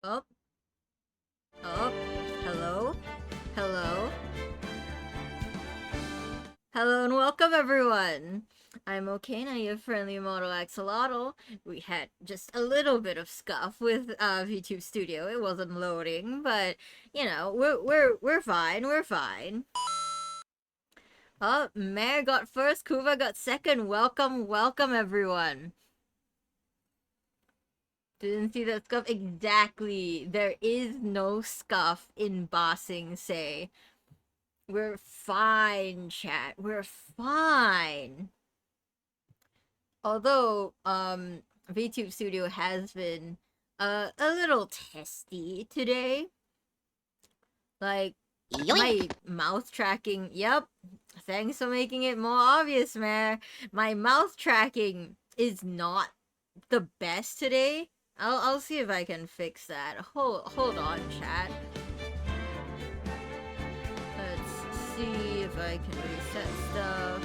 Oh, oh, hello, hello, hello, and welcome everyone. I'm Okana, your friendly model axolotl. We had just a little bit of scuff with VTube Studio. It wasn't loading, but you know, we're fine. We're fine. Oh, Mare got first, Kuva got second. Welcome, welcome everyone. Didn't see that scuff exactly. There is no scuff in bossing, say. We're fine, chat. We're fine. Although, VTube Studio has been a little testy today. Like, my mouth tracking, yep. Thanks for making it more obvious, man. My mouth tracking is not the best today. I'll see if I can fix that. Hold on, chat. Let's see if I can reset stuff.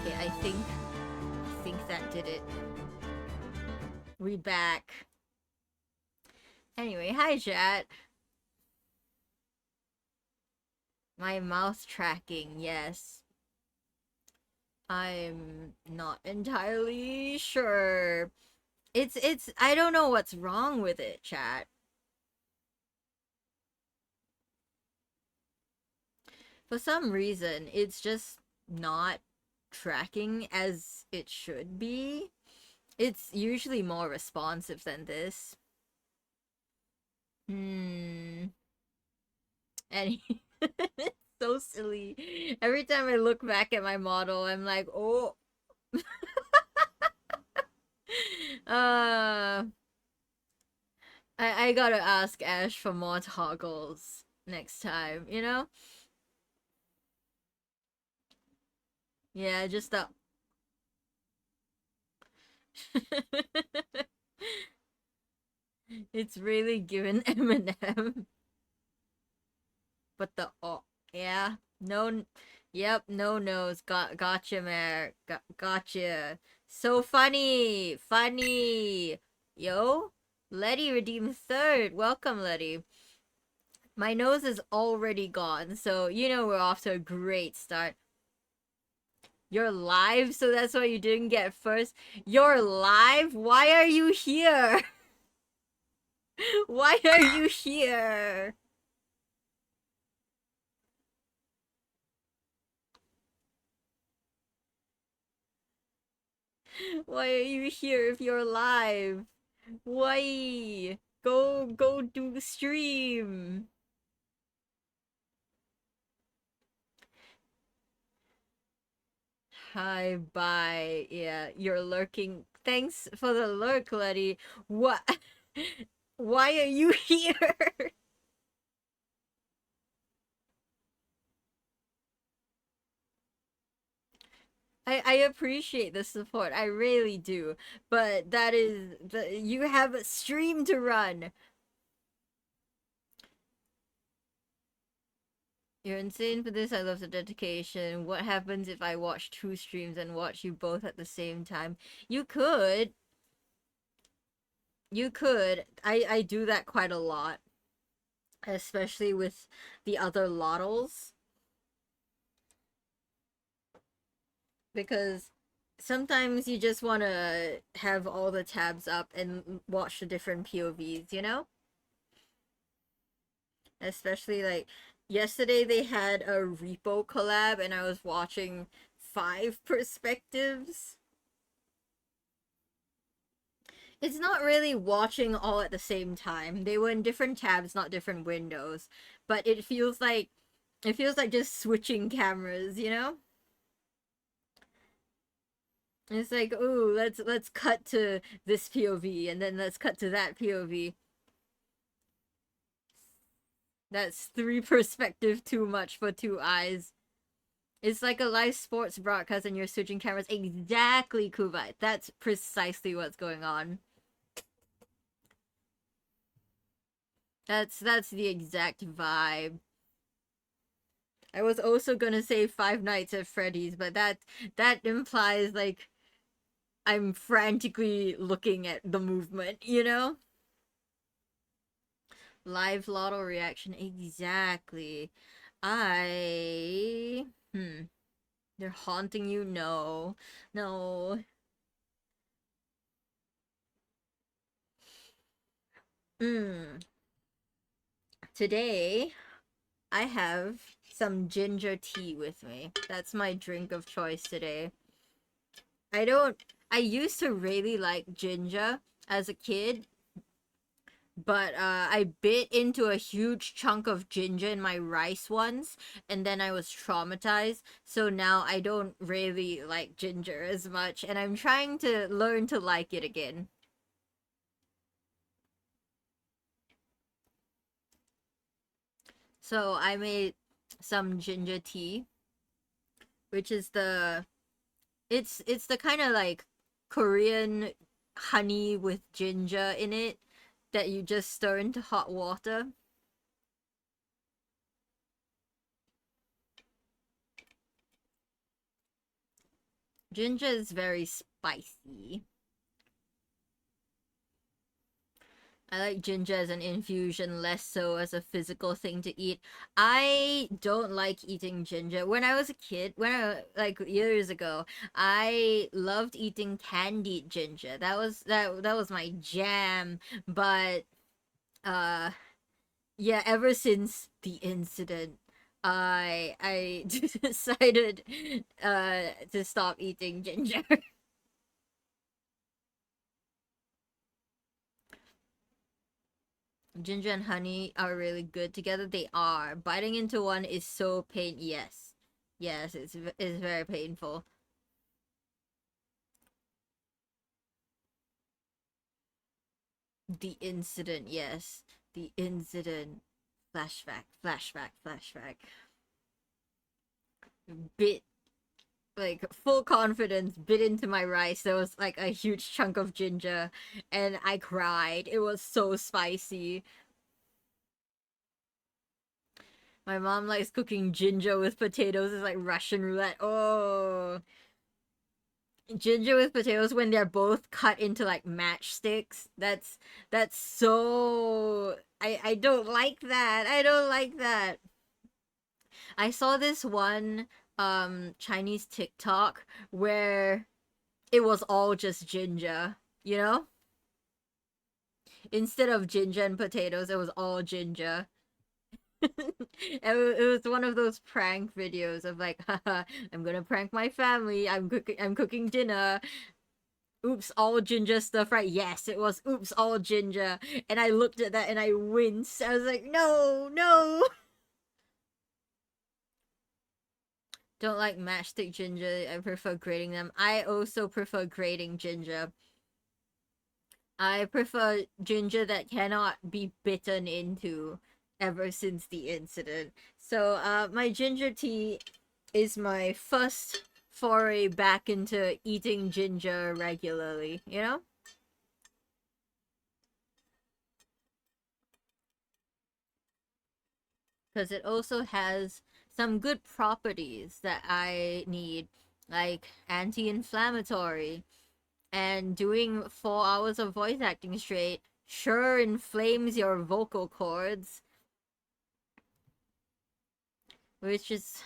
Okay, I think that did it. We back. Anyway, hi chat. My mouse tracking, yes. I'm not entirely sure. It's I don't know what's wrong with it, chat. For some reason, it's just not tracking as it should be. It's usually more responsive than this. Hmm. And it's so silly. Every time I look back at my model, I'm like, oh. uh, I gotta ask Ash for more toggles next time, you know? Yeah, just the. It's really given Eminem. But the oh yeah, no, yep, no nose. Gotcha, Mare. Gotcha. So funny, funny. Yo, Letty redeemed third. Welcome, Letty. My nose is already gone, so you know we're off to a great start. You're live, so that's why you didn't get first. You're live? Why are you here? Why are you here? Why are you here if you're live? Why? Go do the stream. Hi, bye. Yeah, you're lurking. Thanks for the lurk, Letty. What? Why are you here? I appreciate the support. I really do. But that is you have a stream to run. You're insane for this. I love the dedication. What happens if I watch two streams and watch you both at the same time? You could. You could. I do that quite a lot, especially with the other lottles, because sometimes you just want to have all the tabs up and watch the different POVs, you know? Especially like yesterday they had a repo collab and I was watching five perspectives. It's not really watching all at the same time. They were in different tabs, not different windows, but it feels like just switching cameras, you know? It's like, ooh, let's cut to this POV and then let's cut to that POV. That's three perspective too much for two eyes. It's like a live sports broadcast and you're switching cameras. Exactly, Kubai. That's precisely what's going on. That's the exact vibe. I was also gonna say Five Nights at Freddy's, but that implies like I'm frantically looking at the movement, you know? Live lotto reaction, exactly. I they're haunting you? No. No. Hmm. Today I have some ginger tea with me. That's my drink of choice today. I don't I used to really like ginger as a kid, but I bit into a huge chunk of ginger in my rice once, and then I was traumatized. So now I don't really like ginger as much, and I'm trying to learn to like it again. So I made some ginger tea, which is it's the kind of like Korean honey with ginger in it that you just stir into hot water. Ginger is very spicy. I like ginger as an infusion, less so as a physical thing to eat. I don't like eating ginger. When I was a kid, like years ago, I loved eating candied ginger. That was my jam. But uh yeah, ever since the incident, I decided to stop eating ginger. Ginger and honey are really good together. They are. Biting into one is so pain. Yes. Yes, it's very painful. The incident, yes. The incident. Flashback, flashback, flashback. Bit like full confidence bit into my rice. There was like a huge chunk of ginger and I cried. It was so spicy. My mom likes cooking ginger with potatoes. It's like Russian roulette. Oh, ginger with potatoes when they're both cut into like matchsticks. That's so I don't like that. I don't like that. I saw this one Chinese TikTok where it was all just ginger, you know? Instead of ginger and potatoes, it was all ginger. It was one of those prank videos of like, haha, I'm gonna prank my family. I'm cooking dinner. Oops, all ginger stuff, right? Yes, it was oops, all ginger. And I looked at that and I winced. I was like, no, no. Don't like matchstick ginger. I prefer grating them. I also prefer grating ginger. I prefer ginger that cannot be bitten into ever since the incident. So, my ginger tea is my first foray back into eating ginger regularly, you know? Because it also has some good properties that I need, like anti-inflammatory, and doing 4 hours of voice acting straight sure inflames your vocal cords, which is,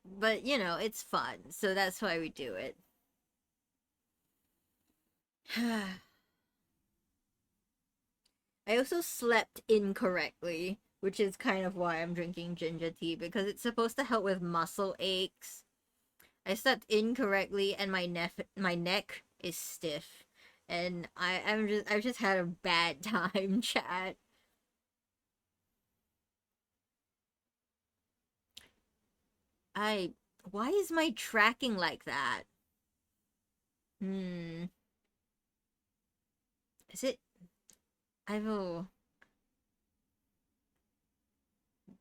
but you know, it's fun, so that's why we do it. I also slept incorrectly, which is kind of why I'm drinking ginger tea because it's supposed to help with muscle aches. I slept incorrectly and my neck is stiff. And I've just had a bad time, chat. I Why is my tracking like that? Hmm. Is it I will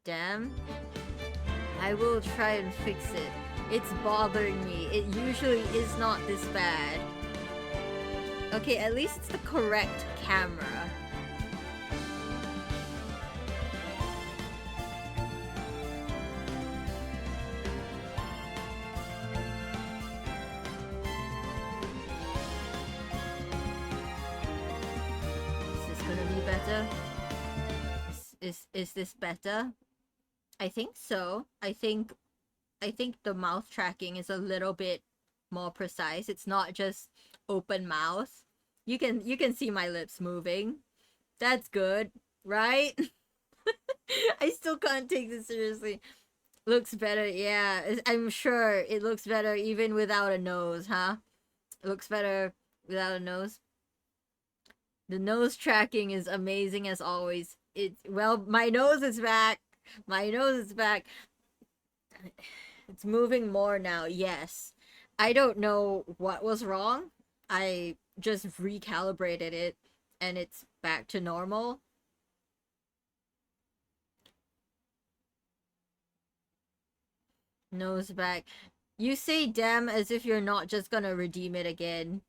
damn. I will try and fix it. It's bothering me. It usually is not this bad. Okay, at least it's the correct camera. Is this gonna be better? Is this better? I think so. I think the mouth tracking is a little bit more precise. It's not just open mouth. You can see my lips moving. That's good, right? I still can't take this seriously. Looks better, yeah. I'm sure it looks better even without a nose, huh? It looks better without a nose. The nose tracking is amazing as always. Well, my nose is back. My nose is back. It's moving more now, yes. I don't know what was wrong. I just recalibrated it and it's back to normal. Nose back. You say damn as if you're not just gonna redeem it again.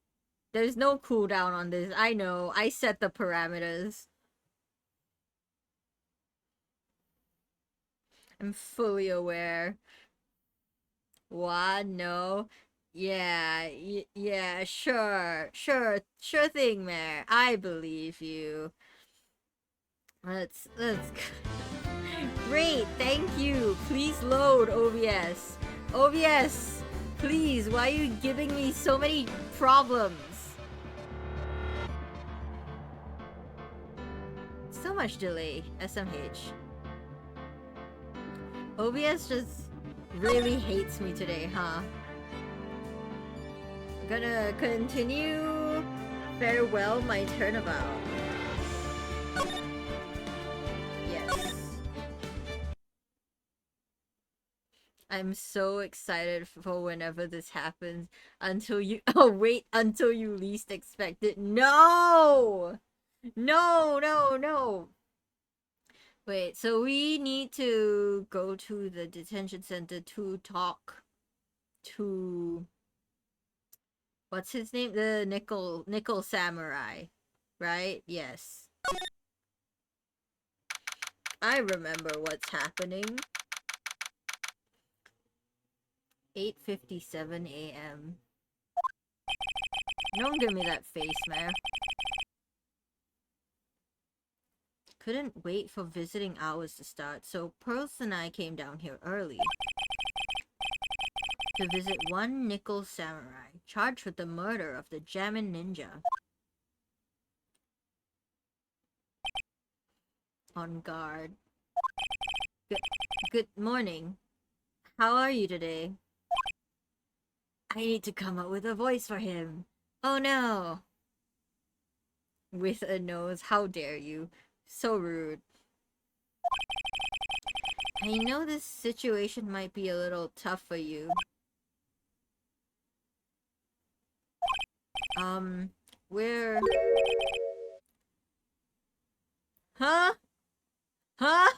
There's no cooldown on this. I know. I set the parameters. I'm fully aware. What? No. Yeah, yeah, sure thing, Mayor. I believe you. Let's Great, thank you. Please load OBS. OBS, please, why are you giving me so many problems? So much delay, SMH. OBS just really hates me today, huh? I'm gonna continue. Farewell, my turnabout. Yes. I'm so excited for whenever this happens. Until you oh wait until you least expect it. No! No, no, no. Wait, so we need to go to the detention center to talk to what's his name? The nickel samurai. Right? Yes. I remember what's happening. 8:57 a.m. Don't give me that face, man. Couldn't wait for visiting hours to start, so Pearls and I came down here early to visit one nickel samurai charged with the murder of the Jamin ninja. On guard. Good morning. How are you today? I need to come up with a voice for him. Oh no! With a nose, how dare you? So rude. I know this situation might be a little tough for you. We're... Huh? Huh?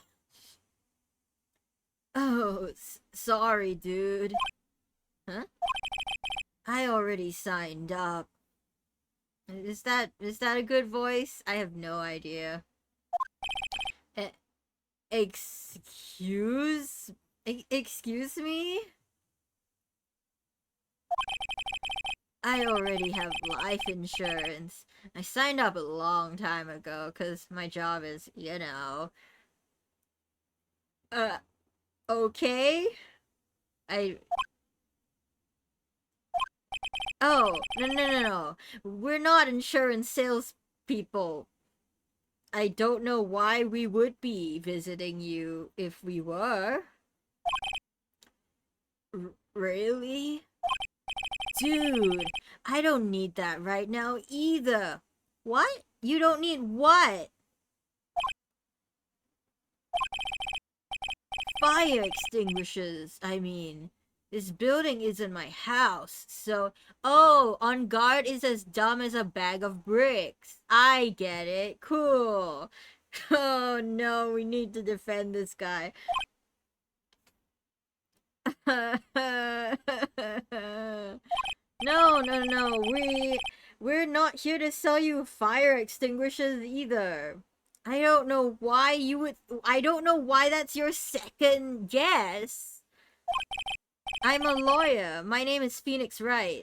Oh, sorry, dude. Huh? I already signed up. Is that a good voice? I have no idea. Excuse me? I already have life insurance. I signed up a long time ago because my job is, you know... Okay? I... Oh, no. We're not insurance salespeople. I don't know why we would be visiting you if we were. Really? Dude, I don't need that right now either. What? You don't need what? Fire extinguishers, I mean. This building isn't my house, so... Oh, on guard is as dumb as a bag of bricks. I get it. Cool. Oh no, we need to defend this guy. No, no, no. We're not here to sell you fire extinguishers either. I don't know why you would. I don't know why that's your second guess. I'm a lawyer. My name is Phoenix Wright.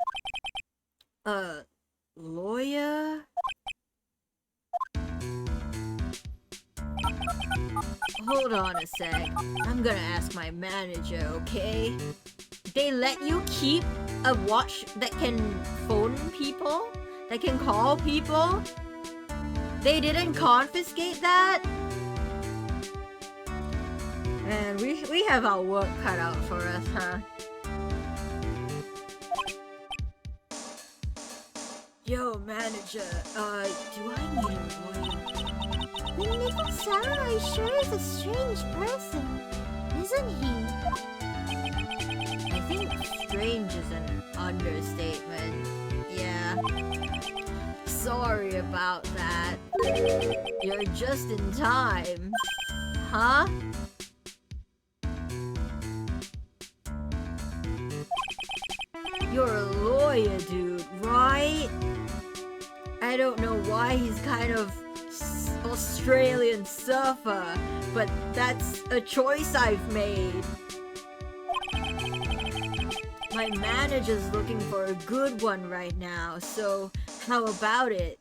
Lawyer? Hold on a sec. I'm gonna ask my manager, okay? They let you keep a watch that can phone people? That can call people? They didn't confiscate that? Man, we have our work cut out for us, huh? Yo, manager, do I need a lawyer? The little samurai sure is a strange person, isn't he? I think strange is an understatement. Yeah. Sorry about that. You're just in time. Huh? You're a lawyer, dude, right? I don't know why he's kind of Australian surfer, but that's a choice I've made. My manager's looking for a good one right now, so how about it?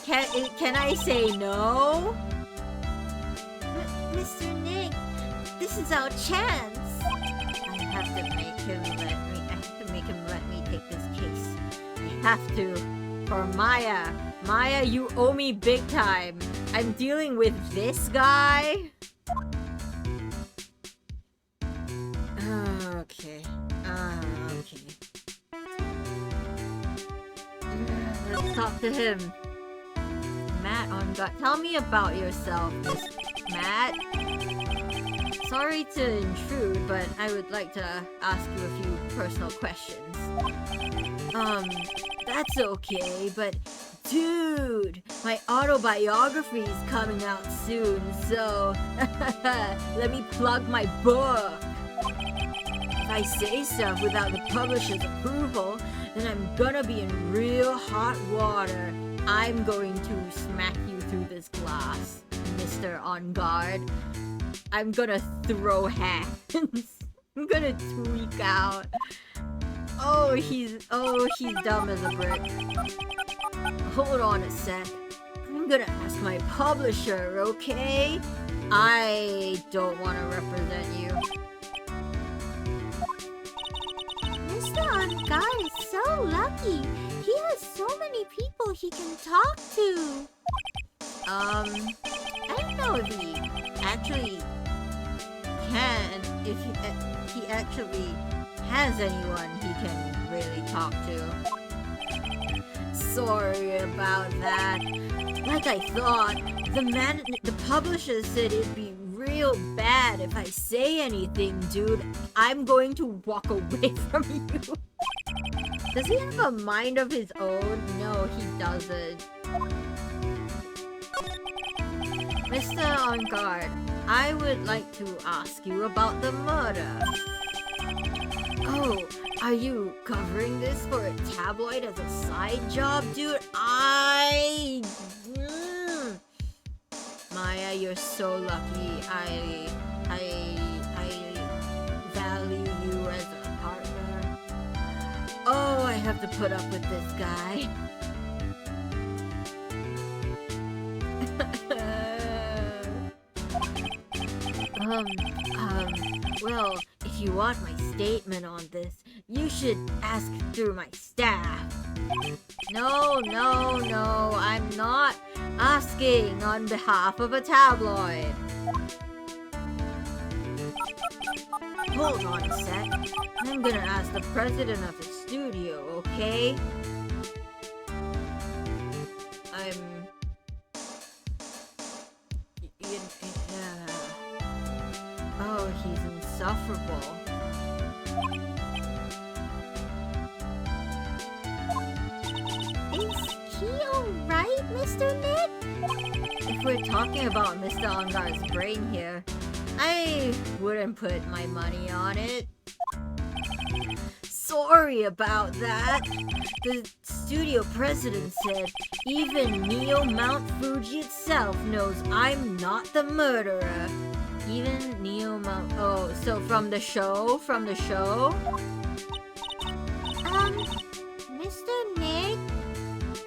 Can I say no? Mr. Nick, this is our chance. I have to make him let me take this case. I have to. For Maya. Maya, you owe me big time. I'm dealing with this guy. Okay. Okay. Let's talk to him. Matt on God. Tell me about yourself, Miss Matt. Sorry to intrude, but I would like to ask you a few personal questions. That's okay, but dude, my autobiography is coming out soon, so let me plug my book. If I say stuff without the publisher's approval, then I'm gonna be in real hot water. I'm going to smack you through this glass, Mr. On Guard. I'm gonna throw hands. I'm gonna tweak out. Oh, he's dumb as a brick. Hold on a sec. I'm gonna ask my publisher, okay? I don't want to represent you. Mr. On-Guard is so lucky. He has so many people he can talk to. I don't know if he actually can, if he actually has anyone he can really talk to. Sorry about that. Like I thought, the publisher said it'd be real bad if I say anything, dude. I'm going to walk away from you. Does he have a mind of his own? No, he doesn't. Mr. On Guard, I would like to ask you about the murder. Oh, are you covering this for a tabloid as a side job, dude? Maya, you're so lucky. I value you as a partner. Oh, I have to put up with this guy. Well, if you want my statement on this, you should ask through my staff. No, I'm not asking on behalf of a tabloid. Hold on a sec. I'm gonna ask the president of the studio, okay? Oh, he's insufferable. Is he alright, Mr. Nick? If we're talking about Mr. Ongar's brain here, I wouldn't put my money on it. sorry about that. The studio president said even Neo Mount Fuji itself knows I'm not the murderer. Even Neo Mount... Oh, so from the show? From the show? Mr. Nick,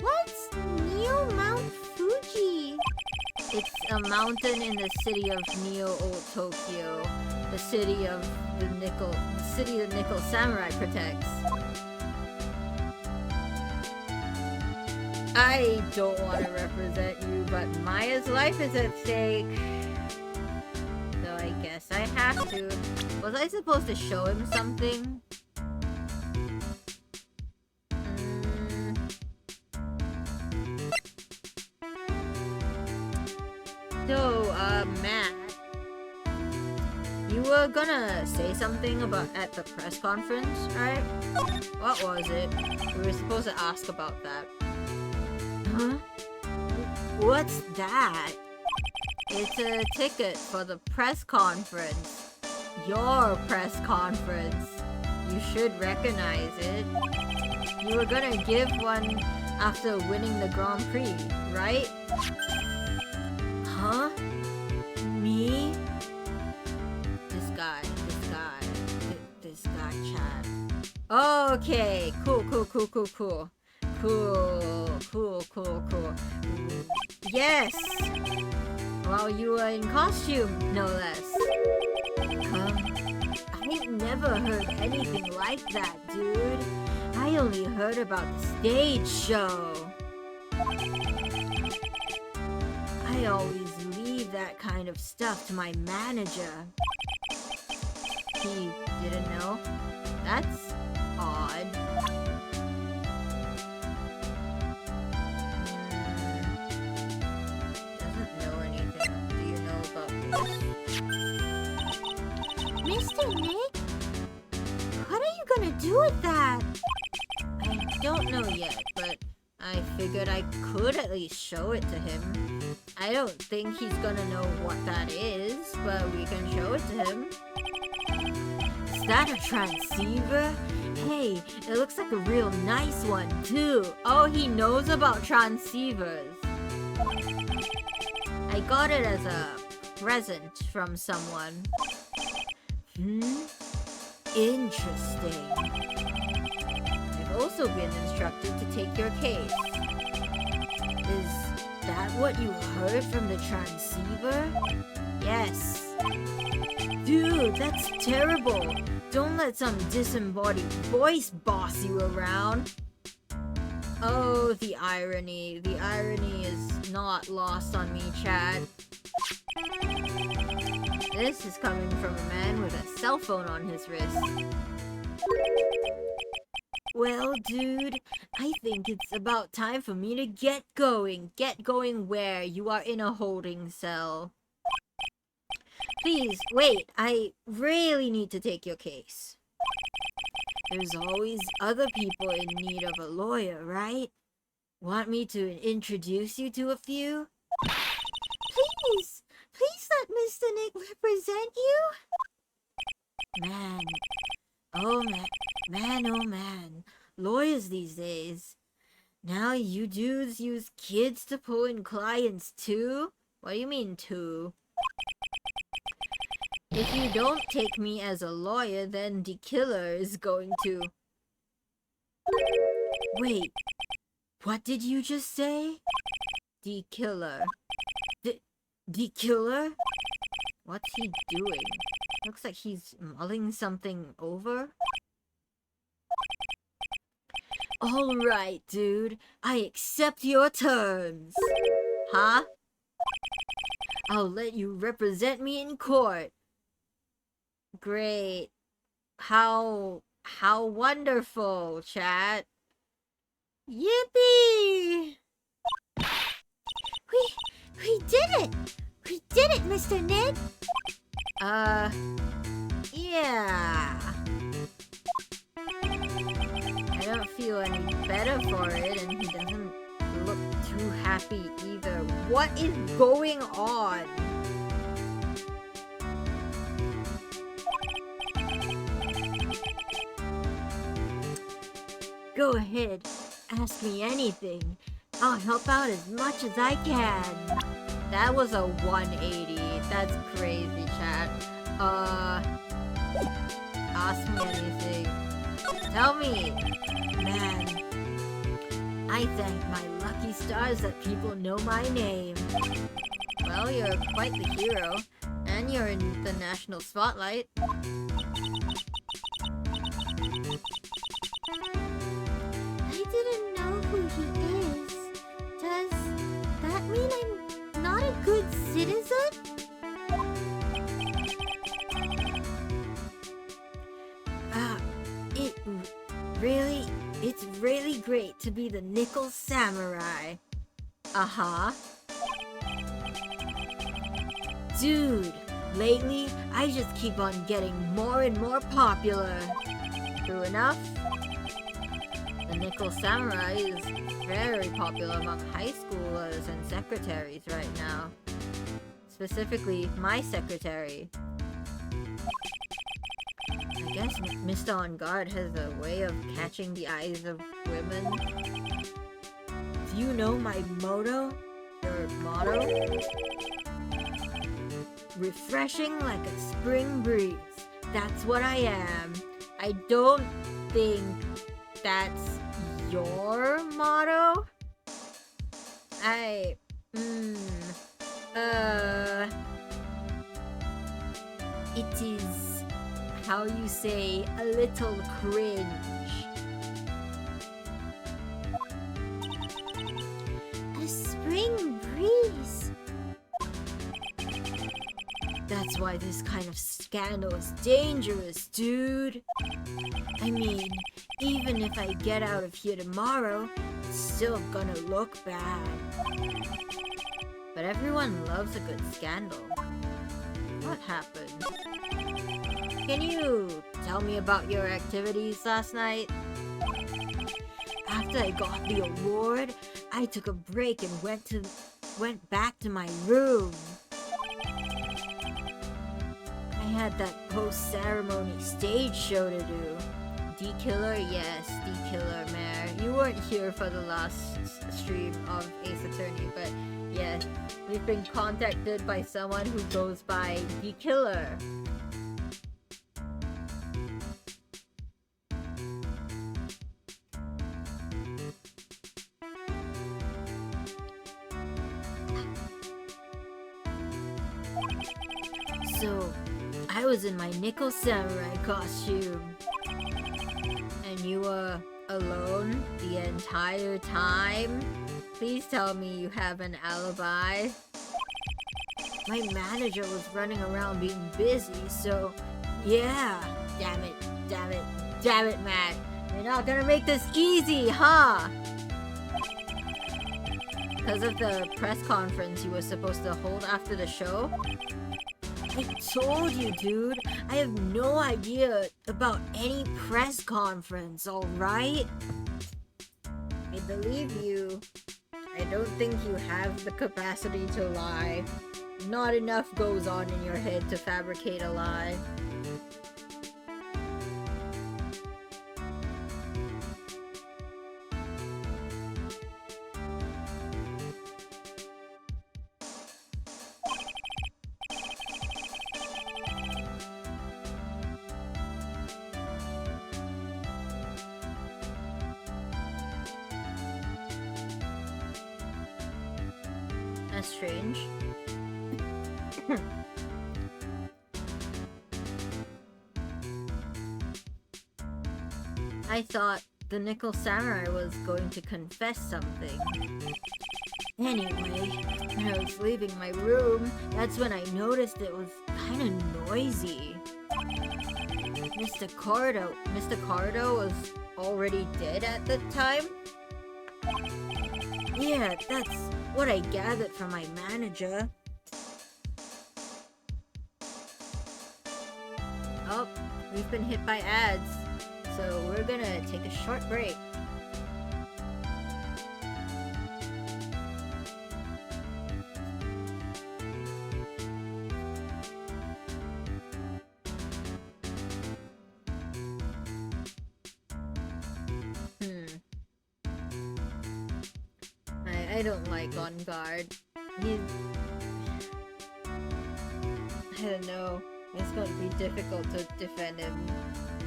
what's Neo Mount Fuji? It's a mountain in the city of Neo Old Tokyo. The city the Nickel Samurai protects. I don't want to represent you, but Maya's life is at stake. So I guess I have to. Was I supposed to show him something? So, Matt, you were gonna say something at the press conference, right? What was it? We were supposed to ask about that. Huh? What's that? It's a ticket for the press conference. Your press conference. You should recognize it. You were gonna give one after winning the Grand Prix, right? Huh? Me? This guy, Chad. Okay, cool. Yes! While you were in costume, no less. I ain't never heard anything like that, dude. I only heard about the stage show. I always leave that kind of stuff to my manager. He didn't know? That's odd. Doesn't know anything. Do you know about this? Mr. Nick? What are you gonna do with that? I don't know yet, but I figured I could at least show it to him. I don't think he's gonna know what that is, but we can show it to him. Is that a transceiver? Hey, it looks like a real nice one, too. Oh, he knows about transceivers. I got it as a present from someone. Interesting. I've also been instructed to take your case. Is that what you heard from the transceiver? Yes. Dude, that's terrible. Don't let some disembodied voice boss you around. Oh, the irony. The irony is not lost on me, Chad. This is coming from a man with a cell phone on his wrist. Well, dude, I think it's about time for me to get going. Get going where? You are in a holding cell. Please, wait. I really need to take your case. There's always other people in need of a lawyer, right? Want me to introduce you to a few? Please! Please let Mr. Nick represent you! Man. Oh man. Lawyers these days. Now you dudes use kids to pull in clients too? What do you mean too? If you don't take me as a lawyer, then the killer is going to... Wait, what did you just say? The killer. The killer? What's he doing? Looks like he's mulling something over. Alright, dude. I accept your terms. Huh? I'll let you represent me in court. Great. How wonderful, chat. Yippee! We did it! We did it, Mr. Nick! Yeah. I don't feel any better for it, and he doesn't look too happy either. What is going on? Go ahead, ask me anything. I'll help out as much as I can. That was a 180. That's crazy, chat. Ask me anything. Tell me. Man, I thank my lucky stars that people know my name. Well, you're quite the hero. And you're in the national spotlight. I didn't know who he is. Does that mean I'm not a good citizen? It's really great to be the Nickel Samurai. Uh-huh. Dude, lately, I just keep on getting more and more popular. True enough. The Nickel Samurai is very popular among high schoolers and secretaries right now. Specifically, my secretary. I guess Mr. On Guard has a way of catching the eyes of women. Do you know my motto? Your motto? Refreshing like a spring breeze. That's what I am. I don't think that's your motto? It is, how you say, a little cringe. A spring breeze. That's why this kind of scandal is dangerous, dude. I mean, even if I get out of here tomorrow, it's still gonna look bad. But everyone loves a good scandal. What happened? Can you tell me about your activities last night? After I got the award, I took a break and went back to my room. I had that post-ceremony stage show to do. D-Killer? Yes, D-Killer, Mare. You weren't here for the last stream of Ace Attorney, but yes, we've been contacted by someone who goes by D-Killer. So, I was in my Nickel Samurai costume. And you were alone the entire time? Please tell me you have an alibi. My manager was running around being busy, so yeah. Damn it, Matt. You're not gonna make this easy, huh? Because of the press conference you were supposed to hold after the show? I told you, dude. I have no idea about any press conference, alright? I believe you. I don't think you have the capacity to lie. Not enough goes on in your head to fabricate a lie. That's strange. I thought the Nickel Samurai was going to confess something. Anyway, when I was leaving my room, that's when I noticed it was kind of noisy. Mr. Cardo was already dead at the time? Yeah, that's what I gathered from my manager. Oh, we've been hit by ads, so we're gonna take a short break. I don't like On Guard. He's... I don't know. It's going to be difficult to defend him.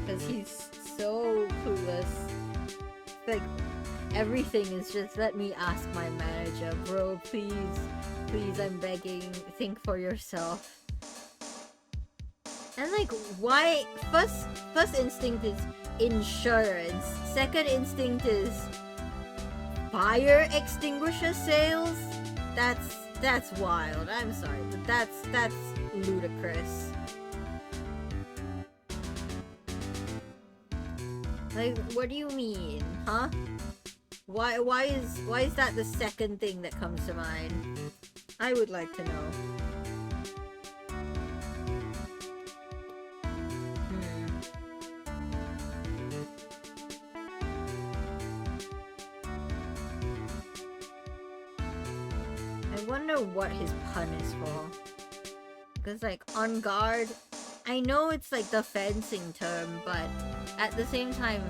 Because he's so clueless. Like, everything is just, let me ask my manager. Bro, please. Please, I'm begging. Think for yourself. And like, why? First instinct is insurance. Second instinct is fire extinguisher sales. That's wild. I'm sorry, but that's ludicrous. Like, what do you mean, huh? Why is that the second thing that comes to mind? I would like to know. I wonder what his pun is for. Because, like, on guard, I know it's like the fencing term, but at the same time,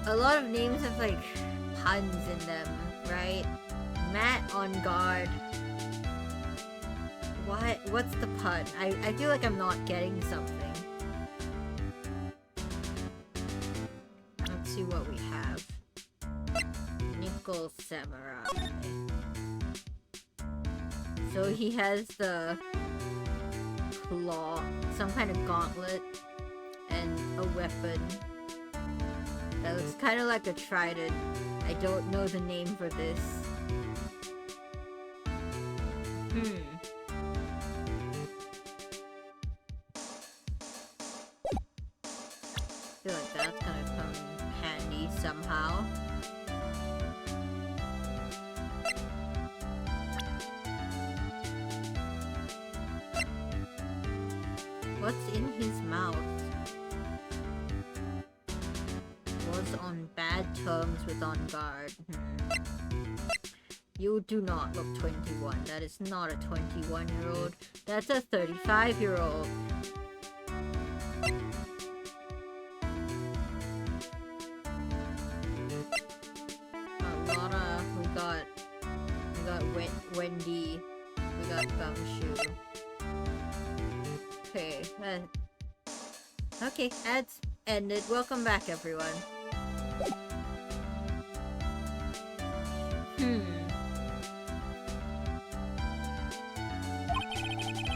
a lot of names have like puns in them, right? Matt on guard. What's the pun? I feel like I'm not getting something. Let's see what we have. Nickel Samurai. So he has the claw, some kind of gauntlet, and a weapon that looks kind of like a trident. I don't know the name for this. I feel like that's gonna come in handy somehow. What's in his mouth? Was on bad terms with On Guard. You do not look 21. That is not a 21-year-old. That's a 35-year-old. Alana, we got Wendy, we got Gumshoe. Okay, okay, ads ended. Welcome back, everyone.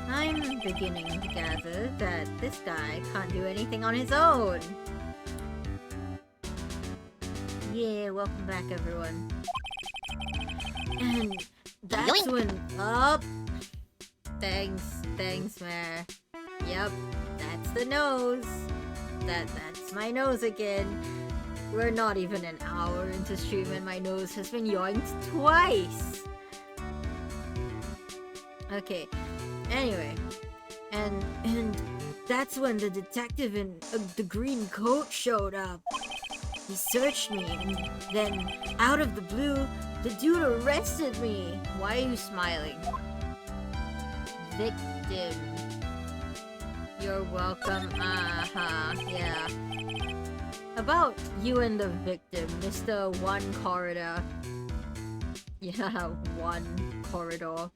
I'm beginning to gather that this guy can't do anything on his own. Yeah, welcome back, everyone. And that's when... Oh! Thanks, Mare. Yep, that's the nose. That's my nose again. We're not even an hour into stream and my nose has been yoinked twice. Okay, anyway. And that's when the detective in the green coat showed up. He searched me, and then, out of the blue, the dude arrested me. Why are you smiling? Victim. You're welcome. Yeah. About you and the victim, Mr. One Corridor. Yeah, one corridor.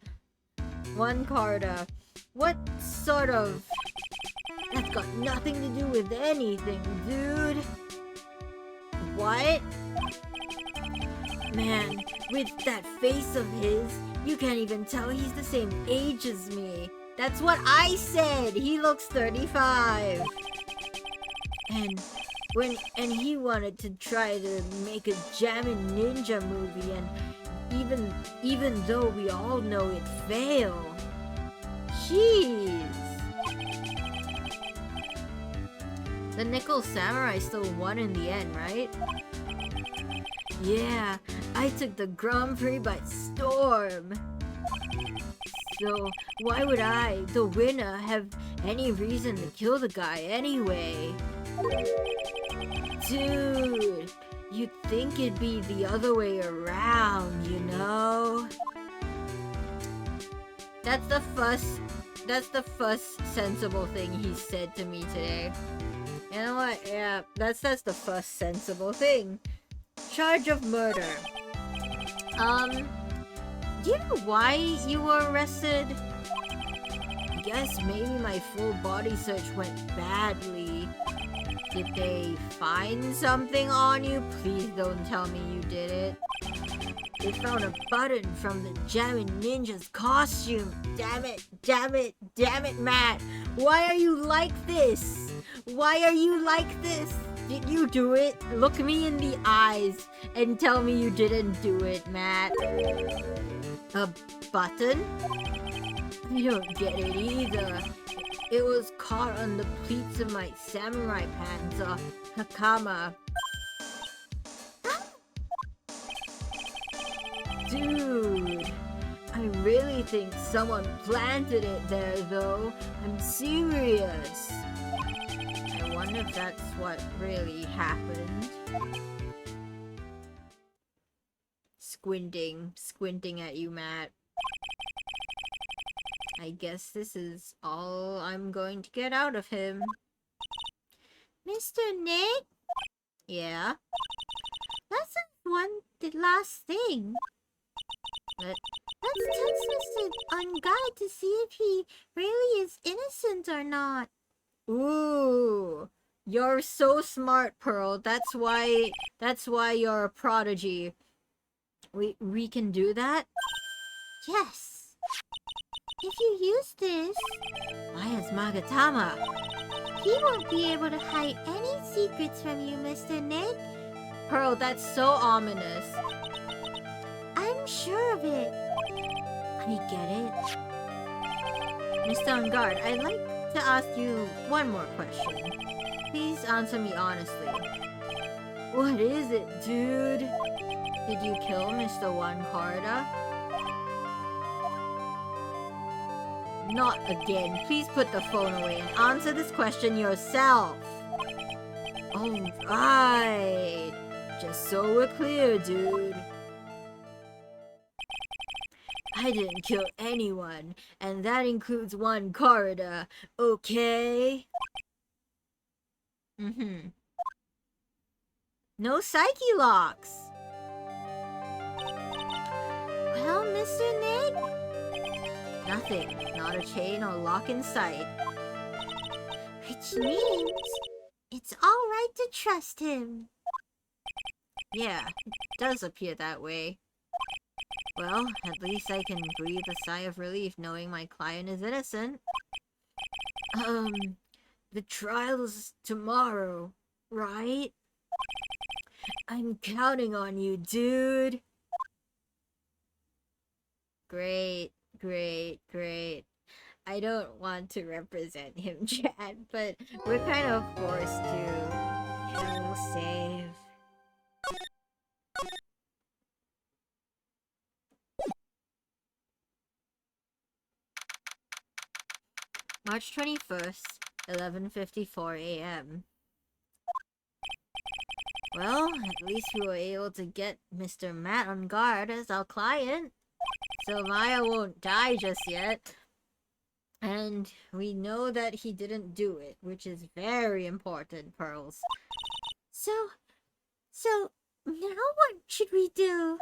One corridor. What sort of... That's got nothing to do with anything, dude. What? Man, with that face of his, you can't even tell he's the same age as me. That's what I said! He looks 35! And he wanted to try to make a Jammin' Ninja movie, and even though we all know it failed. Jeez! The Nickel Samurai still won in the end, right? Yeah, I took the Grand Prix by storm. So, why would I, the winner, have any reason to kill the guy anyway? Dude, you'd think it'd be the other way around, you know? That's the first sensible thing he said to me today. You know what? Yeah, that's the first sensible thing. Charge of murder. Do you know why you were arrested? I guess maybe my full body search went badly. Did they find something on you? Please don't tell me you did it. They found a button from the Jammin' Ninja's costume. Damn it, damn it, damn it, Matt. Why are you like this? Why are you like this? Did you do it? Look me in the eyes and tell me you didn't do it, Matt. A button? I don't get it either. It was caught on the pleats of my samurai pants, hakama. Dude, I really think someone planted it there though. I'm serious. I wonder if that's what really happened. Squinting at you, Matt. I guess this is all I'm going to get out of him. Mr. Nick, Yeah? let's the last thing. Let- Let's test Mr. Unguide to see if he really is innocent or not. Ooh, you're so smart, Pearl. That's why you're a prodigy. We can do that? Yes. If you use this, Maya's Magatama. he won't be able to hide any secrets from you, Mr. Nick. Pearl, that's so ominous. I'm sure of it. I get it. Mr. On Guard, I'd like to ask you one more question. Please answer me honestly. What is it, dude? Did you kill Mr. One Corda? Not again. Please put the phone away and answer this question yourself. Alright. Just so we're clear, dude. I didn't kill anyone, and that includes one corridor, okay? No psyche locks! Well, Mr. Nick, Nothing. Not a chain or lock in sight. which means it's alright to trust him. Yeah, it does appear that way. Well, at least I can breathe a sigh of relief knowing my client is innocent. The trial's tomorrow, right? I'm counting on you, dude. Great. I don't want to represent him, Chad, but we're kind of forced to. He'll save. March 21st, 11:54 a.m. Well, at least we were able to get Mr. Matt on guard as our client. So Maya won't die just yet. And we know that he didn't do it, which is very important, Pearls. So now what should we do?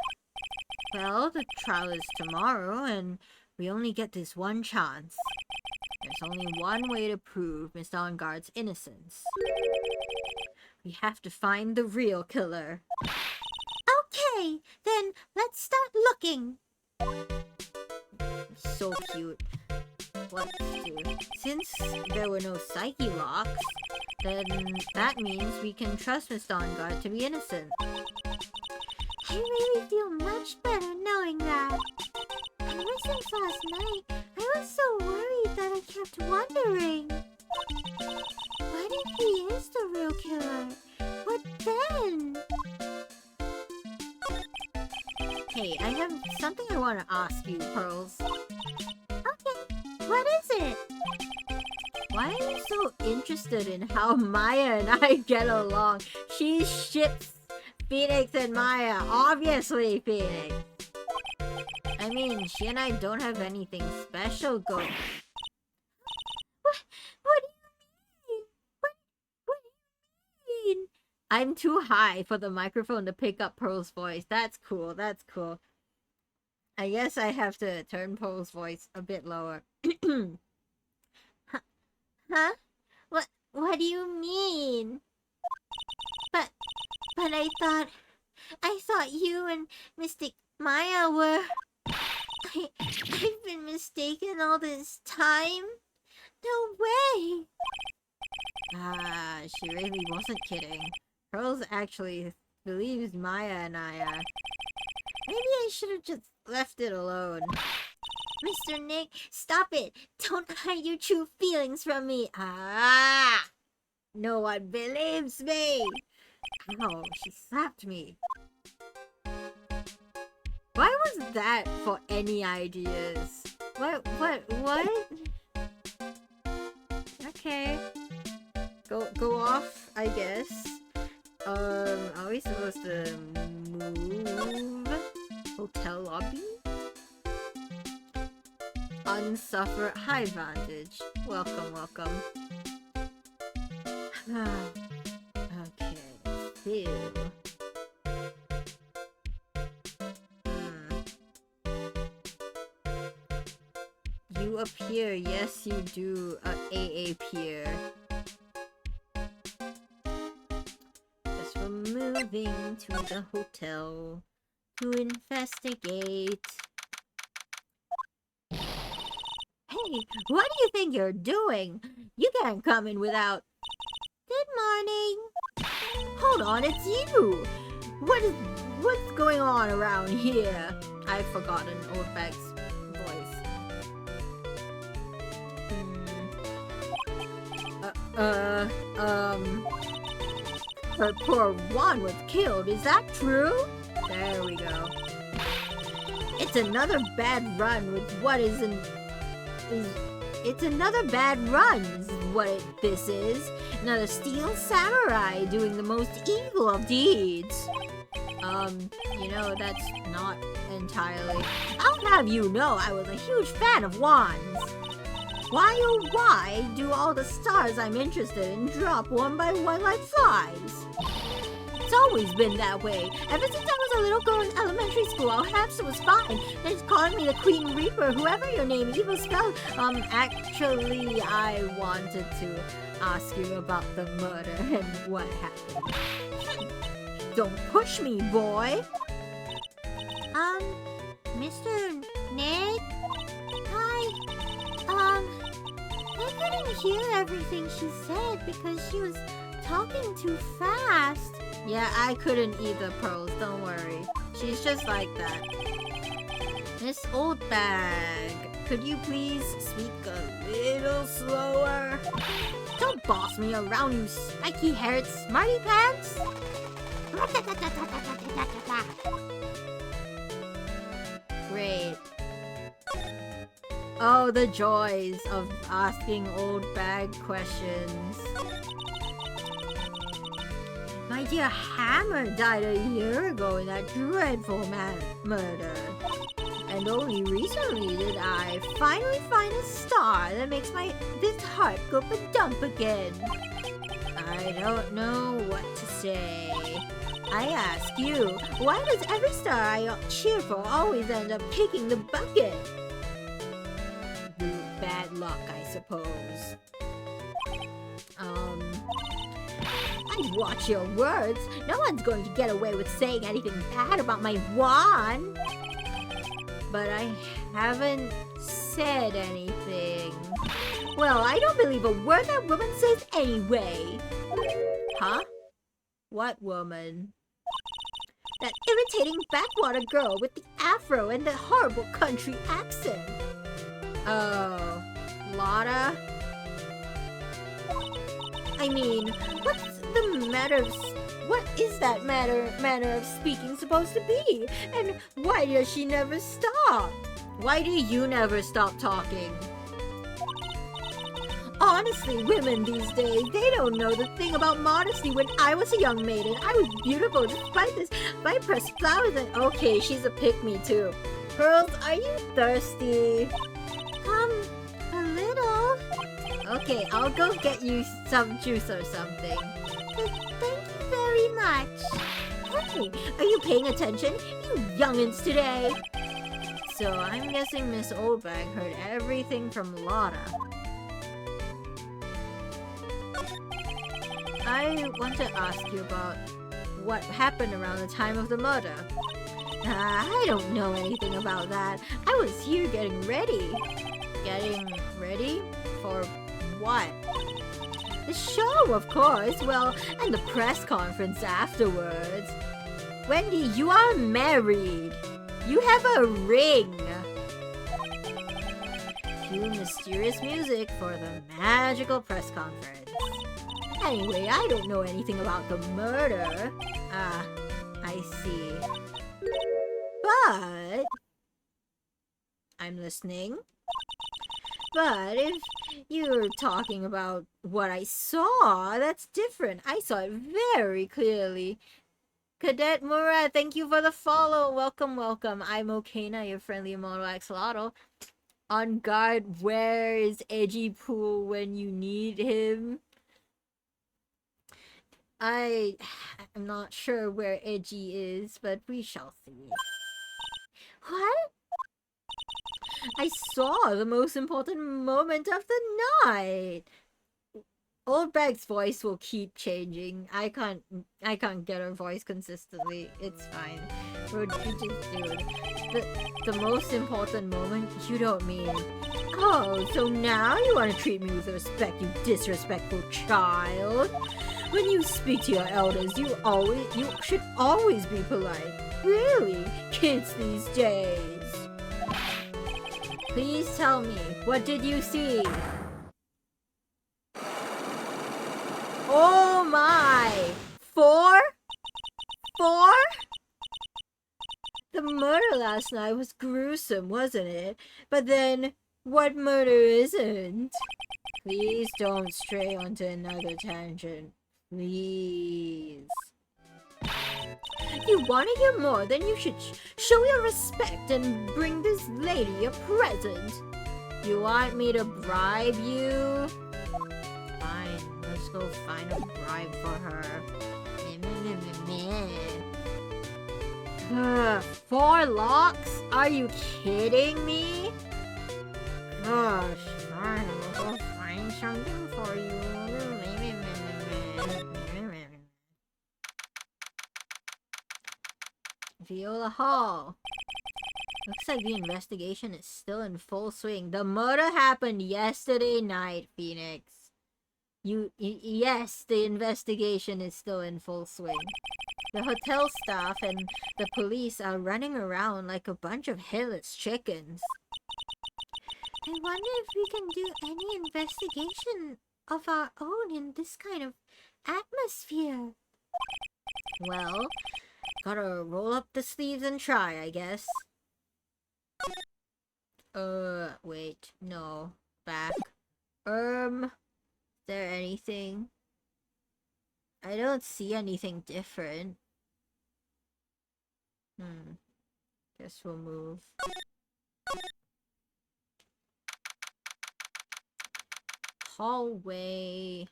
Well, the trial is tomorrow, and we only get this one chance. There's only one way to prove Mr. On Guard's innocence. We have to find the real killer. Okay, then let's start looking. So cute. What to do? Since there were no psyche locks, then that means we can trust Mr. On Guard to be innocent. I really feel much better knowing that. Ever since last night, I was so worried that I kept wondering. What if he is the real killer? What then? Hey, I have something I want to ask you, Pearls. Okay, what is it? Why are you so interested in how Maya and I get along? She ships Phoenix and Maya. Obviously, Phoenix. I mean, she and I don't have anything special going. What do you mean? What do you mean? I'm too high for the microphone to pick up Pearl's voice. That's cool. I guess I have to turn Pearl's voice a bit lower. Huh? What do you mean? But I thought you and Mystic Maya were... I've been mistaken all this time? No way! Ah, she really wasn't kidding. Pearls actually believes Maya and I, maybe I should have just left it alone. Mr. Nick, stop it! Don't hide your true feelings from me! Ah! No one believes me! Ow, she slapped me. Why was that for any ideas? What? Okay. Go off, I guess. Are we supposed to move? Hotel lobby? Unsuffer high vantage. Welcome. Okay. Ew. You appear, yes you do, AA peer. Just for moving to the hotel to investigate. Hey, what do you think you're doing? You can't come in without... Good morning! Hold on, it's you! What's going on around here? I've forgotten Oldback's voice. Her poor Juan was killed, is that true? There we go. It's another bad run with what isn't... It's another bad run, is what this is. Another steel samurai doing the most evil of deeds. You know, that's not entirely... I'll have you know I was a huge fan of Juan's. Why oh why do all the stars I'm interested in drop one by one like flies? It's always been that way. Ever since I was a little girl in elementary school, our hamster was fine. They're just calling me the Queen Reaper, whoever your name, evil spell. Actually, I wanted to ask you about the murder and what happened. Don't push me, boy. Mr. Nick? Hi. I couldn't hear everything she said because she was talking too fast. Yeah, I couldn't either, Pearls, don't worry. She's just like that. Miss Oldbag, could you please speak a little slower? Don't boss me around, you spiky-haired smarty pants! Great. Oh, the joys of asking Oldbag questions. My dear Hammer died a year ago in that dreadful murder. And only recently did I finally find a star that makes this heart go ba-dump again. I don't know what to say. I ask you, why does every star I cheer for always end up kicking the bucket? Bad luck, I suppose. Watch your words. No one's going to get away with saying anything bad about my wand. But I haven't said anything. Well, I don't believe a word that woman says anyway. Huh? What woman? That irritating backwater girl with the afro and the horrible country accent. Oh, Lotta? I mean, what is that manner of speaking supposed to be? And why does she never stop? Why do you never stop talking? Honestly, women these days, they don't know the thing about modesty. When I was a young maiden, I was beautiful despite this. If I pressed flowers and... Okay, she's a pick-me too. Pearls, are you thirsty? A little. Okay, I'll go get you some juice or something. Thank you very much. Hey, are you paying attention? You youngins today. So I'm guessing Miss Oldbag heard everything from Lotta. I want to ask you about what happened around the time of the murder. I don't know anything about that. I was here getting ready. Getting ready? For what? The show, of course. Well, and the press conference afterwards. Wendy, you are married. You have a ring. Cue mysterious music for the magical press conference. Anyway, I don't know anything about the murder. Ah, I see. But... I'm listening. But if you're talking about what I saw, that's different. I saw it very clearly. Cadet Mura, thank you for the follow. Welcome, welcome. I'm Okana, your friendly Moto Axolotl. On guard, where is Edgy Pool when you need him? I'm not sure where Edgy is, but we shall see. What? I saw the most important moment of the night. Oldbag's voice will keep changing. I can't get her voice consistently. It's fine. We just do it. The most important moment? You don't mean... Oh, so now you want to treat me with respect, you disrespectful child? When you speak to your elders, you should always be polite. Really? Kids these days. Please tell me, what did you see? Oh my! 4? 4? The murder last night was gruesome, wasn't it? But then, what murder isn't? Please don't stray onto another tangent. Please. If you want to hear more, then you should show your respect and bring this lady a present. You want me to bribe you? Fine, let's go find a bribe for her. 4 locks? Are you kidding me? Gosh, fine, I'll go find something for you. Viola Hall. Looks like the investigation is still in full swing. The murder happened yesterday night, Phoenix. Yes, the investigation is still in full swing. The hotel staff and the police are running around like a bunch of headless chickens. I wonder if we can do any investigation of our own in this kind of atmosphere. Well, gotta roll up the sleeves and try, I guess. Wait, no. Back. Is there anything? I don't see anything different. Guess we'll move. Hallway.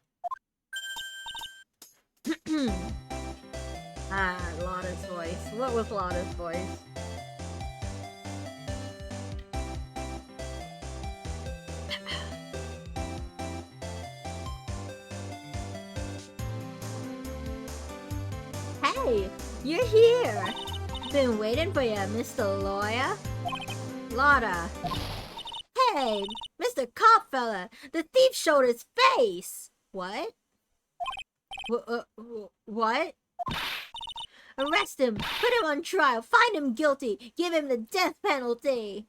Lotta's voice. What was Lotta's voice? Hey, you're here! Been waiting for you, Mr. Lawyer. Lotta. Hey, Mr. Cop fella, the thief showed his face! What? What? Arrest him, put him on trial, find him guilty, give him the death penalty!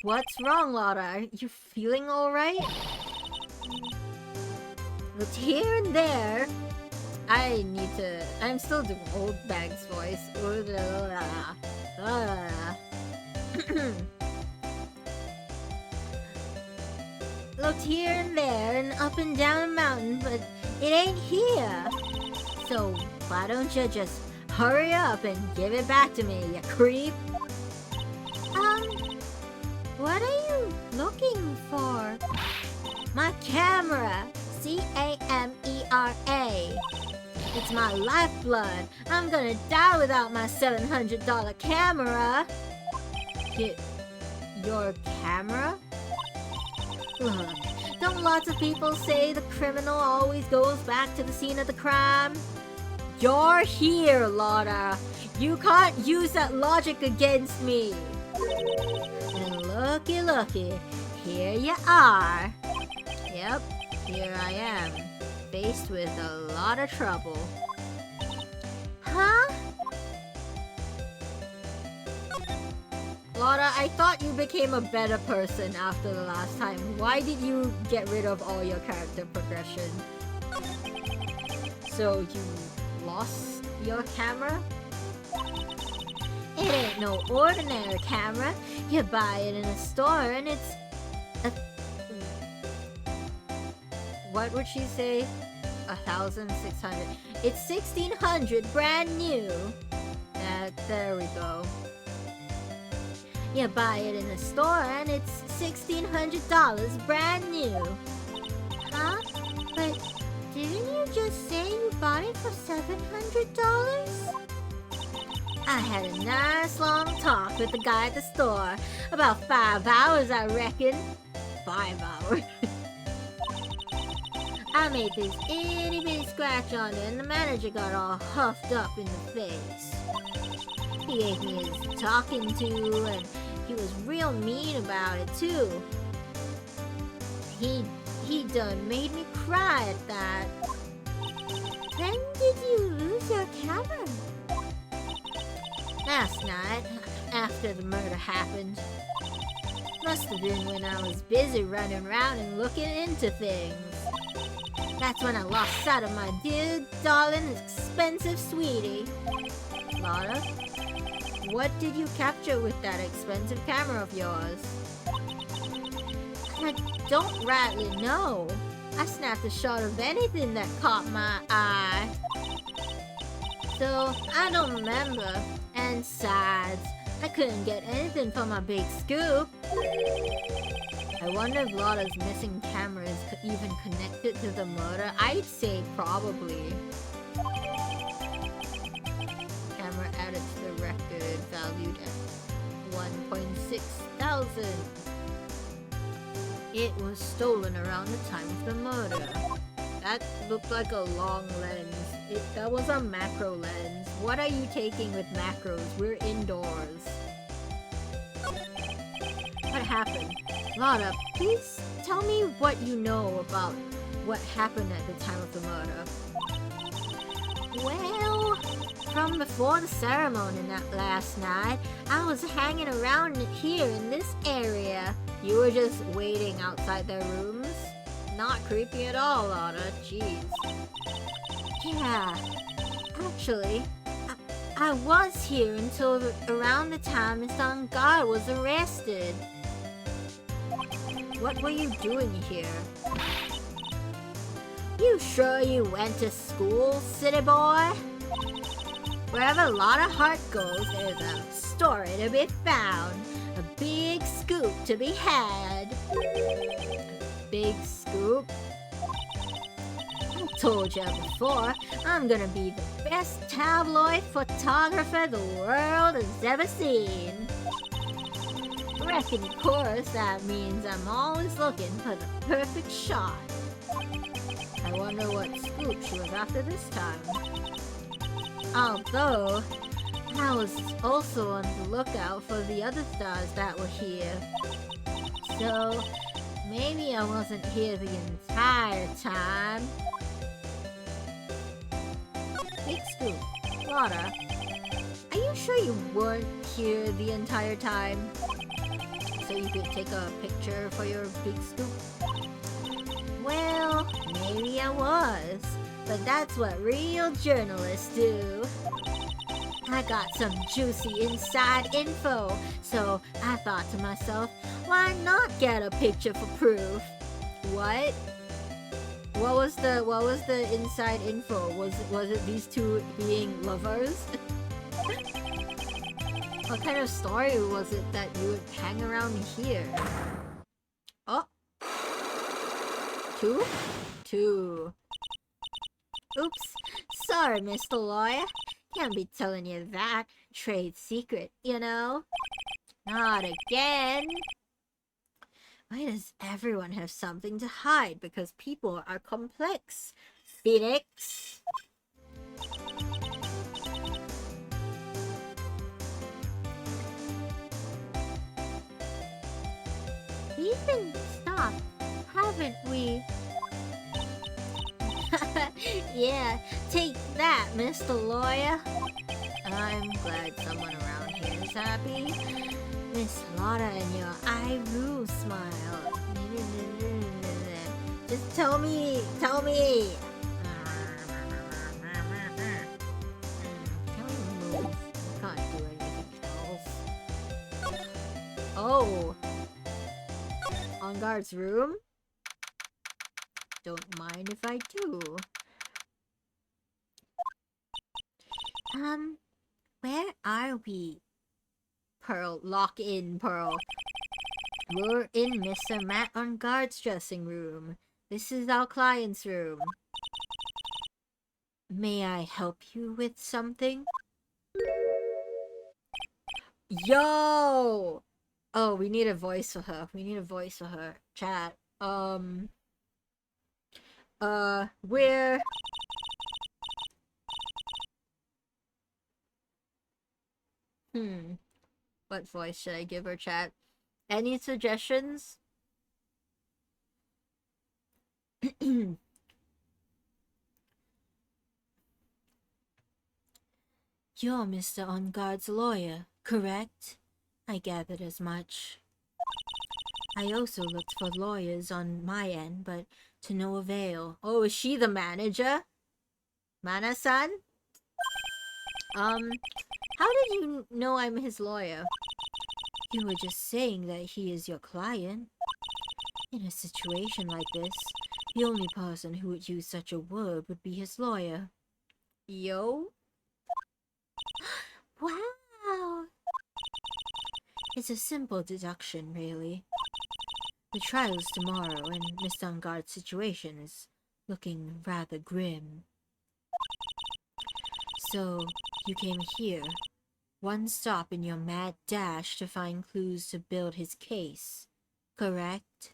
What's wrong, Lotta? Are you feeling alright? Look here and there. I'm still doing old Bag's voice. Looked here and there and up and down the mountain, but it ain't here. So why don't you just hurry up and give it back to me, you creep? What are you looking for? My camera! C-A-M-E-R-A. It's my lifeblood. I'm gonna die without my $700 camera. Get your camera? Look, don't lots of people say the criminal always goes back to the scene of the crime? You're here, Lotta. You can't use that logic against me. And looky, here you are. Yep, here I am, faced with a lot of trouble. Huh? Lotta, I thought you became a better person after the last time. Why did you get rid of all your character progression? So you lost your camera? It ain't no ordinary camera. You buy it in a store and it's a... What would she say? 1,600. It's 1,600 brand new. There we go. You buy it in a store and it's $1,600 brand new. Huh? But didn't you just say you bought it for $700? I had a nice long talk with the guy at the store. About 5 hours, I reckon. 5 hours. I made this itty bitty scratch on it and the manager got all huffed up in the face. He gave me his talking to and he was real mean about it too. He done made me cry at that. When did you lose your camera? Last night, after the murder happened. Must have been when I was busy running around and looking into things. That's when I lost sight of my dear, darling, expensive sweetie. Lotta, what did you capture with that expensive camera of yours? I don't rightly know. I snapped a shot of anything that caught my eye. So, I don't remember. And besides, I couldn't get anything for my big scoop. I wonder if Lotta's missing camera is even connected to the murder. I'd say probably. Camera added to the record, valued at 1.6 thousand. It was stolen around the time of the murder. That looked like a long lens. That was a macro lens. What are you taking with macros? We're indoors. What happened? Lotta, please tell me what you know about what happened at the time of the murder. Well, from before the ceremony last night, I was hanging around here in this area. You were just waiting outside their rooms? Not creepy at all, Lotta. Jeez. Yeah, actually, I was here until around the time Mr. Ungar was arrested. What were you doing here? You sure you went to school, city boy? Wherever Lotta Hart goes, there's a story to be found. A big scoop to be had. Big scoop? I told you before, I'm gonna be the best tabloid photographer the world has ever seen. Reckon, of course, that means I'm always looking for the perfect shot. I wonder what scoop she was after this time. Although, I was also on the lookout for the other stars that were here. So, maybe I wasn't here the entire time. Big scoop. Lotta, are you sure you weren't here the entire time? So you could take a picture for your big scoop? Well, maybe I was. But that's what real journalists do. I got some juicy inside info, so I thought to myself, why not get a picture for proof? What? What was the inside info? Was it these two being lovers? What kind of story was it that you would hang around here? Oh. Two. Oops. Sorry, Mr. Lawyer. Can't be telling you that. Trade secret, you know? Not again. Why does everyone have something to hide? Because people are complex. Phoenix. We've been stopped, haven't we? Yeah, take that, Mr. Lawyer. I'm glad someone around here is happy. Miss Lotta and your I rule smile. Just tell me. Can we move? Can't do anything else. Oh. On guard's room? Don't mind if I do. Where are we? Pearl, lock in, Pearl. We're in Mr. Matt on guard's dressing room. This is our client's room. May I help you with something? Yo! Oh, we need a voice for her. Chat. Where? What voice should I give her, chat? Any suggestions? You're Mr. On Guard's lawyer, correct? I gathered as much. I also looked for lawyers on my end, but to no avail. Oh, is she the manager? Mana-san? How did you know I'm his lawyer? You were just saying that he is your client. In a situation like this, the only person who would use such a word would be his lawyer. Yo? Wow! It's a simple deduction, really. The trial's tomorrow, and Miss Unguard's situation is looking rather grim. So, you came here, one stop in your mad dash to find clues to build his case, correct?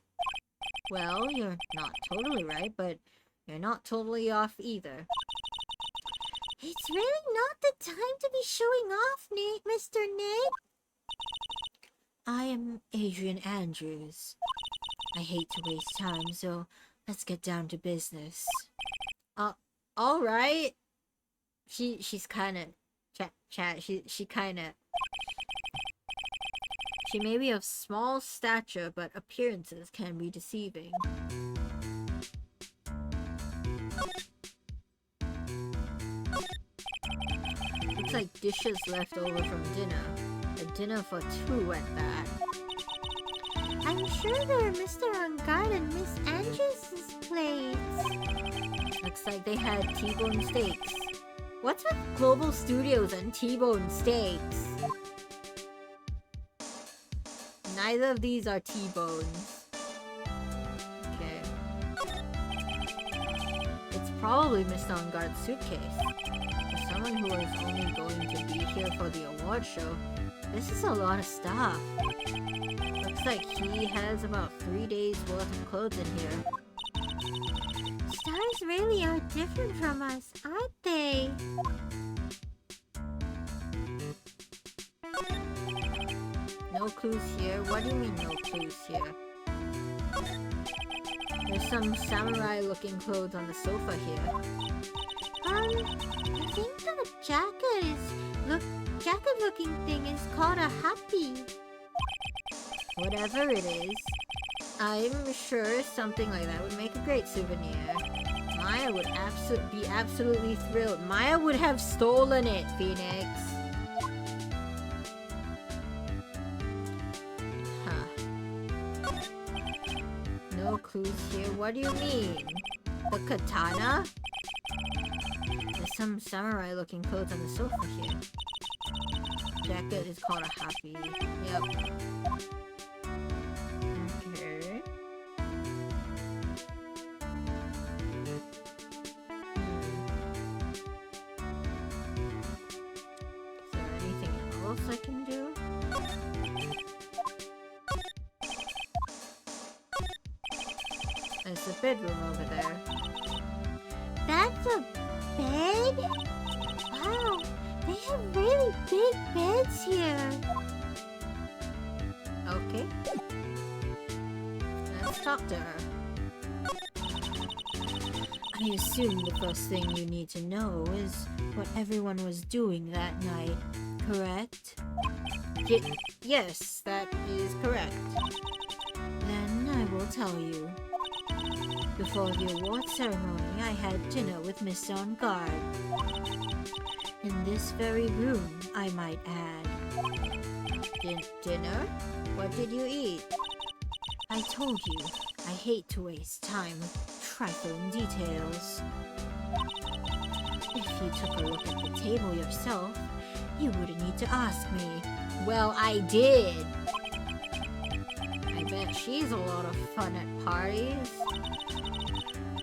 Well, you're not totally right, but you're not totally off either. It's really not the time to be showing off, Mr. Nate. I am Adrian Andrews. I hate to waste time, so let's get down to business. Alright. She's kinda... Chat, she kinda... She may be of small stature, but appearances can be deceiving. Looks like dishes left over from dinner. A dinner for two at that. I'm sure they're Mr. Ungard and Miss Andrews' plates. Looks like they had T-bone steaks. What's with Global Studios and T-bone steaks? Neither of these are T-bones. Okay. It's probably Mr. Ungard's suitcase. For someone who is only going to be here for the award show, this is a lot of stuff. Looks like he has about 3 days worth of clothes in here. Stars really are different from us, aren't they? No clues here? What do you mean no clues here? There's some samurai-looking clothes on the sofa here. I think the jacket-looking thing is called a happy. Whatever it is, I'm sure something like that would make a great souvenir. Maya would be absolutely thrilled. Maya would have stolen it, Phoenix. Huh. No clues here. What do you mean? The katana? There's some samurai-looking clothes on the sofa here. Jacket is called a happy. Yep. Okay. Is there anything else I can do? there's a bedroom over there. That's a bed? Wow, they have really big beds here. Okay. Let's talk to her. I assume the first thing you need to know is what everyone was doing that night, correct? Yes, that is correct. Then I will tell you. Before the award ceremony, I had dinner with Mr. On Guard. In this very room, I might add. Dinner? What did you eat? I told you, I hate to waste time with trifling details. If you took a look at the table yourself, you wouldn't need to ask me. Well, I did. I bet she's a lot of fun at parties.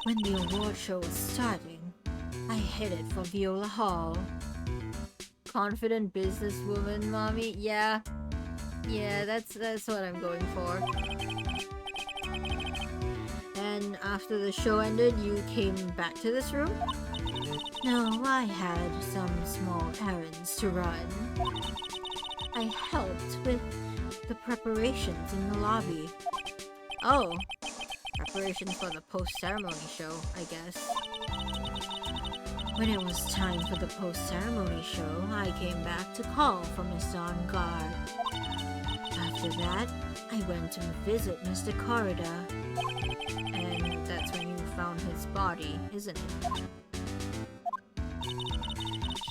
When the award show was starting, I headed for Viola Hall. Confident businesswoman, mommy? Yeah, that's what I'm going for. And after the show ended, you came back to this room? No, I had some small errands to run. I helped with the preparations in the lobby. Oh, preparations for the post-ceremony show, I guess. When it was time for the post-ceremony show, I came back to call for Mr. On Guard. After that, I went to visit Mr. Corridor. And that's when you found his body, isn't it?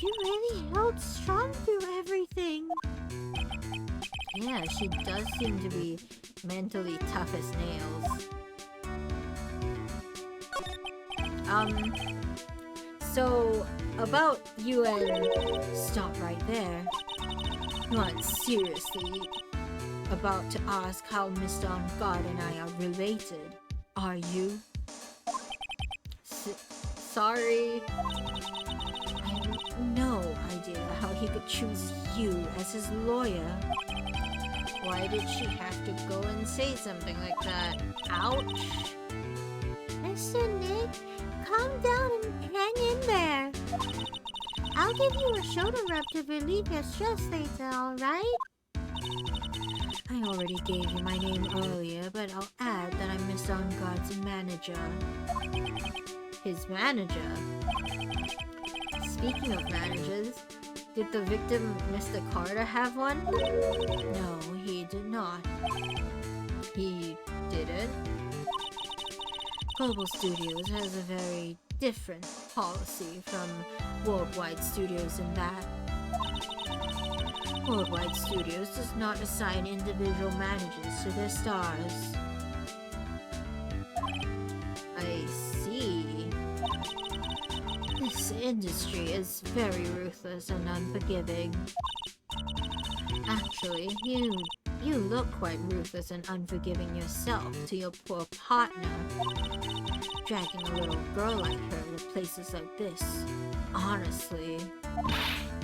You really held strong through everything. Yeah, she does seem to be mentally tough as nails. So, about you and... Stop right there. You aren't seriously about to ask how Mr. On Guard and I are related, are you? Sorry. I have no idea how he could choose you as his lawyer. Why did she have to go and say something like that? Ouch. Mr. Nick, calm down and hang in there. I'll give you a shoulder rub to relieve your stress later, alright? I already gave you my name earlier, but I'll add that I'm Mr. On Guard's manager. His manager? Speaking of managers, did the victim, Mr. Carter, have one? No, he did not. He didn't? Global Studios has a very different policy from Worldwide Studios in that Worldwide Studios does not assign individual managers to their stars. I see. This industry is very ruthless and unforgiving. Actually, you look quite ruthless and unforgiving yourself to your poor partner. Dragging a little girl like her to places like this. Honestly.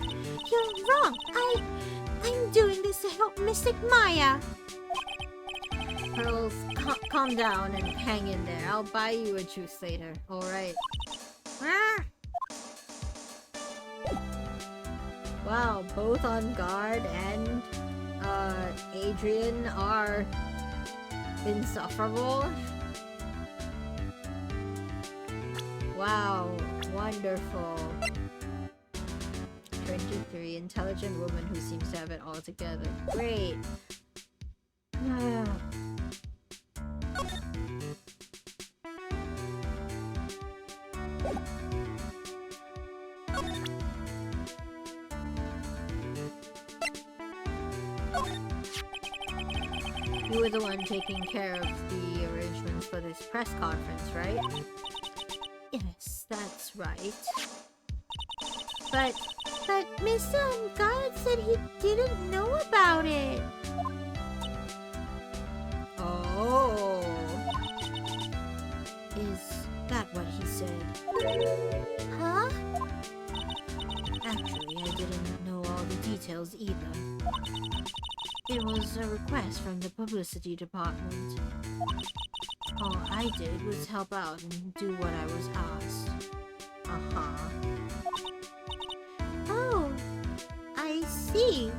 You're wrong. I'm doing this to help Mystic Maya. Pearls, calm down and hang in there. I'll buy you a juice later, alright? Wow, both On Guard and Adrian are insufferable. Wow, wonderful. 23, intelligent woman who seems to have it all together. Great. You were the one taking care of the arrangements for this press conference, right? Yes, that's right. But Mr. On Guard said he didn't know about it. Oh. Is that what he said? Huh? Actually, I didn't know all the details either. It was a request from the publicity department. All I did was help out and do what I was asked. Uh-huh. Oh, I see.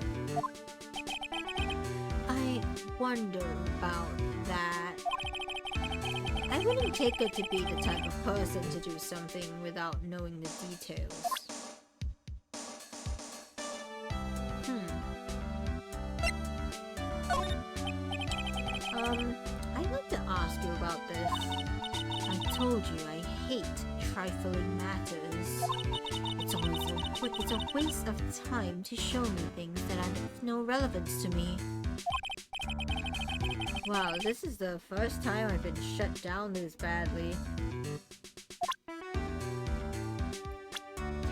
I wonder about that. I wouldn't take her to be the type of person to do something without knowing the details. I'd like to ask you about this. I told you I hate trifling matters. It's a waste of time to show me things that have no relevance to me. Wow, this is the first time I've been shut down this badly.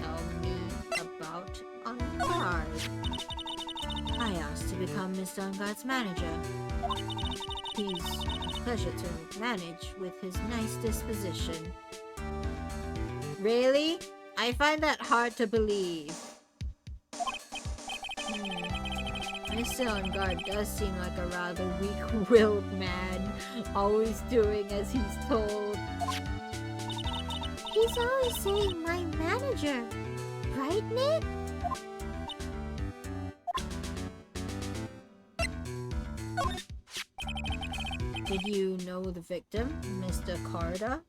Tell me about Enguarde. I asked to become Mr. Enguarde's manager. He's a pleasure to manage with his nice disposition. Really? I find that hard to believe. Mr. Enguarde does seem like a rather weak-willed man, always doing as he's told. He's always saying my manager. Right, Nick? Did you know the victim, Mr. Carter?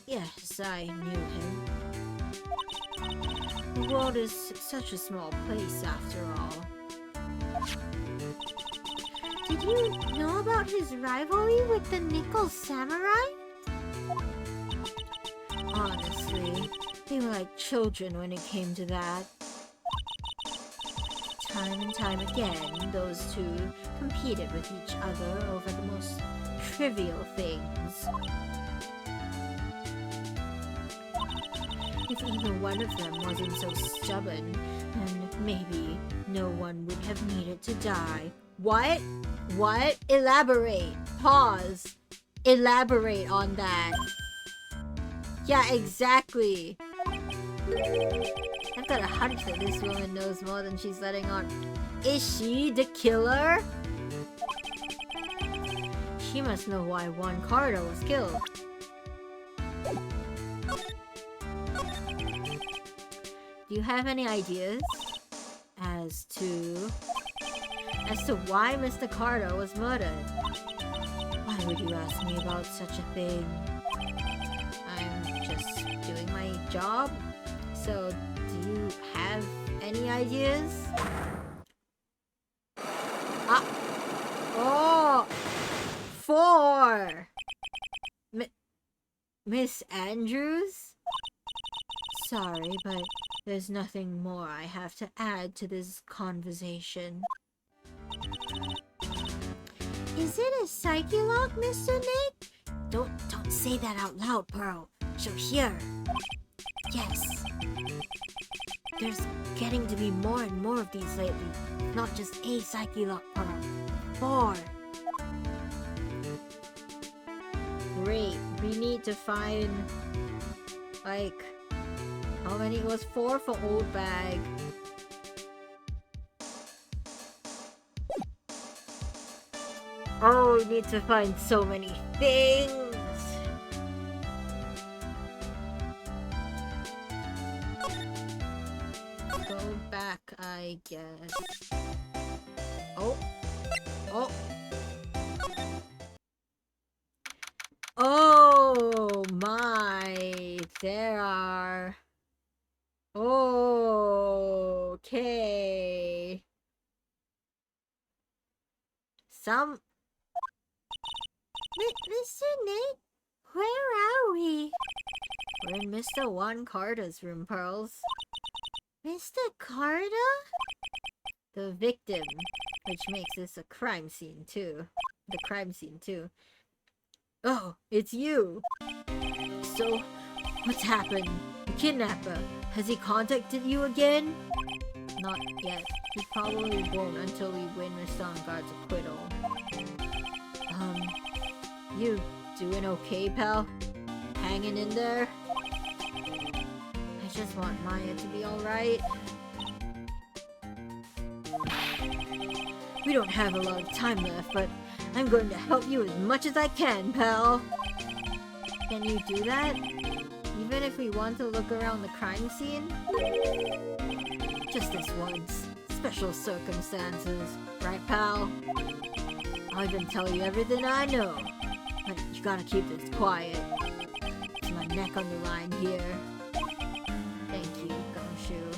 Yes, I knew him. The world is such a small place after all. Did you know about his rivalry with the Nickel Samurai? Honestly, they were like children when it came to that. Time and time again, those two competed with each other over the most trivial things. If either one of them wasn't so stubborn, then maybe no one would have needed to die. What? What? Elaborate. Pause. Elaborate on that. Yeah, exactly. I've got a hunch that this woman knows more than she's letting on. Is she the killer? She must know why Juan Carter was killed. Do you have any ideas as to why Mr. Carter was murdered? Why would you ask me about such a thing? I'm just doing my job. So, do you have any ideas? Ah! Oh! 4! Miss Andrews? Sorry, but there's nothing more I have to add to this conversation. Is it a psyche lock, Mr. Nick? Don't say that out loud, Pearl. She'll hear. Yes. There's getting to be more and more of these lately. Not just a psyche lock, Pearl. 4. Great. We need to find, like, how many? It was 4 for old bag. Oh, we need to find so many things. Go back, I guess. Oh. Oh. Oh my. There are. Okay. Some. Mr. Nick, where are we? We're in Mr. Juan Carter's room, Pearls. Mr. Carter? The victim, which makes this a crime scene too. The crime scene too. Oh, it's you. So, what's happened? The kidnapper, has he contacted you again? Not yet. He probably won't until we win Mr. Enguarde's acquittal. You doing okay, pal? Hanging in there? I just want Maya to be alright. We don't have a lot of time left, but I'm going to help you as much as I can, pal. Can you do that? Even if we want to look around the crime scene? Just this once. Special circumstances. Right, pal? I'll even tell you everything I know. But you gotta keep this quiet. It's my neck on the line here. Thank you, Gumshoe.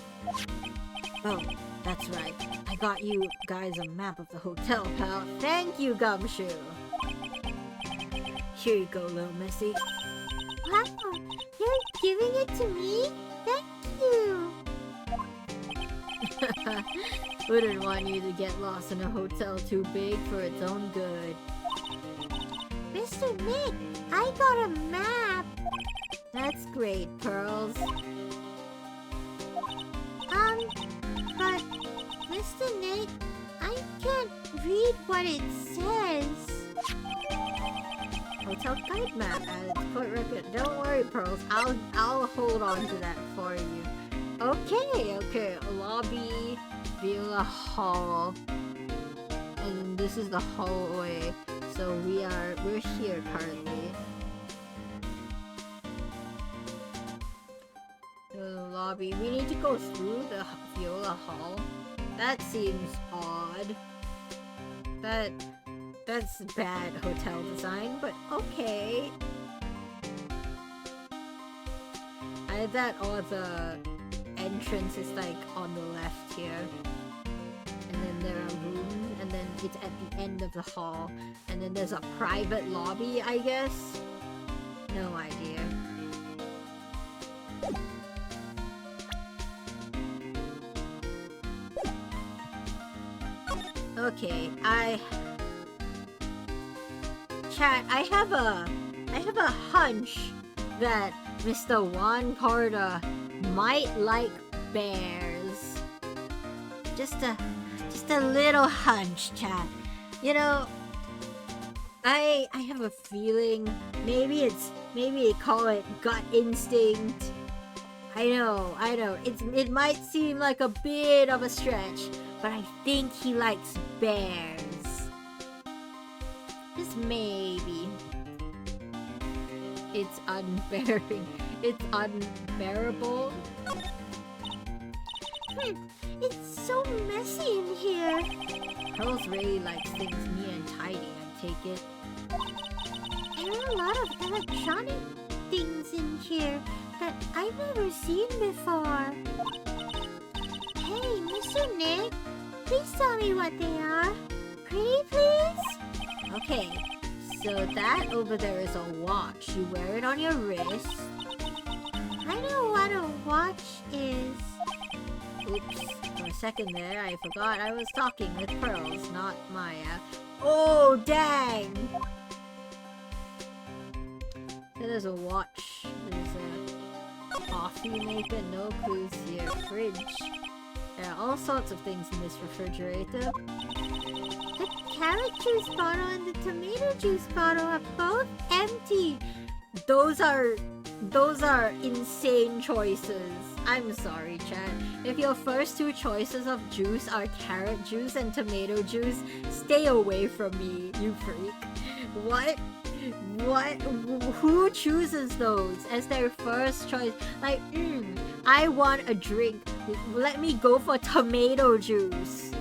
Oh, that's right. I got you guys a map of the hotel, pal. Thank you, Gumshoe. Here you go, little missy. Wow, you're giving it to me? Thank you. Wouldn't want you to get lost in a hotel too big for its own good. Mr. Nick, I got a map. That's great, Pearls. But Mr. Nick, I can't read what it says. Hotel guide map at its court record. Don't worry, Pearls. I'll hold on to that for you. Okay. Lobby, Villa Hall, and this is the hallway. So we're here currently. The lobby. We need to go through the Viola Hall. That seems odd. That's bad hotel design, but okay. Either that or the entrance is like on the left here. And then there are rooms, and then it's at the end of the hall. And then there's a private lobby, I guess? No idea. Okay, Chat, I have a hunch that Mr. Juan Carter might like bears. Just a little hunch, chat. You know, I have a feeling maybe they call it gut instinct. I know. It might seem like a bit of a stretch, but I think he likes bears. Just maybe. It's unbearing. It's unbearable. It's so messy in here. Pearls really likes things neat and tidy, I take it. There are a lot of electronic things in here that I've never seen before. Hey, Mr. Nick, please tell me what they are. Pretty, please? Okay, so that over there is a watch. You wear it on your wrist. I know what a watch is. Oops, for a second there, I forgot I was talking with Pearls, not Maya. Oh, dang! So there's a watch, there's a coffee maker, no clues here, fridge. There are all sorts of things in this refrigerator. The carrot juice bottle and the tomato juice bottle are both empty. Those are insane choices. I'm sorry, Chad. If your first two choices of juice are carrot juice and tomato juice, stay away from me, you freak. What? Who chooses those as their first choice? Like, I want a drink. Let me go for tomato juice.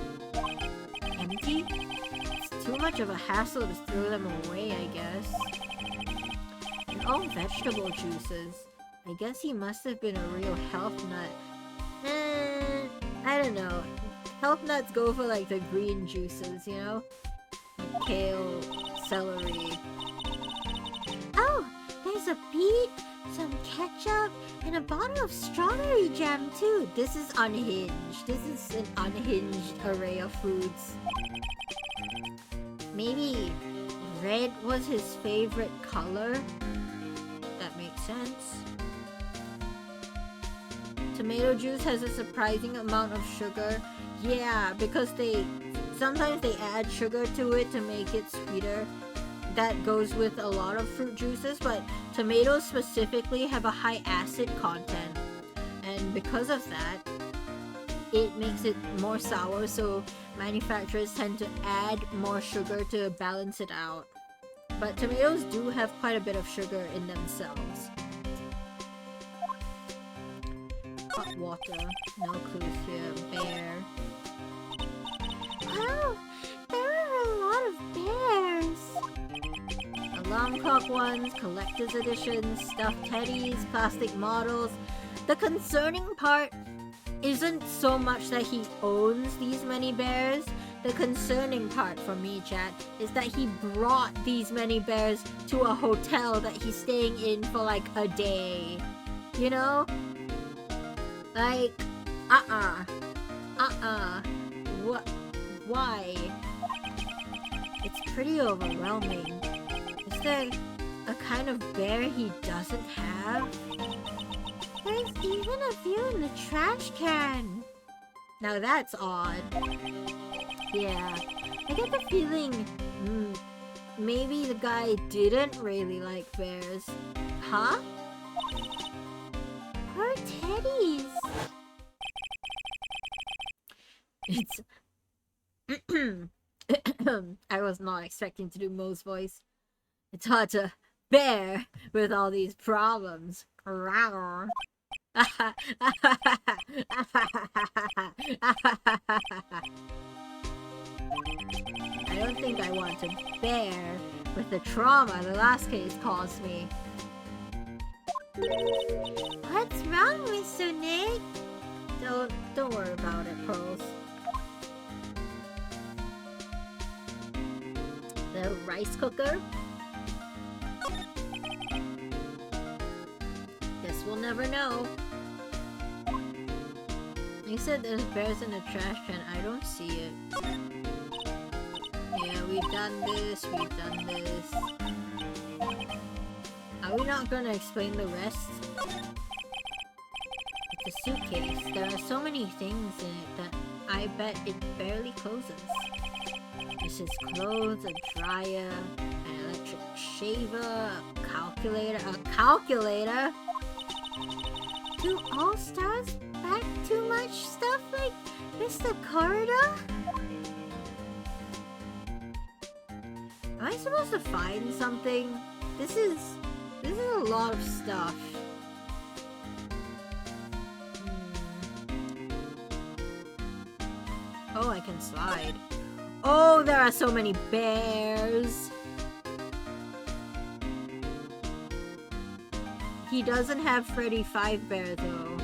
Empty? It's too much of a hassle to throw them away, I guess. And all vegetable juices. I guess he must have been a real health nut. I don't know. Health nuts go for like the green juices, you know? Like kale, celery. Oh, there's a beet, some ketchup, and a bottle of strawberry jam too. This is unhinged. This is an unhinged array of foods. Maybe red was his favorite color? That makes sense. Tomato juice has a surprising amount of sugar. Yeah, because sometimes they add sugar to it to make it sweeter. That goes with a lot of fruit juices, but tomatoes specifically have a high acid content. And because of that, it makes it more sour, so manufacturers tend to add more sugar to balance it out. But tomatoes do have quite a bit of sugar in themselves. Hot water. No clues here. Bear. Wow, there are a lot of bears. Alarm clock ones, collector's editions, stuffed teddies, plastic models. The concerning part isn't so much that he owns these many bears. The concerning part for me, chat, is that he brought these many bears to a hotel that he's staying in for like a day. You know? Like, What? Why? It's pretty overwhelming. Is there a kind of bear he doesn't have? There's even a few in the trash can. Now that's odd. Yeah, I get the feeling maybe the guy didn't really like bears. Huh? Poor teddies. It's I was not expecting to do Mo's voice. It's hard to bear with all these problems. Rawr. I don't think I want to bear with the trauma the last case caused me. What's wrong, Mr. Nick? Don't worry about it, Pearls. The rice cooker? Guess we'll never know. You said there's bears in the trash can. I don't see it. Yeah, we've done this. Are we not gonna explain the rest? It's a suitcase. There are so many things in it that I bet it barely closes. This is clothes, a dryer, an electric shaver, a calculator? Do all stars pack too much stuff like Mr. Corridor? Am I supposed to find something? This is a lot of stuff. Oh, I can slide. Oh, there are so many bears. He doesn't have Freddy Fazbear though.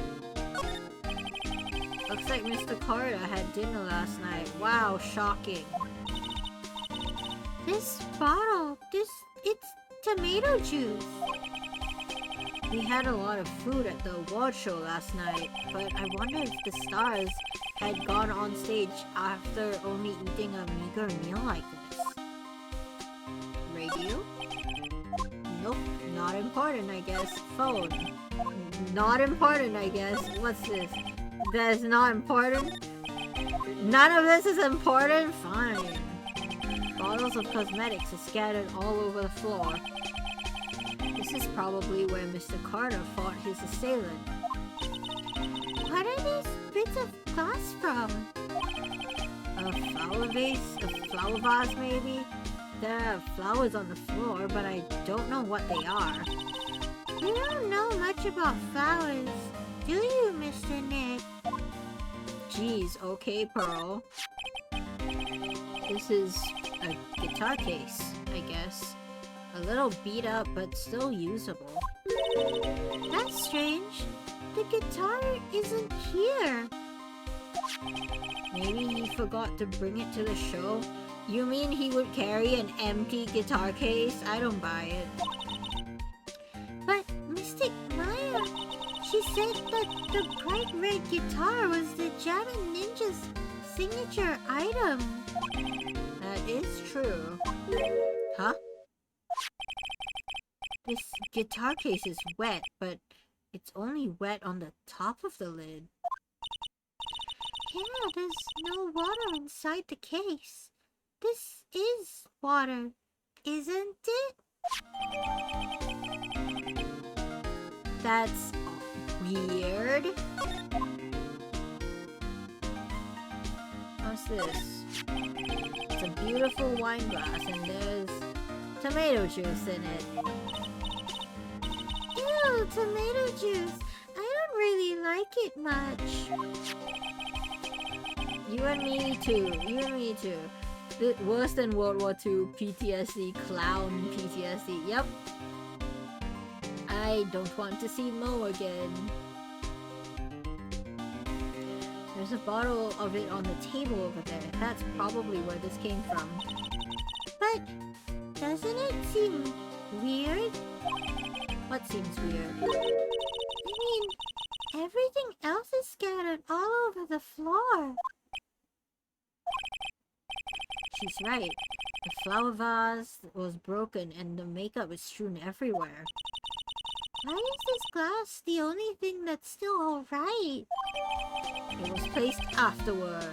Looks like Mr. Corridor had dinner last night. Wow, shocking. This bottle, it's tomato juice. We had a lot of food at the award show last night, but I wonder if the stars had gone on stage after only eating a meager meal like this. Radio? Nope, not important, I guess. Phone? Not important, I guess. What's this? That's not important? None of this is important? Fine. Bottles of cosmetics are scattered all over the floor. This is probably where Mr. Carter fought his assailant. What are these bits of glass from? A flower vase? A flower vase, maybe? There are flowers on the floor, but I don't know what they are. You don't know much about flowers, do you, Mr. Nick? Jeez, okay, Pearl. This is a guitar case, I guess. A little beat up, but still usable. That's strange. The guitar isn't here. Maybe he forgot to bring it to the show? You mean he would carry an empty guitar case? I don't buy it. But Mystic Maya, she said that the bright red guitar was the Jamming Ninja's signature item. That is true. Huh? This guitar case is wet, but it's only wet on the top of the lid. Yeah, there's no water inside the case. This is water, isn't it? That's weird. What's this? It's a beautiful wine glass and there's tomato juice in it. Ew, tomato juice. I don't really like it much. You and me too. You and me too. Worse than World War II PTSD, clown PTSD. Yep. I don't want to see Mo again. There's a bottle of it on the table over there. That's probably where this came from. But doesn't it seem weird? What seems weird? I mean, everything else is scattered all over the floor. She's right. The flower vase was broken and the makeup is strewn everywhere. Why is this glass the only thing that's still alright? It was placed afterwards.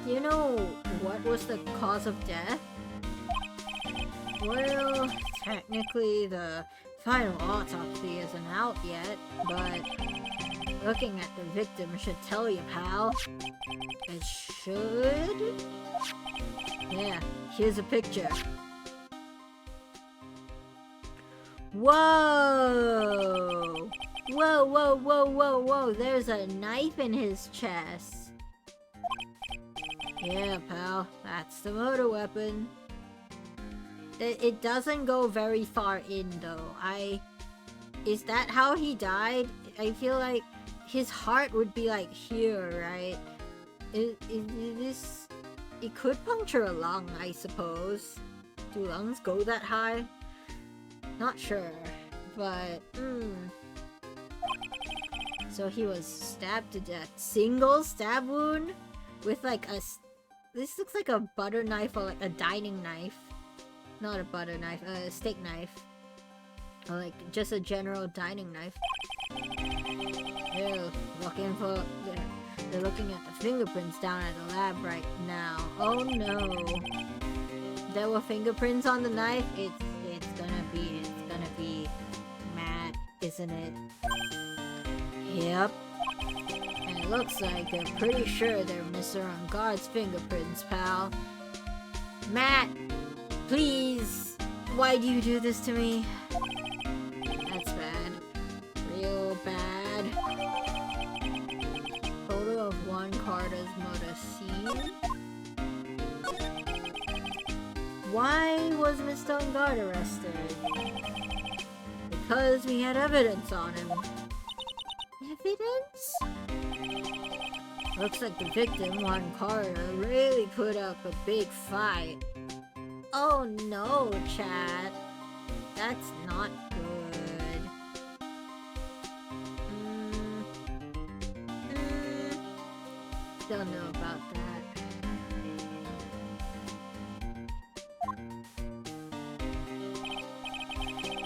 You know what was the cause of death? Well, technically the final autopsy isn't out yet, but looking at the victim should tell you, pal. It should? Yeah, here's a picture. Whoa! Whoa, whoa, whoa, whoa, whoa, there's a knife in his chest. Yeah, pal, that's the murder weapon. It doesn't go very far in, though. Is that how he died? I feel like his heart would be like here, right? It could puncture a lung, I suppose. Do lungs go that high? Not sure, but So he was stabbed to death. Single stab wound with like a. This looks like a butter knife or like a dining knife. Not a butter knife, a steak knife. Or like just a general dining knife. Ew, they're looking at the fingerprints down at the lab right now. Oh no. There were fingerprints on the knife. It's gonna be Matt, isn't it? Yep. And it looks like they're pretty sure they're Mr. Unguard's fingerprints, pal. Matt! Please! Why do you do this to me? That's bad. Real bad. Photo of Juan Carter's murder scene. Why was Mr. Unguard arrested? Because we had evidence on him. Evidence? Looks like the victim, Juan Carter, really put up a big fight. Oh no, chat. That's not good. Don't know about that.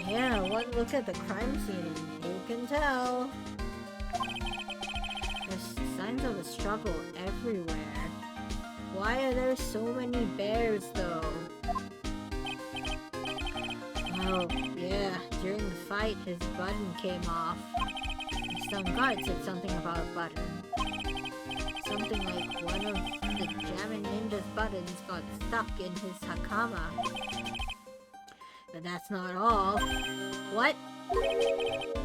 Yeah, one look at the crime scene and you can tell. There's signs of a struggle everywhere. Why are there so many bears though? Oh, yeah, during the fight his button came off. Some guard said something about a button. Something like one of the Jammin' Ninja's buttons got stuck in his hakama. But that's not all. What?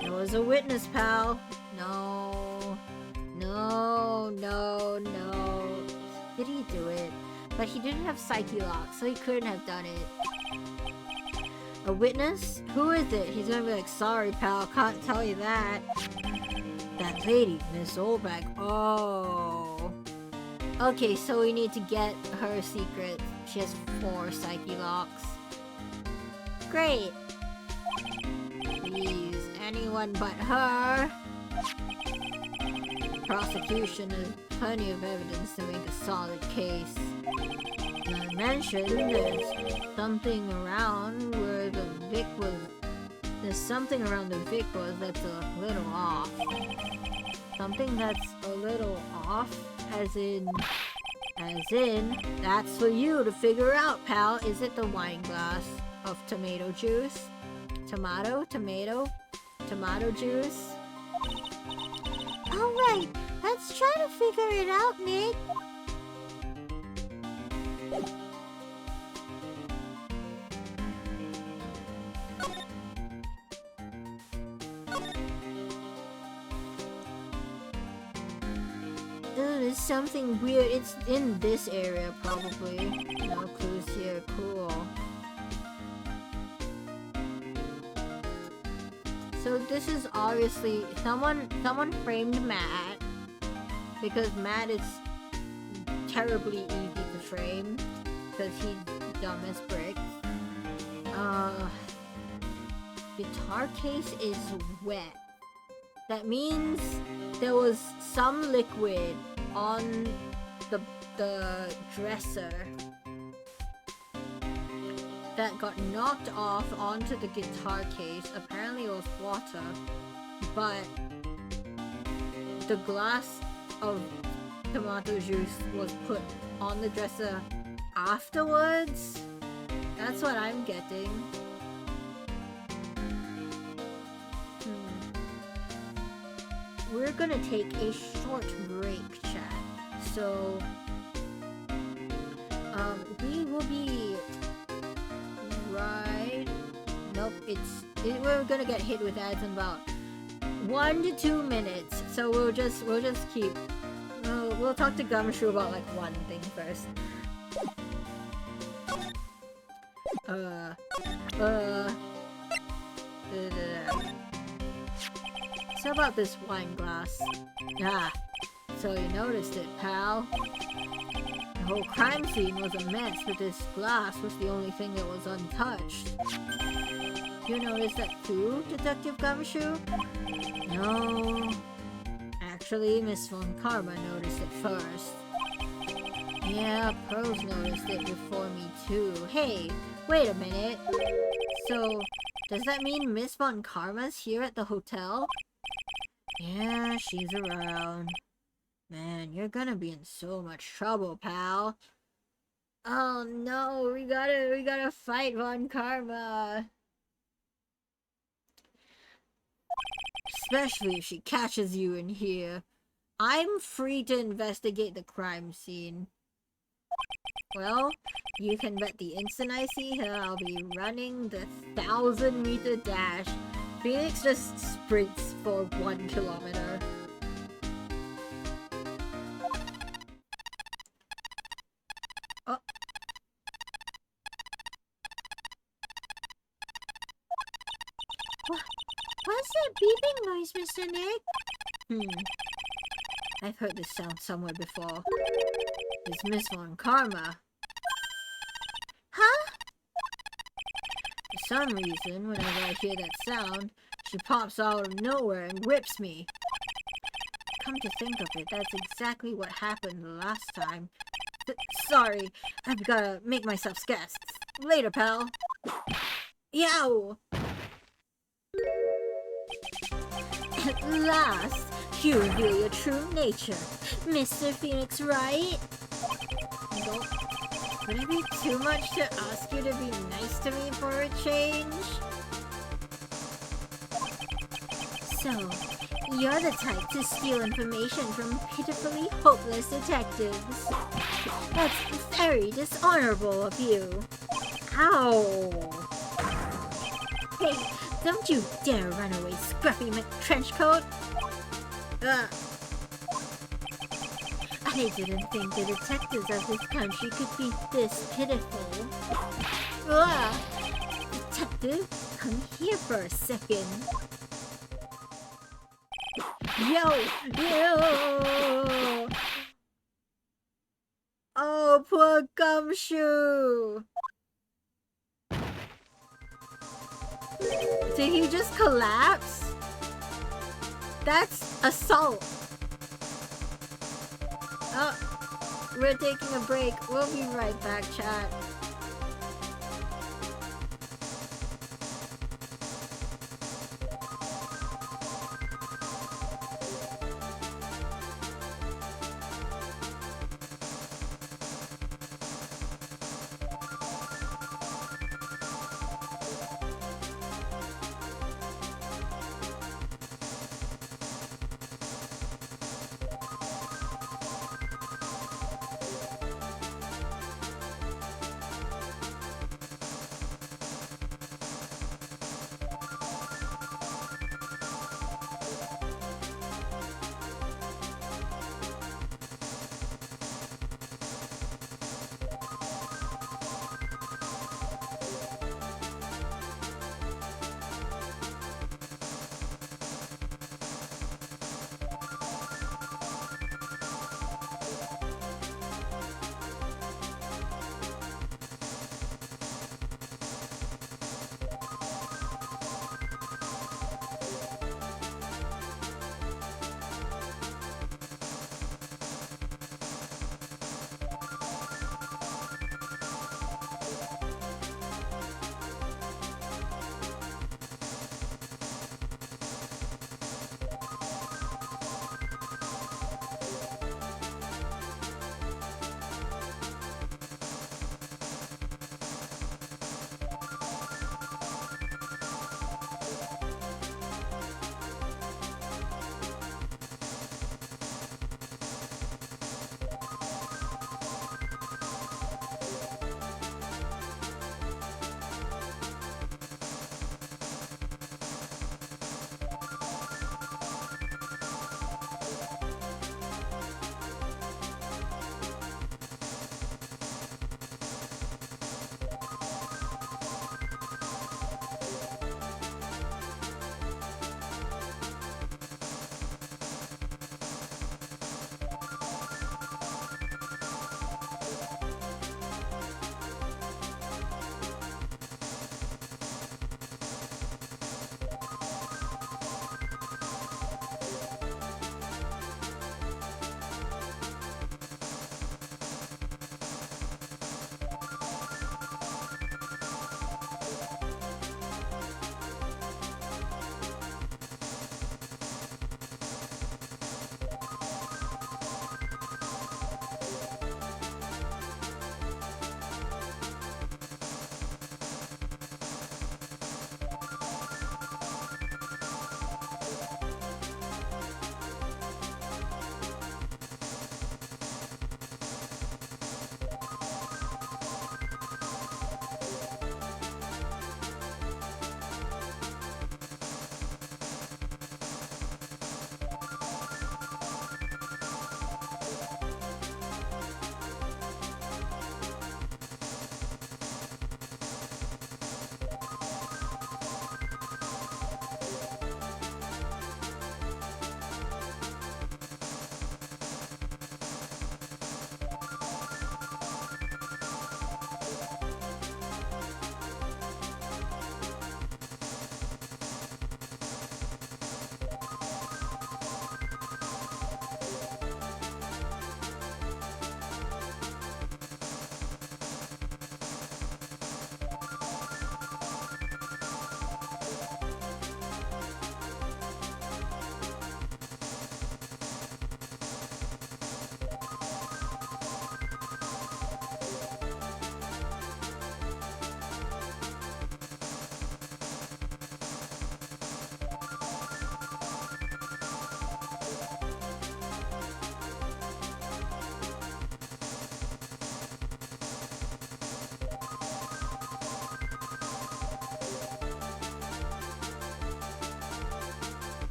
There was a witness, pal. No. No, no, no. Did he do it? But he didn't have Psyche Lock, so he couldn't have done it. A witness? Who is it? He's gonna be like, sorry, pal, can't tell you that. That lady, Miss Olbeck. Oh. Okay, so we need to get her secret. She has 4 Psyche Locks. Great. Please, anyone but her. Prosecution has plenty of evidence to make a solid case. Not mentioned, there's something around where the Vic was. There's something around the Vic was that's a little off. Something that's a little off? As in, that's for you to figure out, pal. Is it the wine glass of tomato juice? Tomato juice? Alright, let's try to figure it out, Nick. There's something weird. It's in this area, probably. No clues here. Cool. So this is obviously someone framed Matt because Matt is terribly easy to frame because he's dumb as bricks. Guitar case is wet. That means there was some liquid on the dresser that got knocked off onto the guitar case. Apparently it was water, but the glass of tomato juice was put on the dresser afterwards. That's what I'm getting. We're gonna take a short break, chat. So, we will be right. Nope, we're gonna get hit with ads in about 1 to 2 minutes. So we'll just keep. We'll talk to Gumshoe about like one thing first. So about this wine glass. So you noticed it, pal. The whole crime scene was a mess, but this glass was the only thing that was untouched. You noticed that too, Detective Gumshoe? No. Actually, Miss Von Karma noticed it first. Yeah, pros noticed it before me too. Hey, wait a minute. So, does that mean Miss Von Karma's here at the hotel? Yeah, she's around. Man, you're gonna be in so much trouble, pal. Oh no, we gotta fight Von Karma. Especially if she catches you in here. I'm free to investigate the crime scene. Well, you can bet the instant I see her, I'll be running the 1,000-meter dash. Phoenix just sprints for 1 kilometer. Oh. What's that beeping noise, Mr. Nick? I've heard this sound somewhere before. It's Miss Von Karma. Huh? For some reason, whenever I hear that sound, she pops out of nowhere and whips me. Come to think of it, that's exactly what happened the last time. Sorry, I've gotta make myself scarce. Later, pal. Yow! At last, you reveal your true nature, Mr. Phoenix Wright. Would it be too much to ask you to be nice to me for a change? So, you're the type to steal information from pitifully hopeless detectives. That's very dishonorable of you. Ow! Hey, don't you dare run away, Scruffy McTrenchcoat! Ugh. I didn't think the detectives of this country could be this pitiful. Ugh. Detective, come here for a second. Yo! Oh, poor Gumshoe! Did he just collapse? That's assault. Oh, we're taking a break. We'll be right back, chat.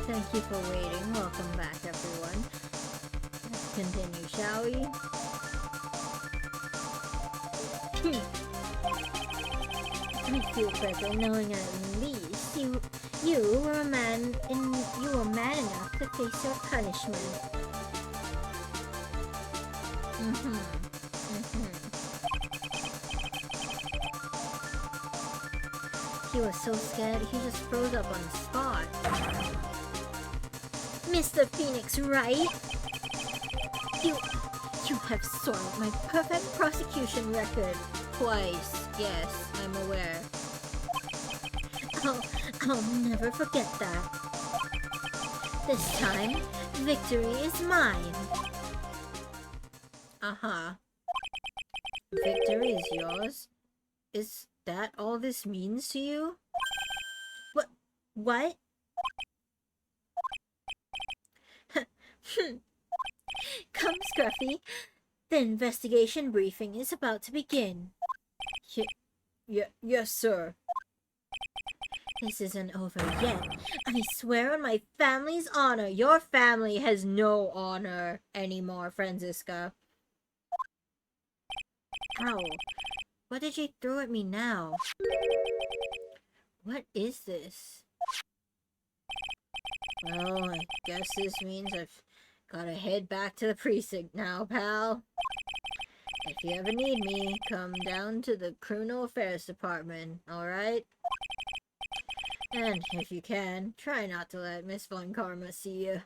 Thank you for waiting. Welcome back, everyone. Let's continue, shall we? I feel better knowing at least you were a man and you were man enough to face your punishment. He was so scared he just froze up on the spot. Mr. Phoenix Wright, you have soiled my perfect prosecution record. Twice. Yes, I'm aware. I'll never forget that. This time, victory is mine. Uh-huh. Victory is yours? Is that all this means to you? What? Come, Scruffy. The investigation briefing is about to begin. Yes, sir. This isn't over yet. I swear on my family's honor. Your family has no honor anymore, Franziska. Ow. What did you throw at me now? What is this? Well, I guess this means I've gotta head back to the precinct now, pal. If you ever need me, come down to the Criminal Affairs Department, alright? And if you can, try not to let Miss Von Karma see you.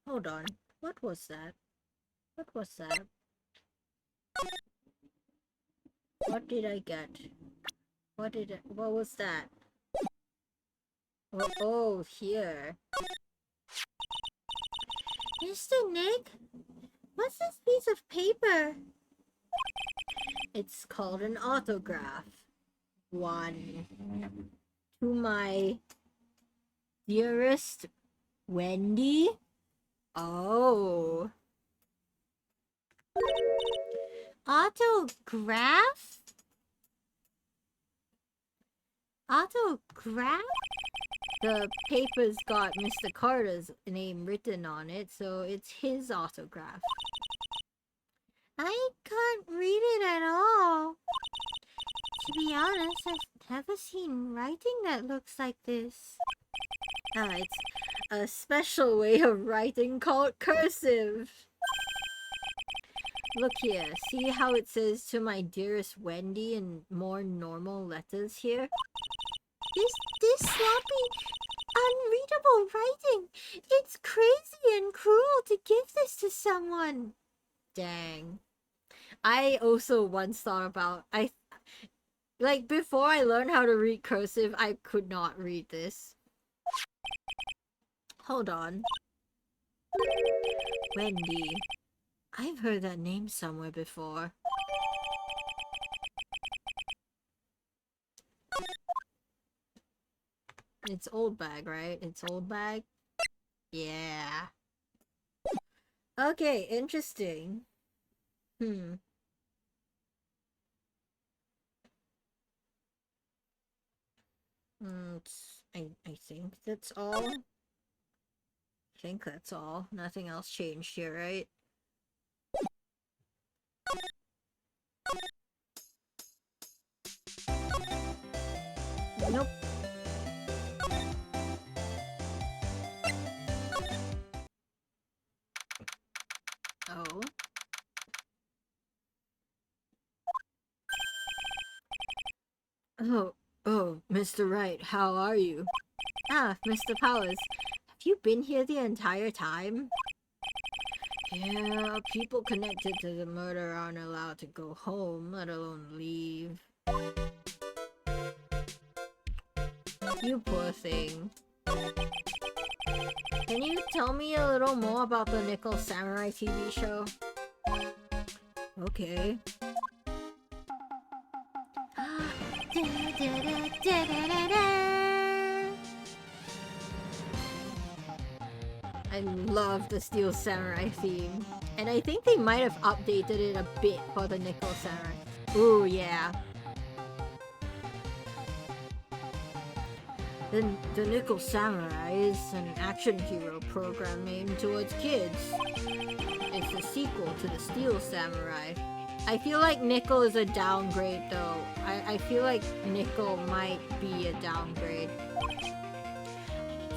Hold on. What was that? What was that? What did I get? What was that? Oh, here. Mr. Nick? What's this piece of paper? It's called an autograph. One. To my dearest Wendy? Oh. Autograph? Autograph? The paper's got Mr. Carter's name written on it, so it's his autograph. I can't read it at all. To be honest, I've never seen writing that looks like this. It's a special way of writing called cursive. Look here, see how it says to my dearest Wendy in more normal letters here? This sloppy, unreadable writing. It's crazy and cruel to give this to someone. Dang. I also once thought about, like before I learned how to read cursive, I could not read this. Hold on. Wendy. I've heard that name somewhere before. It's Old Bag, right? It's Old Bag? Yeah. Okay, interesting. I think that's all. I think that's all. Nothing else changed here, right? Nope. Oh. Oh, Mr. Wright, how are you? Ah, Mr. Powers, have you been here the entire time? Yeah, people connected to the murder aren't allowed to go home, let alone leave. You poor thing. Can you tell me a little more about the Nickel Samurai TV show? Okay. I love the Steel Samurai theme. And I think they might have updated it a bit for the Nickel Samurai. Ooh, yeah. The Nickel Samurai is an action hero program aimed towards kids. It's a sequel to the Steel Samurai. I feel like Nickel is a downgrade though. I feel like Nickel might be a downgrade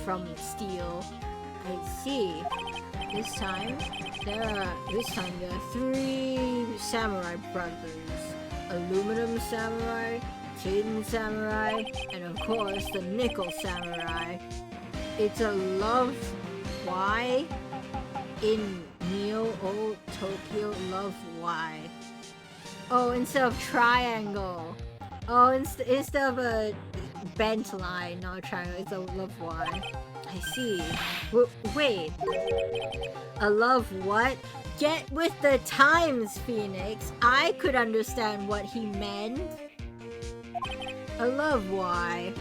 from Steel. I see. This time there are 3 samurai brothers. Aluminum Samurai, Tin Samurai, and of course the Nickel Samurai. It's a love Y in Neo O Tokyo Love Y. Oh, instead of triangle. Oh, instead of a bent line, not a triangle, it's a love Y. I see. Wait. A love what? Get with the times, Phoenix. I could understand what he meant. A love Y.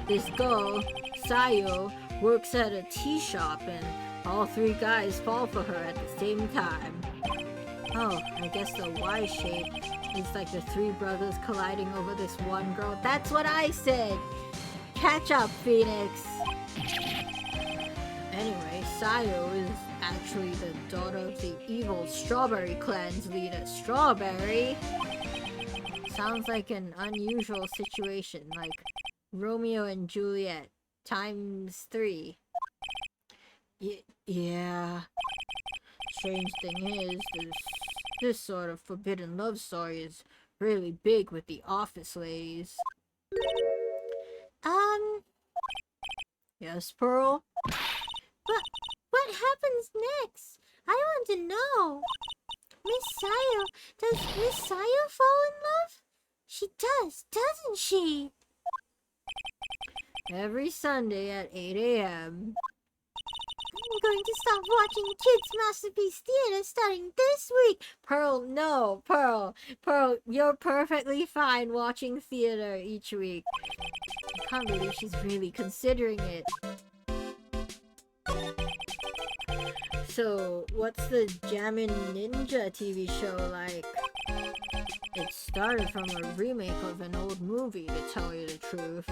This girl, Sayo, works at a tea shop and all 3 guys fall for her at the same time. Oh, I guess the Y shape is like the 3 brothers colliding over this one girl. That's what I said! Catch up, Phoenix! Anyway, Sayo is actually the daughter of the evil Strawberry Clan's leader, Strawberry. Sounds like an unusual situation, like Romeo and Juliet times 3. Yeah. Strange thing is, this sort of forbidden love story is really big with the office ladies. Yes, Pearl? What happens next? I want to know. Miss Sayo, does Miss Sayo fall in love? She does, doesn't she? Every Sunday at 8 a.m. I'm going to stop watching Kids Masterpiece Theater starting this week. Pearl, no, Pearl, you're perfectly fine watching theater each week. I can't believe she's really considering it. So, what's the Jammin' Ninja TV show like? It started from a remake of an old movie, to tell you the truth.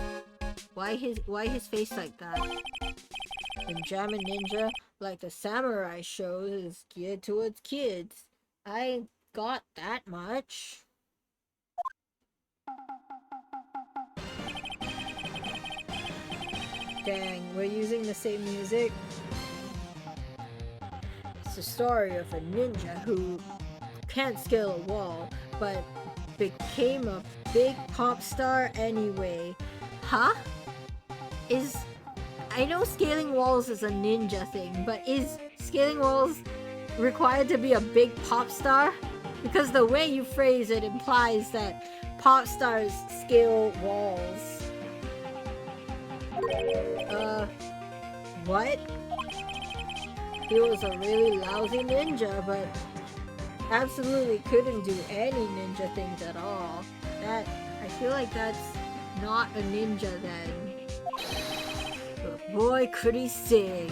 Why his face like that? The Jammin' Ninja, like the samurai shows, is geared towards kids. I got that much. Dang, we're using the same music? It's the story of a ninja who can't scale a wall, but became a big pop star anyway. Huh? I know scaling walls is a ninja thing, but is scaling walls required to be a big pop star? Because the way you phrase it implies that pop stars scale walls. What? He was a really lousy ninja, but absolutely couldn't do any ninja things at all. I feel like that's not a ninja then. But boy, could he sing.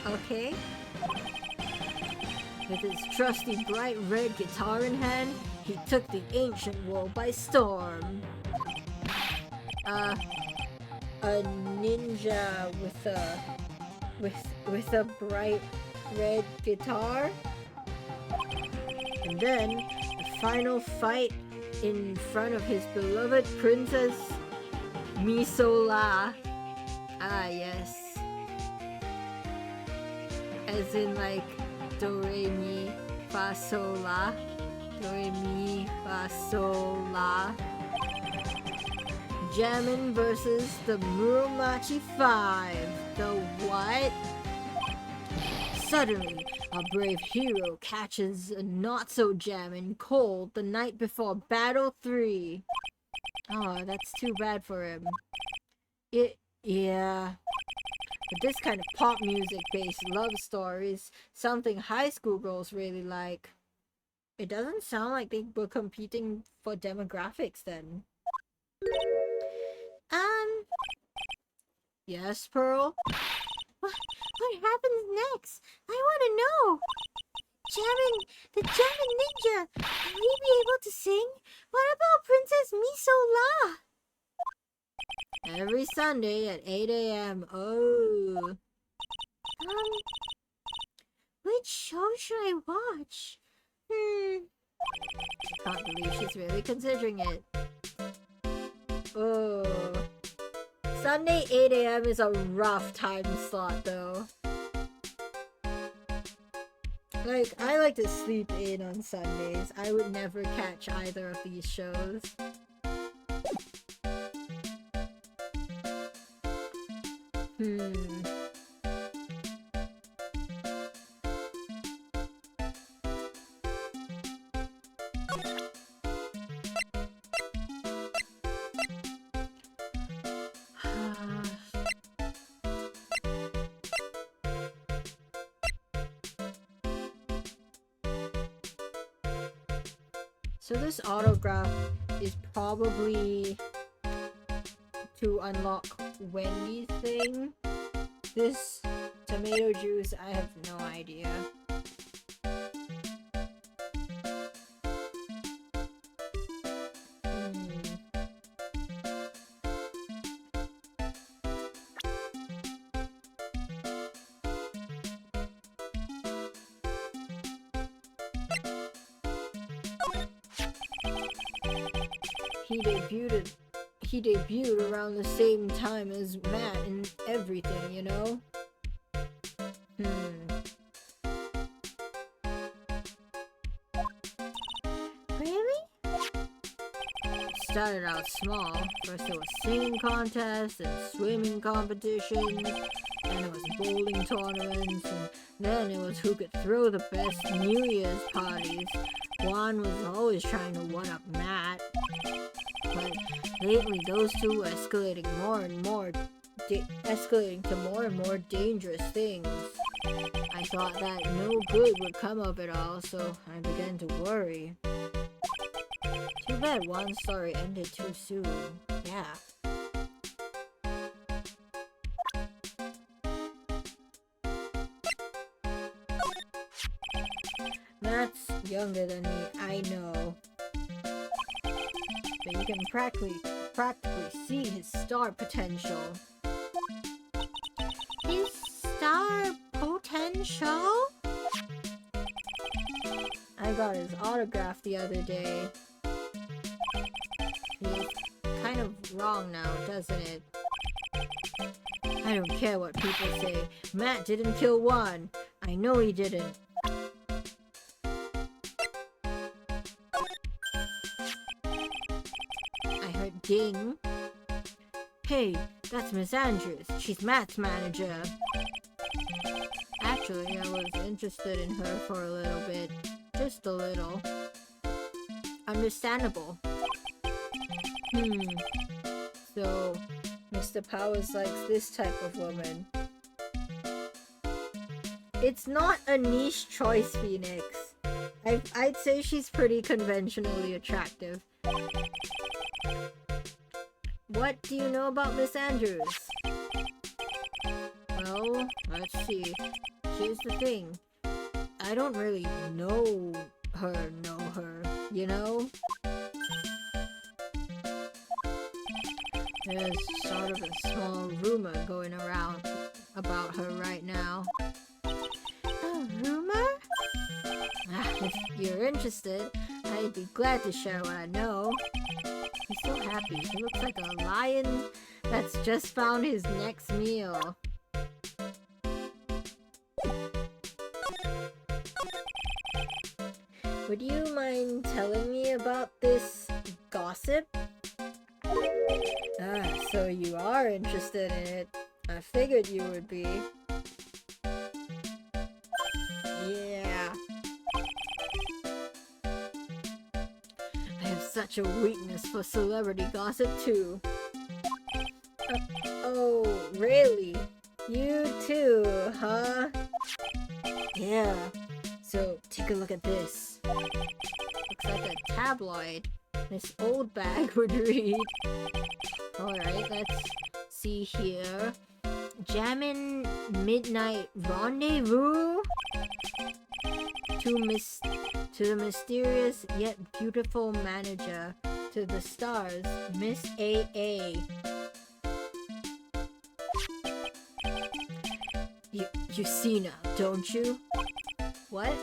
Okay. With his trusty bright red guitar in hand, he took the ancient world by storm. A ninja with a bright red guitar? And then, the final fight in front of his beloved princess, Misola. Ah, yes. As in, like, do re mi fa sol la. Do re mi fa sol la. Jammin' versus the Muromachi 5. The what? Suddenly, a brave hero catches a not-so-jammin' cold the night before Battle 3. Oh, that's too bad for him. Yeah. But this kind of pop music-based love story is something high school girls really like. It doesn't sound like they were competing for demographics then. Yes, Pearl? What happens next? I want to know. the Jammin Ninja. Will he be able to sing? What about Princess Miso La? Every Sunday at 8 a.m. Oh. Which show should I watch? I can't believe she's really considering it. Oh. Sunday 8 a.m. is a rough time slot though. Like, I like to sleep in on Sundays. I would never catch either of these shows. So this autograph is probably to unlock Wendy's thing. This tomato juice, I have no idea. He debuted around the same time as Matt and everything, you know? Really? It started out small. First there was singing contests and swimming competitions, then it was bowling tournaments, and then it was who could throw the best New Year's parties. Juan was always trying to one-up Matt. But lately, those two were escalating to more and more dangerous things. I thought that no good would come of it all, so I began to worry. Too bad one story ended too soon. Yeah. Matt's younger than me, I know. But you can practically see his star potential. His star potential? I got his autograph the other day. He's kind of wrong now, doesn't it? I don't care what people say. Matt didn't kill Juan. I know he didn't. Ding. Hey, that's Miss Andrews. She's Matt's manager. Actually, I was interested in her for a little bit. Just a little. Understandable. So, Mr. Powers likes this type of woman. It's not a niche choice, Phoenix. I'd say she's pretty conventionally attractive. What do you know about Miss Andrews? Well, let's see. Here's the thing. I don't really know her, you know? There's sort of a small rumor going around about her right now. A rumor? If you're interested, I'd be glad to share what I know. He's so happy. He looks like a lion that's just found his next meal. Would you mind telling me about this gossip? So you are interested in it. I figured you would be. Yeah. I have such a weakness for celebrity gossip too. Oh, really? You too, huh? Yeah. So, take a look at this. Looks like a tabloid. This old bag would read. Alright, let's see here. Jammin' Midnight Rendezvous? to the mysterious yet beautiful manager to the stars, Miss AA. You see now, don't you? What?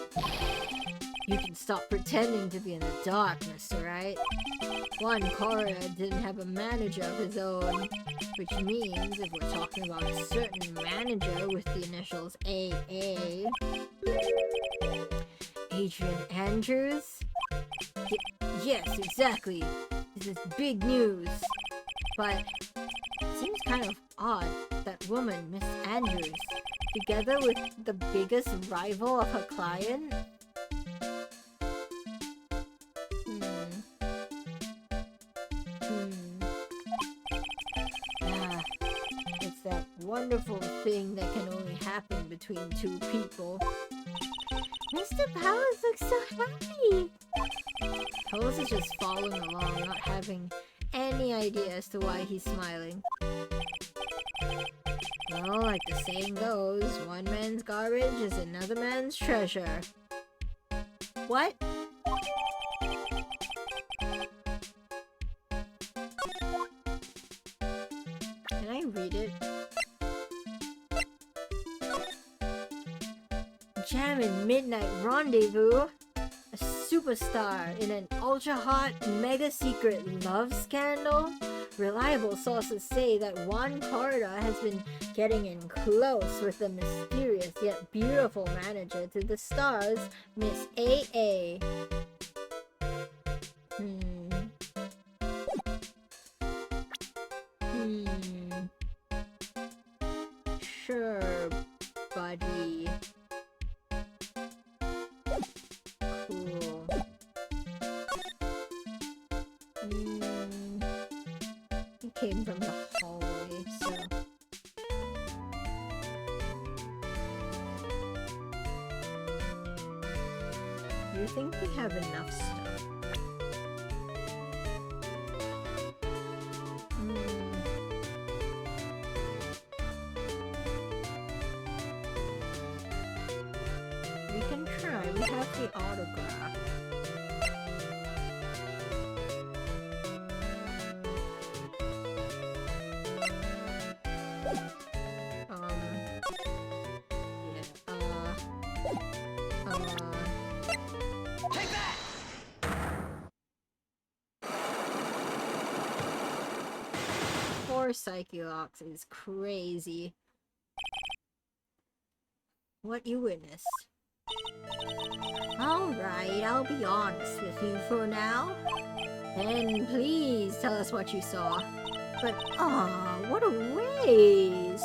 You can stop pretending to be in the dark, Mr. Wright. One corridor didn't have a manager of his own, which means if we're talking about a certain manager with the initials AA... Adrian Andrews? Yes, exactly. This is big news. But it seems kind of odd that woman, Miss Andrews, together with the biggest rival of her client? It's that wonderful thing that can only happen between two people. Mr. Powers looks so happy. Powers is just following along, not having any idea as to why he's smiling. Well, like the saying goes, one man's garbage is another man's treasure. What? Can I read it? Jam and Midnight Rendezvous? A superstar in an ultra-hot, mega-secret love scandal? Reliable sources say that Juan Corda has been getting in close with the mysterious yet beautiful manager to the stars, Miss AA. Sure, buddy. Cool. It came from the hallway, so... Do you think we have enough stuff? We can try. We have the autograph. Take that! Poor Psychelox is crazy. What you witnessed. Alright, I'll be honest with you for now. Then please tell us what you saw. But, what a waste!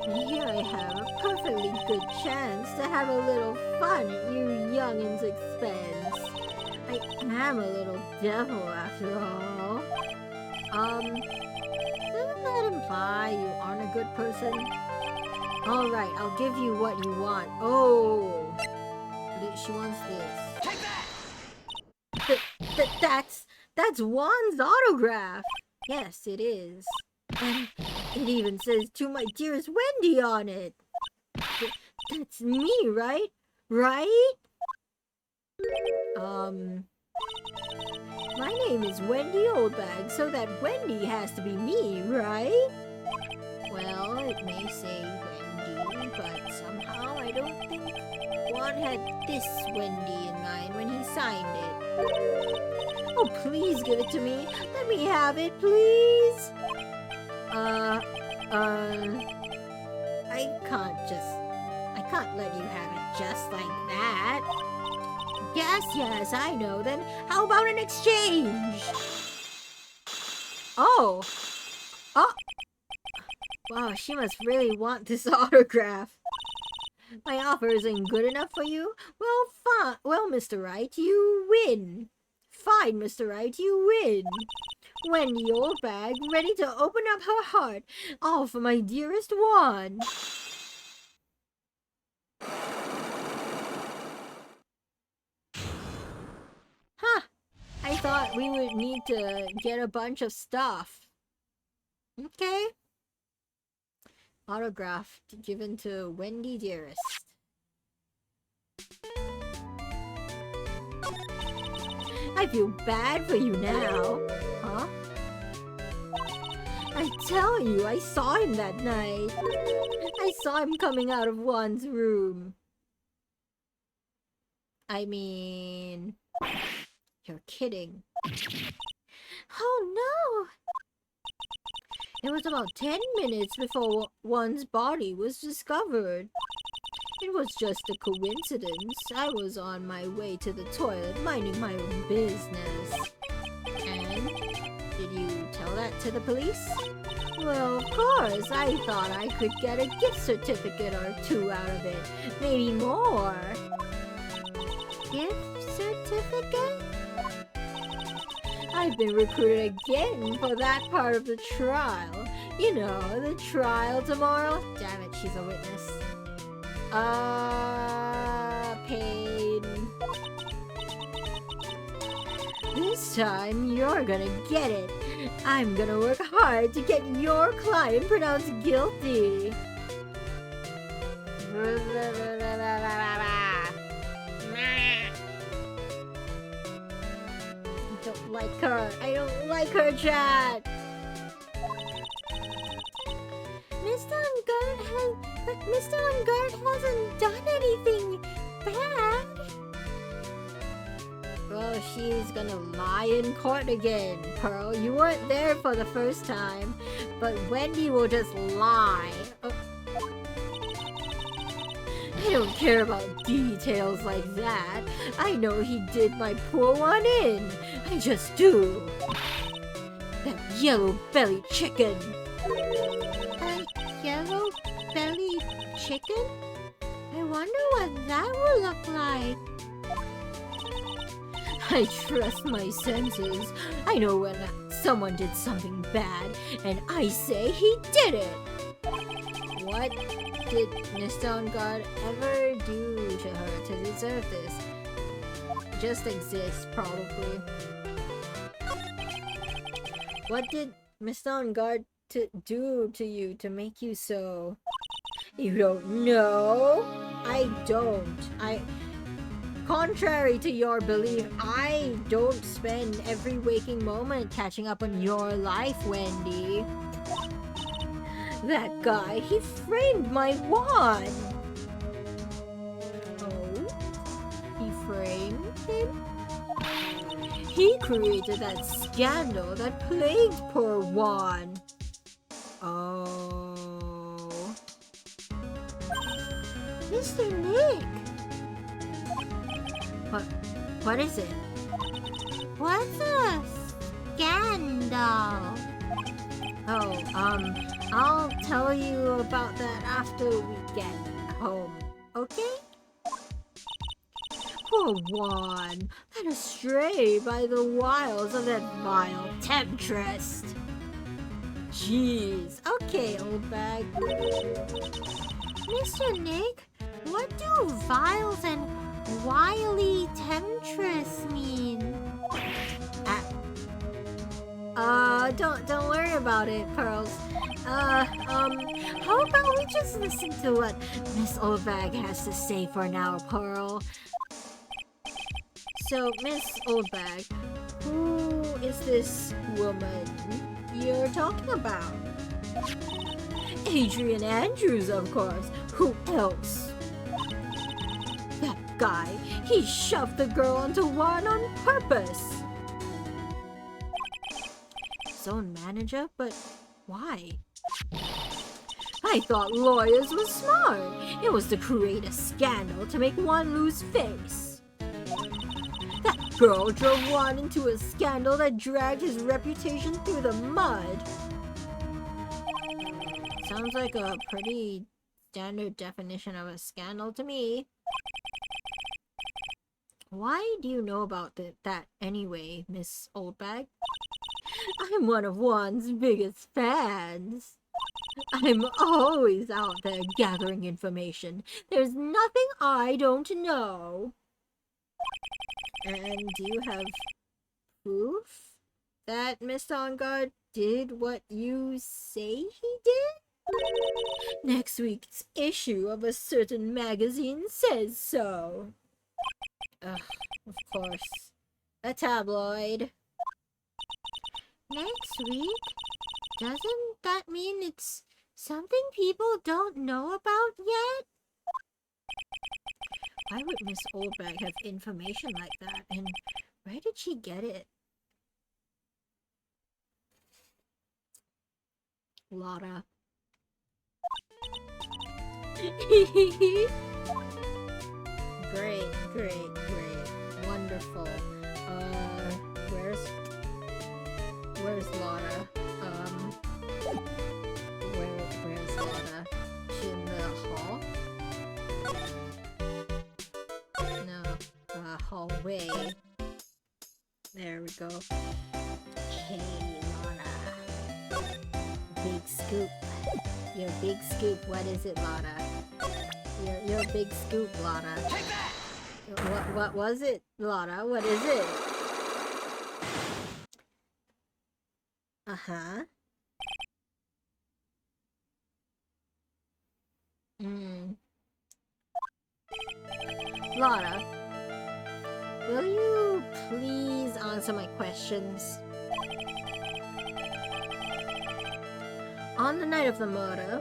And here I have a perfectly good chance to have a little fun at you youngin's expense. I am a little devil after all. Doesn't that imply you aren't a good person? Alright, I'll give you what you want. Oh! She wants this. Take that! That's Juan's autograph! Yes, it is. And it even says, "To my dearest Wendy" on it. That's me, right? Right? My name is Wendy Oldbag, so that Wendy has to be me, right? Well, it may say Wendy, but somehow I don't think Juan had this Wendy in mind when he signed it. Oh, please give it to me. Let me have it, please. I can't let you have it just like that. Yes, I know. Then how about an exchange? Oh. Wow, she must really want this autograph. My offer isn't good enough for you? Well, fine. Well, Mr. Wright, you win. Fine, Mr. Wright, you win. Wendy Oldbag, ready to open up her heart, all for my dearest Juan. Huh. I thought we would need to get a bunch of stuff. Okay. Autograph given to Wendy Dearest. I feel bad for you now. Huh? I tell you, I saw him that night. I saw him coming out of Juan's room. I mean... You're kidding. Oh no! It was about 10 minutes before Juan's body was discovered. It was just a coincidence. I was on my way to the toilet, minding my own business. And? Did you tell that to the police? Well, of course. I thought I could get a gift certificate or two out of it. Maybe more. Gift certificate? I've been recruited again for that part of the trial. You know, the trial tomorrow. Damn it, she's a witness. Pain. This time, you're gonna get it. I'm gonna work hard to get your client pronounced guilty. I don't like her, Chad. Mr. Ungard hasn't done anything bad. Well, she's gonna lie in court again, Pearl. You weren't there for the first time, but Wendy will just lie. I don't care about details like that. I know he did my poor one in. I just do. That yellow-bellied chicken. Yellow-bellied chicken? I wonder what that will look like. I trust my senses. I know when someone did something bad, and I say he did it. What did Mr. Ungard ever do to her to deserve this? Just exist, probably. What did Mr. Ungard do to you to make you so... You don't know? I don't. Contrary to your belief, I don't spend every waking moment catching up on your life, Wendy. That guy, he framed my wand. Oh? He framed him? He created that scandal that plagued poor Juan. Oh. Mr. Nick! What is it? What's a scandal? Oh, I'll tell you about that after we get home, okay? Poor Juan, led astray by the wiles of that vile temptress. Jeez, okay, old bag. Mr. Nick, what do vials and wily temptress mean? Don't worry about it, Pearls. How about we just listen to what Miss Oldbag has to say for now, Pearl? So, Miss Oldbag, who is this woman you're talking about? Adrian Andrews, of course. Who else? That guy, he shoved the girl onto Juan on purpose. Zone manager? But why? I thought lawyers were smart. It was to create a scandal to make Juan lose face. That girl drove Juan into a scandal that dragged his reputation through the mud. Sounds like a pretty standard definition of a scandal to me. Why do you know about that anyway, Miss Oldbag? I'm one of Juan's biggest fans. I'm always out there gathering information. There's nothing I don't know. And do you have proof that Mr. Ungard did what you say he did? Next week's issue of a certain magazine says so. Ugh. Of course. A tabloid. Next week? Doesn't that mean it's something people don't know about yet? Why would Miss Oldbag have information like that? And where did she get it? Lotta. Great, great, great. Wonderful. Where's Lotta? Where's Lotta? She in the hall? No, hallway. There we go. Hey, Lotta. Big scoop. Your big scoop. What is it, Lotta? Your big scoop, Lotta. Take that! What was it, Lotta? What is it? Uh-huh. Lotta, will you please answer my questions? On the night of the murder,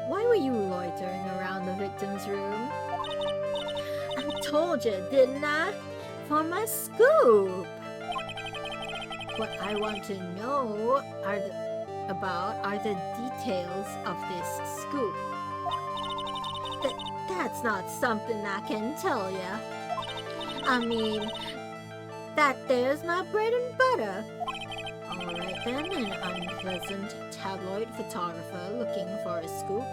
why were you loitering around the victim's room? I told you, didn't I? For my scoop! What I want to know are the details of this scoop. That's not something I can tell ya. I mean, that there's my bread and butter. Alright then, an unpleasant tabloid photographer looking for a scoop.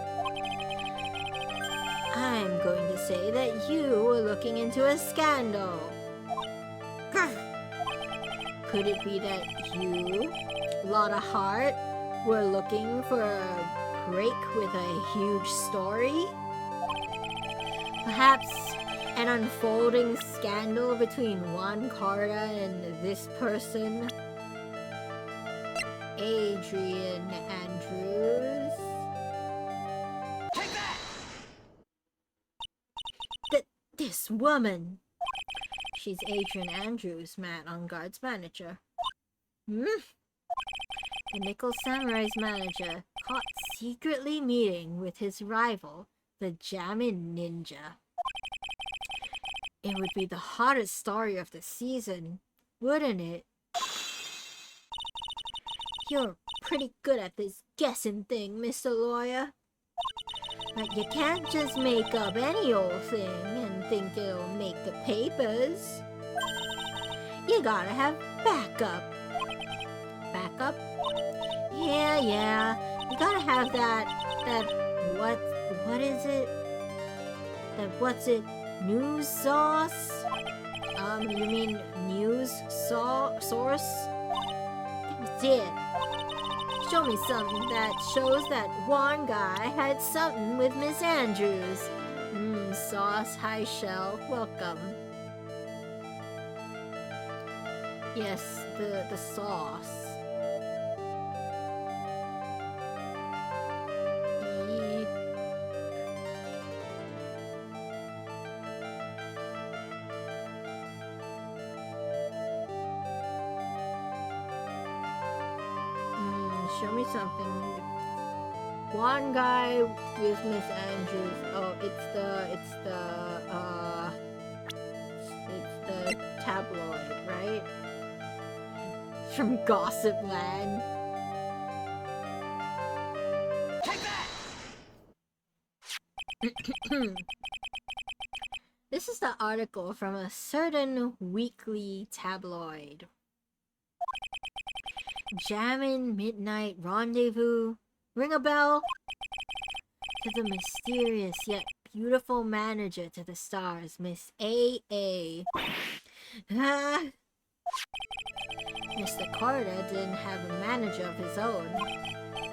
I'm going to say that you were looking into a scandal. Could it be that you, Lotta Hart, were looking for a break with a huge story? Perhaps an unfolding scandal between Juan Carter and this person? Adrian Andrews? Take that! This woman! She's Adrian Andrews, Matt on Guard's manager. The Nickel Samurai's manager caught secretly meeting with his rival, the Jammin' Ninja. It would be the hottest story of the season, wouldn't it? You're pretty good at this guessing thing, Mr. Lawyer. But you can't just make up any old thing and think it'll make the papers. You gotta have backup. Backup? Yeah. You gotta have what is it? What's it? News sauce? You mean news source? That's it. Show me something that shows that one guy had something with Miss Andrews. Sauce, high shell, welcome. Yes, the sauce. Show me something. One guy with Miss Andrews. Oh, it's the tabloid, right? From Gossip Land. Take that! This is the article from a certain weekly tabloid. Jammin' Midnight Rendezvous. Ring a bell? To the mysterious yet beautiful manager to the stars, Miss A.A. Mr. Carter didn't have a manager of his own.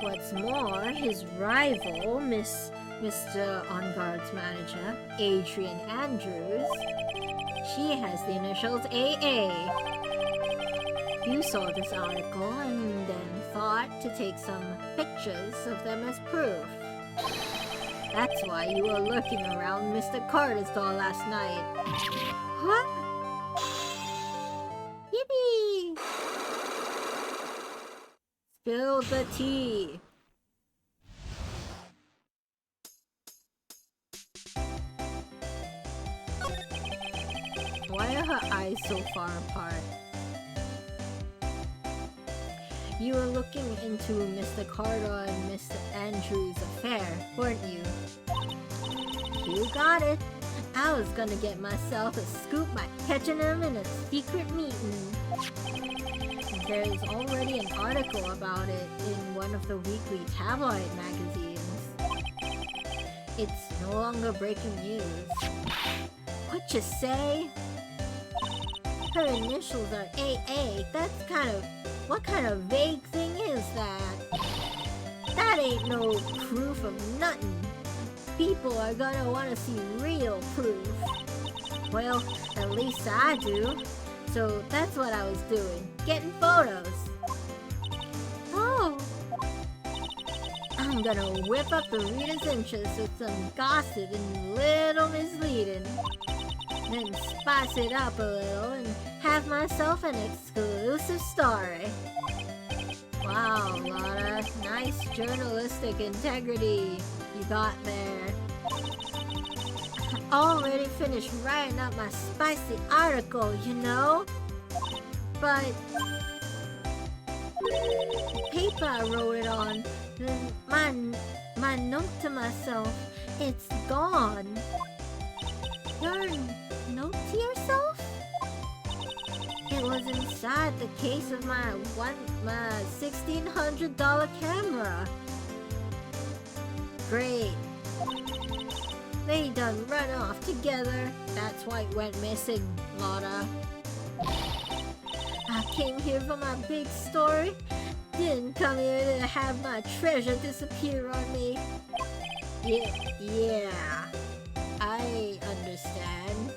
What's more, his rival, Mr. On Guard's manager, Adrian Andrews, she has the initials AA. You saw this article and then thought to take some pictures of them as proof. That's why you were lurking around Mr. Carter's door last night. What? Spill the tea. Why are her eyes so far apart? You were looking into Mr. Carter and Mr. Andrews' affair, weren't you? You got it. I was gonna get myself a scoop by catching him in a secret meeting. There's already an article about it in one of the weekly tabloid magazines. It's no longer breaking news. What you say? Her initials are AA. That's kind of... What kind of vague thing is that? That ain't no proof of nothing. People are gonna want to see real proof. Well, at least I do. So that's what I was doing. Getting photos. Oh, I'm gonna whip up the reader's interest with some gossip and little misleading. Then spice it up a little and have myself an exclusive story. Wow, Lotta. Nice journalistic integrity you got there. I already finished writing up my spicy article, you know? But the paper I wrote it on, my note to myself, it's gone. your note to yourself? It was inside the case of my $1,600 camera. Great. They done run off together. That's why it went missing, Lotta. I came here for my big story. Didn't come here to have my treasure disappear on me. Yeah. I understand.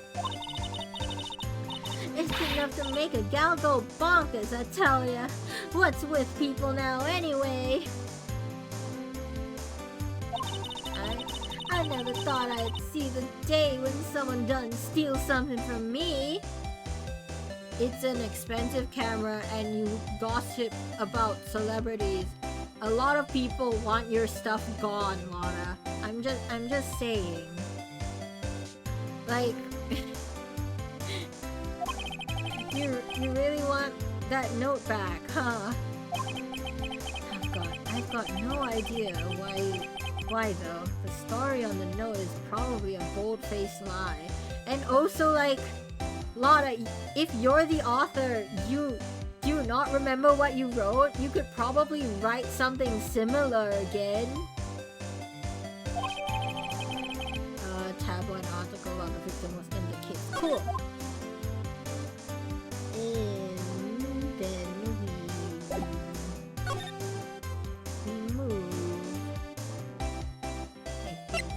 It's enough to make a gal go bonkers, I tell ya. What's with people now anyway? I never thought I'd see the day when someone done steal something from me. It's an expensive camera and you gossip about celebrities. A lot of people want your stuff gone, Lotta. I'm just saying. Like, you really want that note back, huh? I've got no idea why though. The story on the note is probably a bold-faced lie. And also, like, Lotta, if you're the author, do you not remember what you wrote? You could probably write something similar again. Tabloid article about the victim was in the case. Cool. And then we move. I think.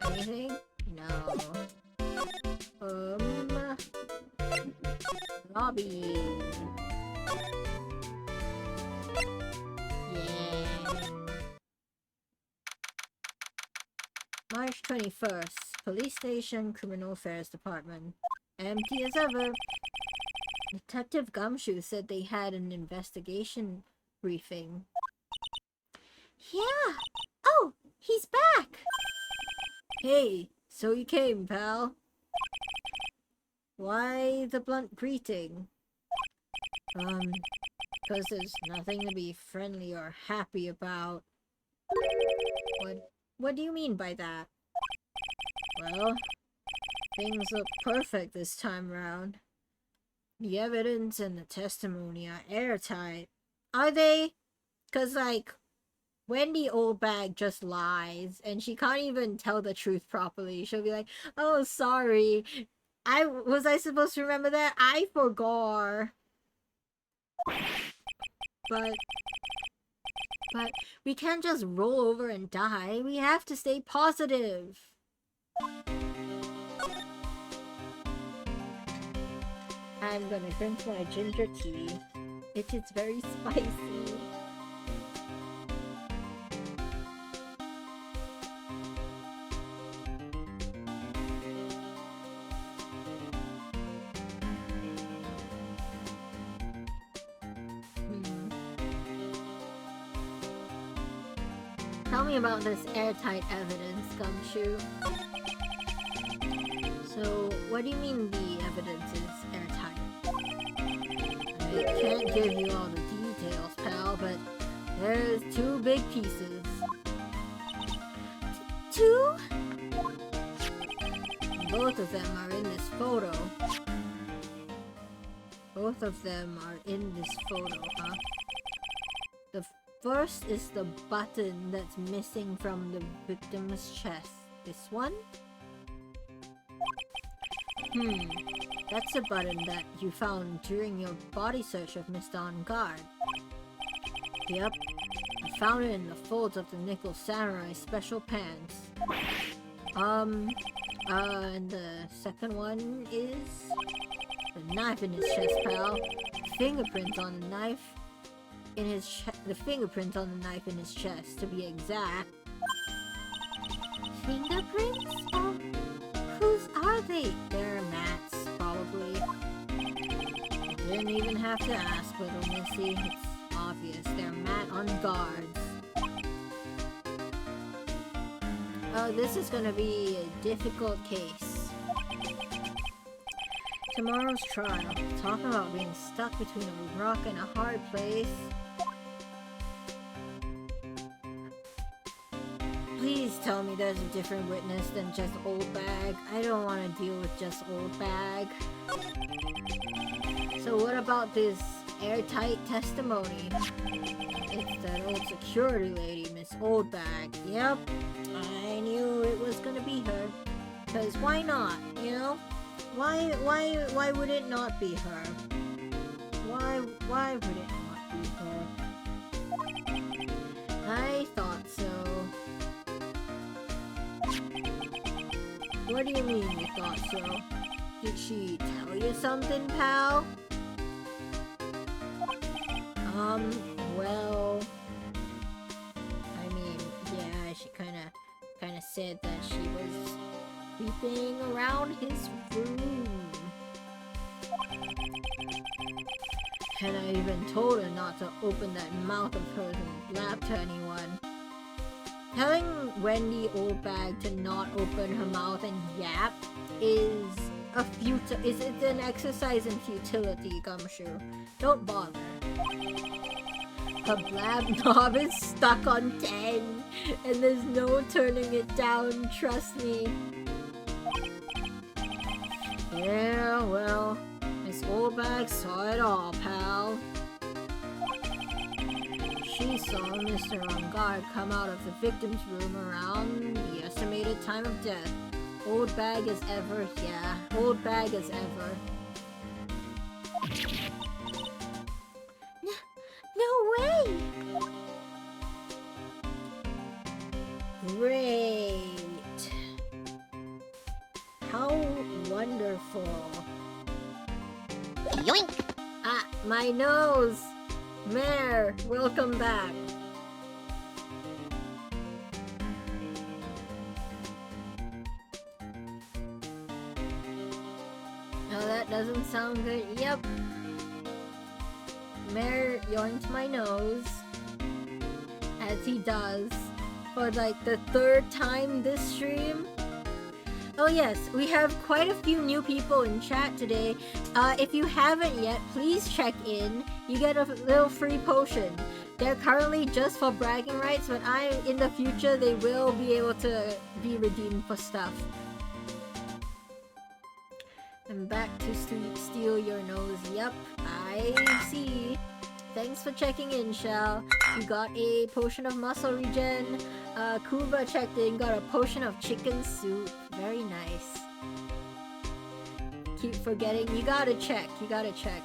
Anything? No. Lobby. Yeah. March 21st. Police Station, Criminal Affairs Department. Empty as ever. Detective Gumshoe said they had an investigation briefing. Yeah. Oh, he's back. Hey, so you came, pal. Why the blunt greeting? Because there's nothing to be friendly or happy about. What do you mean by that? Well, things look perfect this time round. The evidence and the testimony are airtight. Are they? 'Cause, like, Wendy Oldbag just lies, and she can't even tell the truth properly. She'll be like, oh, sorry. Was I supposed to remember that? I forgot. But we can't just roll over and die. We have to stay positive. I'm gonna drink my ginger tea. It's very spicy. Tell me about this airtight evidence, Gumshoe. So, what do you mean the evidence is airtight? I can't give you all the details, pal, but there's two big pieces. Two? Both of them are in this photo. Both of them are in this photo, huh? The first is the button that's missing from the victim's chest. This one? That's a button that you found during your body search of Mr. On Guard. Yep, I found it in the folds of the Nickel Samurai special pants. And the second one is the knife in his chest, pal. Fingerprints on the knife in his the fingerprints on the knife in his chest, to be exact. Fingerprints? Whose are they? They're Matt's, probably. You didn't even have to ask, little Missy. It's obvious. They're Matt on Guard's. Oh, this is gonna be a difficult case. Tomorrow's trial. Talking about being stuck between a rock and a hard place. Please tell me there's a different witness than just Old Bag. I don't want to deal with just Old Bag. So what about this airtight testimony? It's that old security lady, Miss Old Bag. Yep, I knew it was gonna be her. Cause why not, you know? Why would it not be her? Why would it not be her? I thought so. What do you mean you thought so? Did she tell you something, pal? Well, I mean, yeah, she kinda said that she was creeping around his room. And I even told her not to open that mouth of hers and blab to anyone. Telling Wendy Old Bag to not open her mouth and yap is it's an exercise in futility, Gumshoe. Don't bother. Her blab knob is stuck on 10, and there's no turning it down, trust me. Yeah, well, Miss Old Bag saw it all, pal. She saw Mr. On Guard come out of the victim's room around the estimated time of death. Old Bag as ever, yeah. Old Bag as ever. No way! Great. How wonderful. Yoink! Ah, my nose! Mare, welcome back. No, that doesn't sound good. Yep. Mare yoinked my nose. As he does. For like the third time this stream. Oh yes, we have quite a few new people in chat today. If you haven't yet, please check in. You get a little free potion. They're currently just for bragging rights, but in the future they will be able to be redeemed for stuff. I'm back to steal your nose. Yep, I see. Thanks for checking in, Shell. You got a potion of muscle regen. Kuba checked in, got a potion of chicken soup. Very nice. Keep forgetting. You gotta check. You gotta check.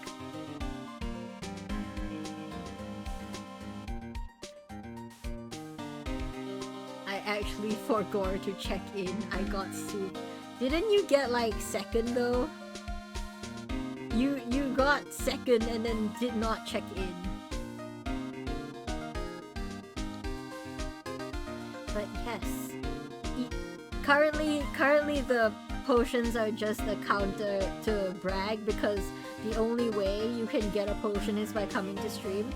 I actually forgot to check in. I got soup. Didn't you get like second though? You got second and then did not check in. But yes, currently the potions are just a counter to brag because the only way you can get a potion is by coming to stream.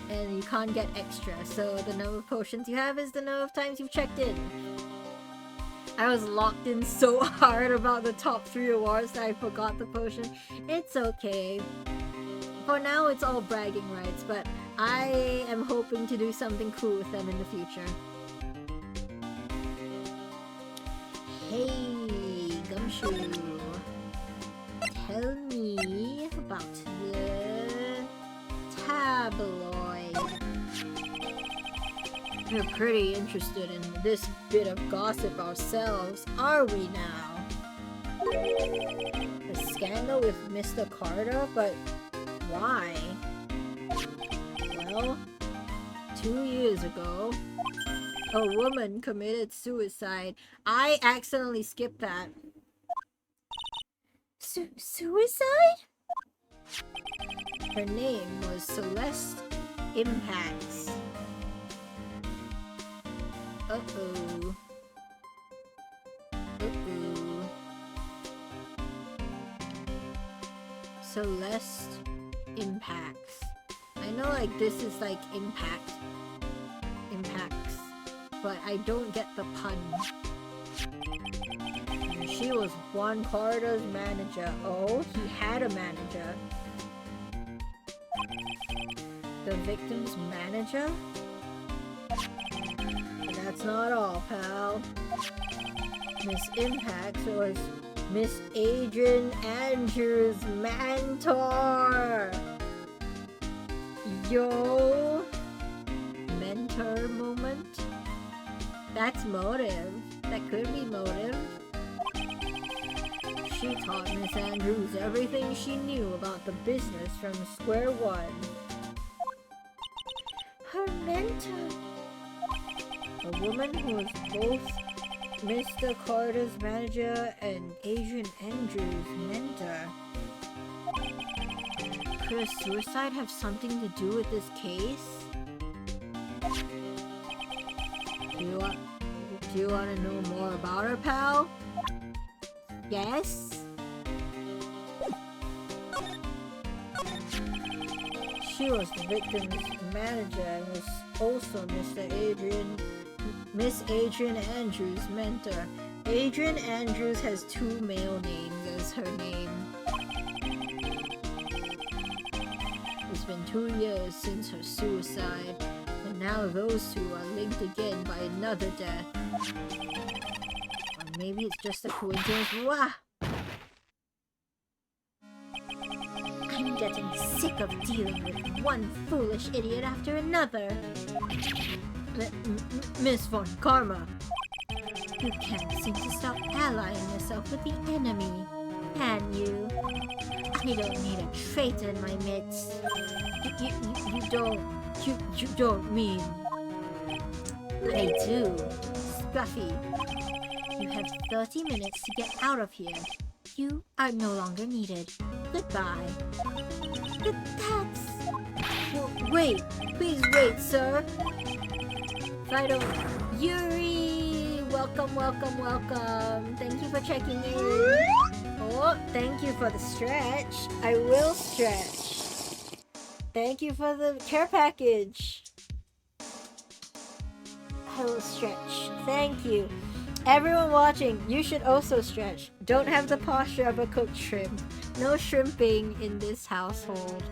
and you can't get extra. So the number of potions you have is the number of times you've checked in. I was locked in so hard about the top 3 awards that I forgot the potion. It's okay. For now, it's all bragging rights, but I am hoping to do something cool with them in the future. Hey, Gumshoe. Tell me about the tabloid. We're pretty interested in this bit of gossip ourselves, are we now? The scandal with Mr. Carter, but why? Well, 2 years ago, a woman committed suicide. I accidentally skipped that. Suicide? Her name was Celeste Impacts. Uh-oh. Uh-oh. Celeste Impacts. I know like this is like impacts, but I don't get the pun. She was Juan Carter's manager. Oh, he had a manager. The victim's manager? But that's not all, pal. Miss Impacts was Miss Adrian Andrews' mentor. Yo, mentor moment? That's motive. That could be motive. She taught Miss Andrews everything she knew about the business from square one. Her mentor. A woman who was both Mr. Carter's manager and Adrian Andrews' mentor. Could a suicide have something to do with this case? Do you want to know more about her, pal? Yes? She was the victim's manager and was also Miss Adrian Andrews' mentor. Adrian Andrews has 2 male names as her name. It's been 2 years since her suicide, and now those two are linked again by another death. Or maybe it's just a coincidence. Wah! I'm getting sick of dealing with one foolish idiot after another. Miss Von Karma. You can't seem to stop allying yourself with the enemy, can you? I don't need a traitor in my midst. You don't mean... I do. Scruffy. You have 30 minutes to get out of here. You are no longer needed. Goodbye. But that's... Well, wait! Please wait, sir! If I don't... Yuri! Welcome, welcome, welcome! Thank you for checking in! Oh, thank you for the stretch! I will stretch! Thank you for the care package! I will stretch. Thank you. Everyone watching, you should also stretch. Don't have the posture of a cooked shrimp. No shrimping in this household.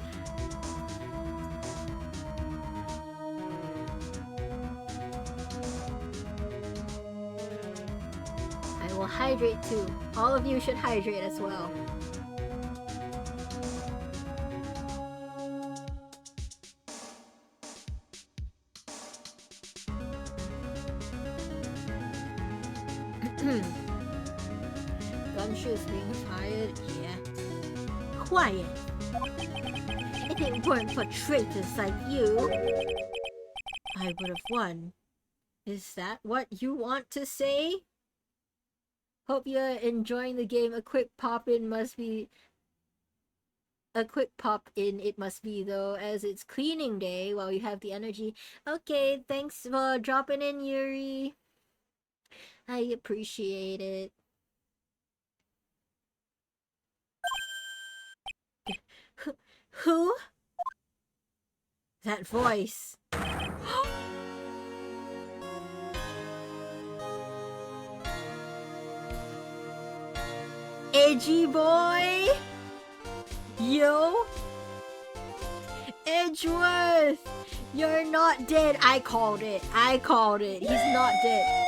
I will hydrate too. All of you should hydrate as well. Gumshoe's being fired? Yeah. quiet. If it weren't for traitors like you, I would have won. Is that what you want to say? Hope you're enjoying the game. A quick pop-in it must be though, as it's cleaning day while you have the energy. Okay, thanks for dropping in, Yuri. I appreciate it. Who? That voice. Edgy boy! Yo! Edgeworth! You're not dead. I called it. I called it. He's not dead.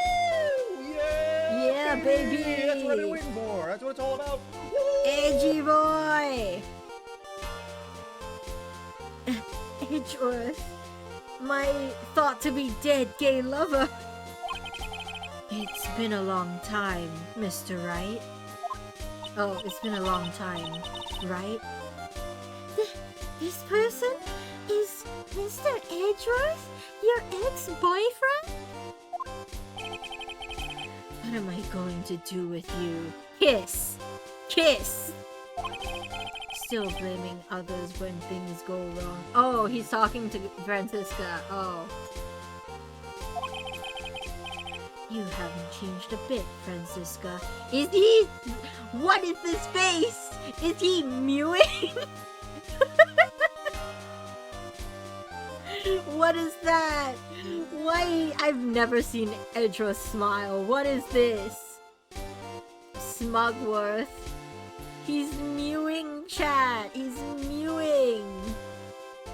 Yeah! Yeah, baby! That's what I've been waiting for. That's what it's all about. Edgy boy! Edgeworth, my thought to be dead gay lover. It's been a long time, Mr. Wright. Oh, it's been a long time, right? This person is Mr. Edgeworth? Your ex-boyfriend? What am I going to do with you? Kiss! Kiss! Still blaming others when things go wrong. Oh, he's talking to Francisca. Oh. You haven't changed a bit, Francisca. Is he... What is this face? Is he mewing? What is that? Why? I've never seen Edra smile. What is this? Smugworth. He's mewing, chat. He's mewing.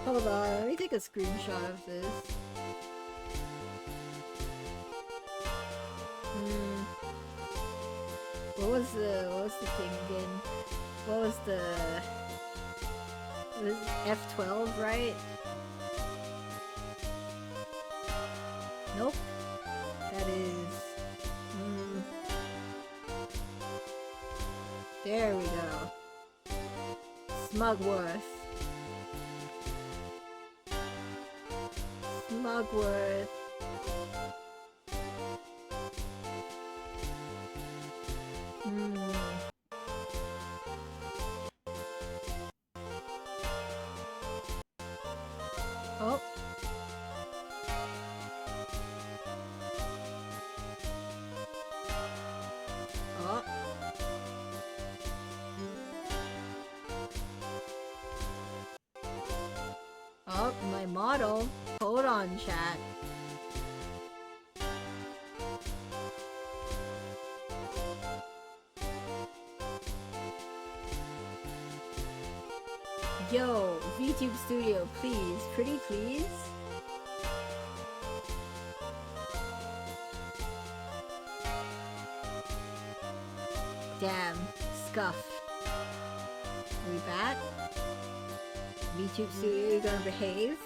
Hold on. Let me take a screenshot of this. What was the thing again? What was the... It was F12, right? Nope. That is... There we go. Smugworth. Smugworth. Oh. Oh. Oh, my model. Hold on, chat. Yo, VTube Studio, please. Pretty please? Damn. Scuff. Are we back? VTube Studio, you gonna behave?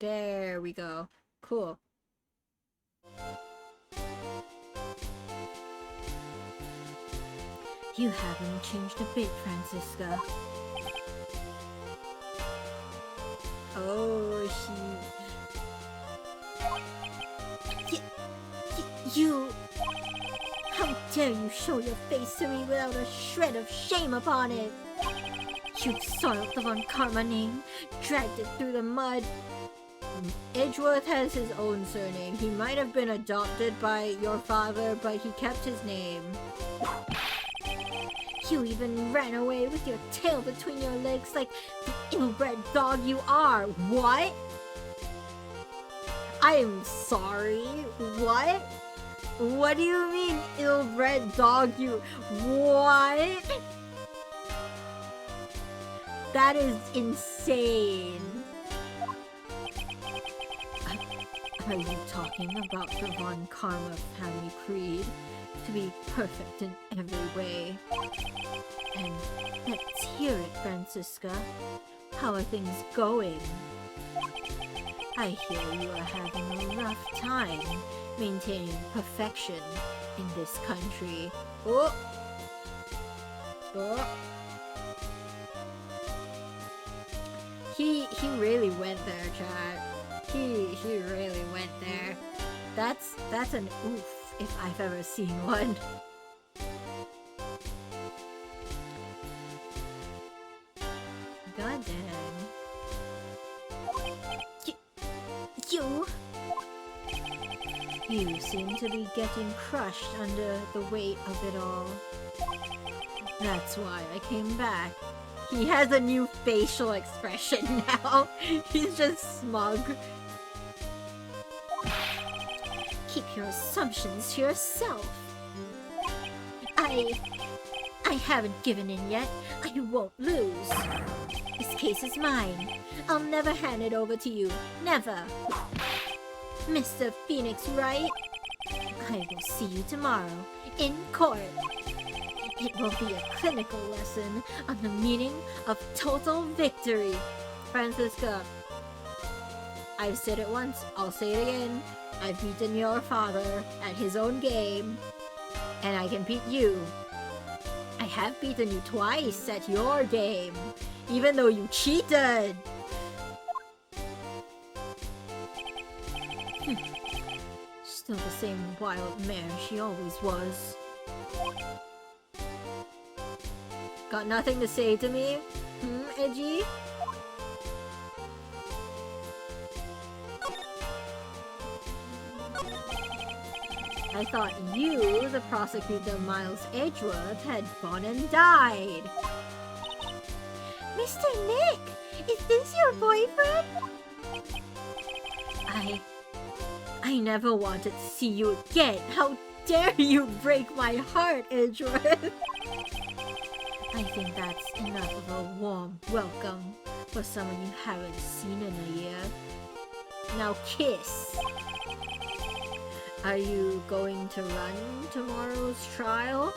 There we go. Cool. You haven't changed a bit, Francisca. Oh, You... How dare you show your face to me without a shred of shame upon it? You've soiled the Von Karma name, dragged it through the mud. Edgeworth has his own surname. He might have been adopted by your father, but he kept his name. You even ran away with your tail between your legs like the ill-bred dog you are. What? I am sorry. What? What do you mean, ill-bred dog you? What? That is insane. Are you talking about the Von Karma family creed? To be perfect in every way. And let's hear it, Francisca. How are things going? I hear you are having a rough time maintaining perfection in this country. Oh! Oh! He really went there, chat. He really went there. That's an oof if I've ever seen one. God dang. You seem to be getting crushed under the weight of it all. That's why I came back. He has a new facial expression now. He's just smug. Keep your assumptions to yourself. I haven't given in yet. I won't lose. This case is mine. I'll never hand it over to you. Never. Mr. Phoenix Wright, I will see you tomorrow in court. It will be a clinical lesson on the meaning of total victory. Francisca, I've said it once, I'll say it again. I've beaten your father at his own game, and I can beat you. I have beaten you twice at your game, even though you cheated. Still the same wild mare she always was. Got nothing to say to me? Edgy? I thought you, the prosecutor Miles Edgeworth, had gone and died. Mr. Nick, is this your boyfriend? I never wanted to see you again. How dare you break my heart, Edgeworth? I think that's enough of a warm welcome for someone you haven't seen in a year. Now kiss. Are you going to run tomorrow's trial?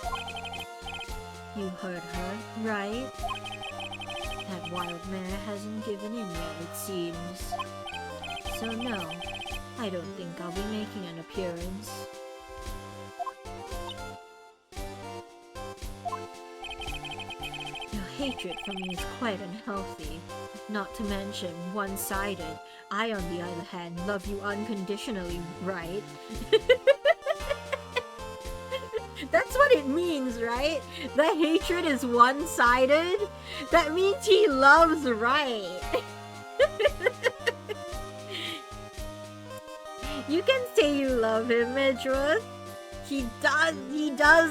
You heard her, right? That wild mare hasn't given in yet, it seems. So no, I don't think I'll be making an appearance. Your hatred for me is quite unhealthy. Not to mention one-sided. I, on the other hand, love you unconditionally, right? That's what it means, right? The hatred is one-sided? That means he loves Wright. You can say you love him, Edgeworth. He does,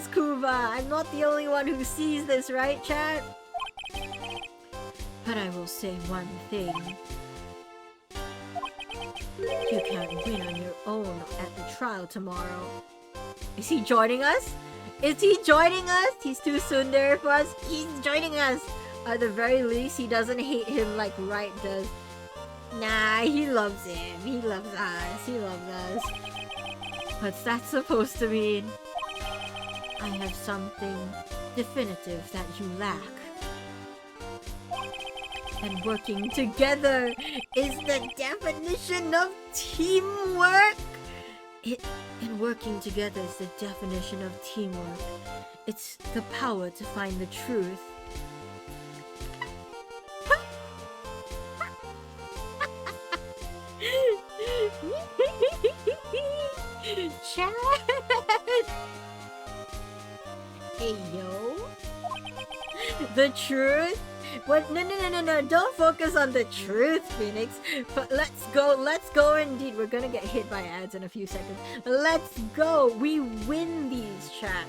Kuva. I'm not the only one who sees this, right, chat? But I will say one thing. You can't win on your own at the trial tomorrow. Is he joining us? Is he joining us? He's too soon there for us. He's joining us. At the very least, he doesn't hate him like Wright does. Nah, he loves him. He loves us. He loves us. What's that supposed to mean? I have something definitive that you lack. And working together is the definition of teamwork. And working together is the definition of teamwork. It's the power to find the truth. Chat. Hey yo. The truth? What? No. Don't focus on the truth, Phoenix. But let's go indeed. We're gonna get hit by ads in a few seconds. Let's go. We win these, chat.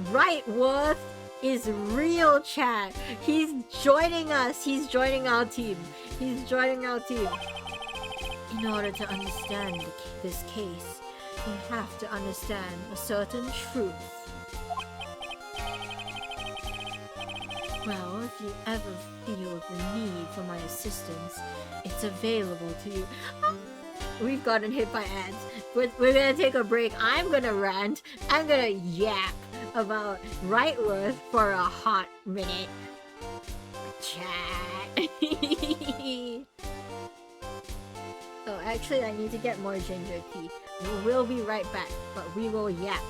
Wrightworth is real, chat. He's joining us. He's joining our team. He's joining our team. In order to understand this case, you have to understand a certain truth. Well, if you ever feel the need for my assistance, it's available to you. We've gotten hit by ads. We're gonna take a break. I'm gonna rant. I'm gonna yap about Wrightworth for a hot minute. Chat. Oh, actually, I need to get more ginger tea. We'll be right back, but we will yap.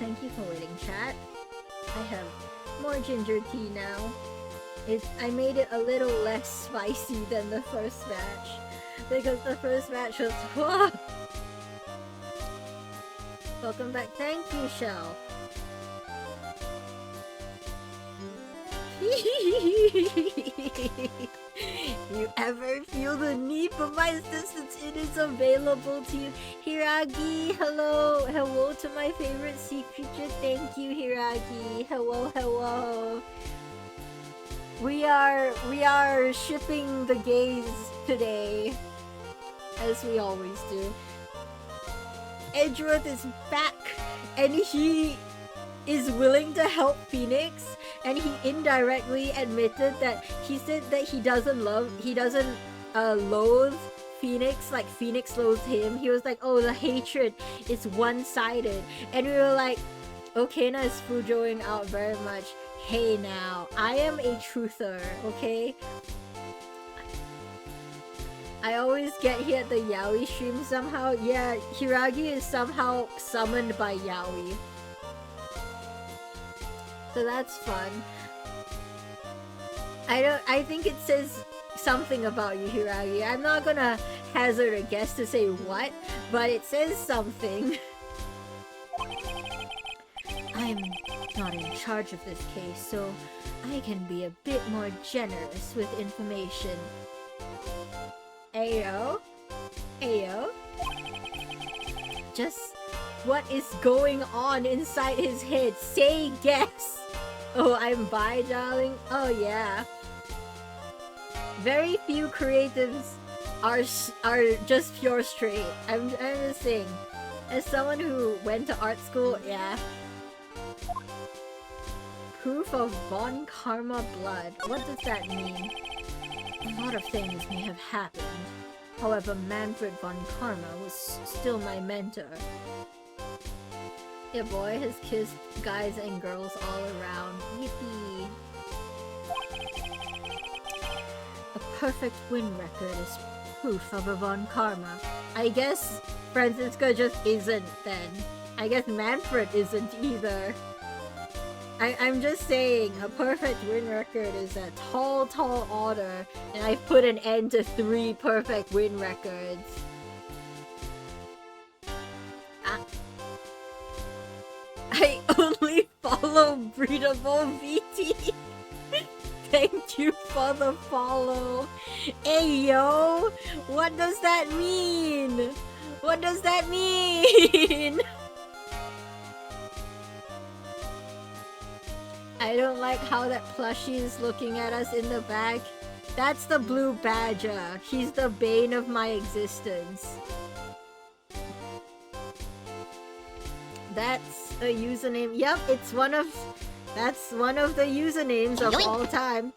Thank you for waiting, chat. I have more ginger tea now. I made it a little less spicy than the first batch. Because the first batch was... Whoa! Welcome back. Thank you, Shell. You ever feel the need for my assistance? It is available to you. Hiragi, hello. Hello to my favorite sea creature. Thank you, Hiragi. Hello, hello. We are shipping the gays today. As we always do. Edgeworth is back. And he is willing to help Phoenix. And he indirectly admitted that he said that he doesn't loathe Phoenix like Phoenix loathes him. He was like, oh, the hatred is one-sided. And we were like, Okena is fujoing out very much. Hey now, I am a truther, okay? I always get here at the Yaoi stream somehow. Yeah, Hiragi is somehow summoned by Yaoi. So that's fun. I think it says something about you, Hiragi. I'm not gonna hazard a guess to say what, but it says something. I'm not in charge of this case, so I can be a bit more generous with information. Ayo? Ayo? Just what is going on inside his head? Say guess! Oh, I'm bi, darling? Oh, yeah. Very few creatives are just pure straight. I'm just saying. As someone who went to art school, yeah. Proof of Von Karma blood. What does that mean? A lot of things may have happened. However, Manfred Von Karma was still my mentor. Your boy has kissed guys and girls all around. Yippee! A perfect win record is proof of a Von Karma. I guess Franziska just isn't then. I guess Manfred isn't either. I'm just saying, a perfect win record is a tall, tall order, and I've put an end to 3 perfect win records. I only follow Breedable VT. Thank you for the follow. Hey yo, what does that mean? What does that mean? I don't like how that plushie is looking at us in the back. That's the blue badger. He's the bane of my existence. That's a username. Yep, that's one of the usernames of all time.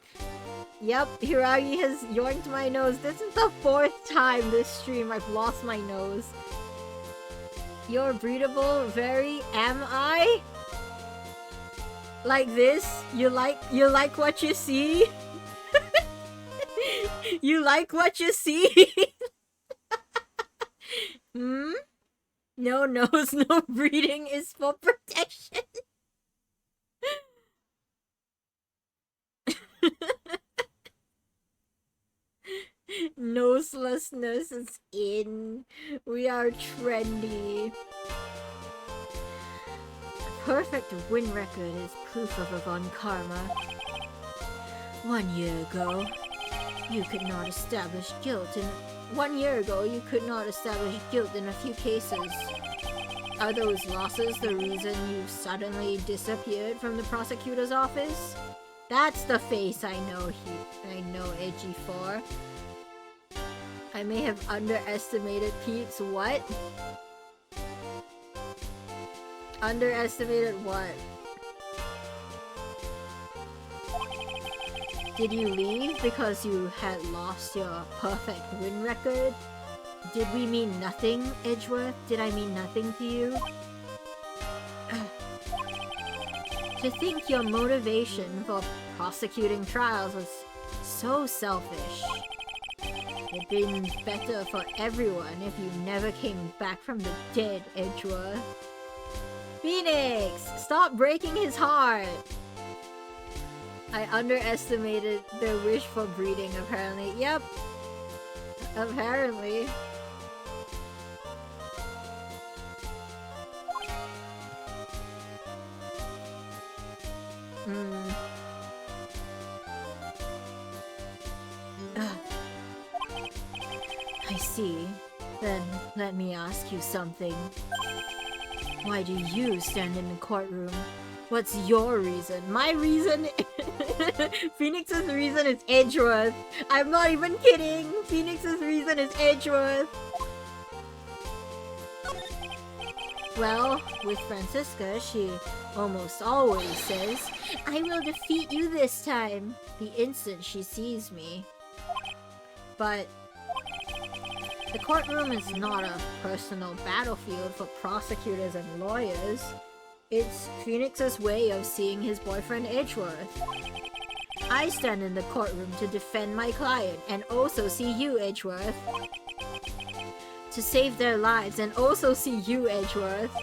Yep, Hiragi has yoinked my nose. This is the 4th time this stream I've lost my nose. You're breedable, very am I? Like this? You like what you see? You like what you see? Hmm? No nose, no breeding is for protection. Noselessness is in. We are trendy. Perfect win record is proof of a Von Karma. 1 year ago, you could not establish guilt in... 1 year ago, you could not establish guilt in a few cases. Are those losses the reason you suddenly disappeared from the prosecutor's office? That's the face I know Edgy for. I may have underestimated Pete's what? Underestimated what? Did you leave because you had lost your perfect win record? Did we mean nothing, Edgeworth? Did I mean nothing to you? To think your motivation for prosecuting trials was so selfish. It'd been better for everyone if you never came back from the dead, Edgeworth. Phoenix, stop breaking his heart. I underestimated their wish for breeding, apparently. Yep. Apparently. I see. Then let me ask you something. Why do you stand in the courtroom? What's your reason? My reason? Phoenix's reason is Edgeworth. I'm not even kidding. Phoenix's reason is Edgeworth. Well, with Francisca, she almost always says, I will defeat you this time, the instant she sees me. But the courtroom is not a personal battlefield for prosecutors and lawyers. It's Phoenix's way of seeing his boyfriend Edgeworth. I stand in the courtroom to defend my client and also see you, Edgeworth. To save their lives and also see you, Edgeworth.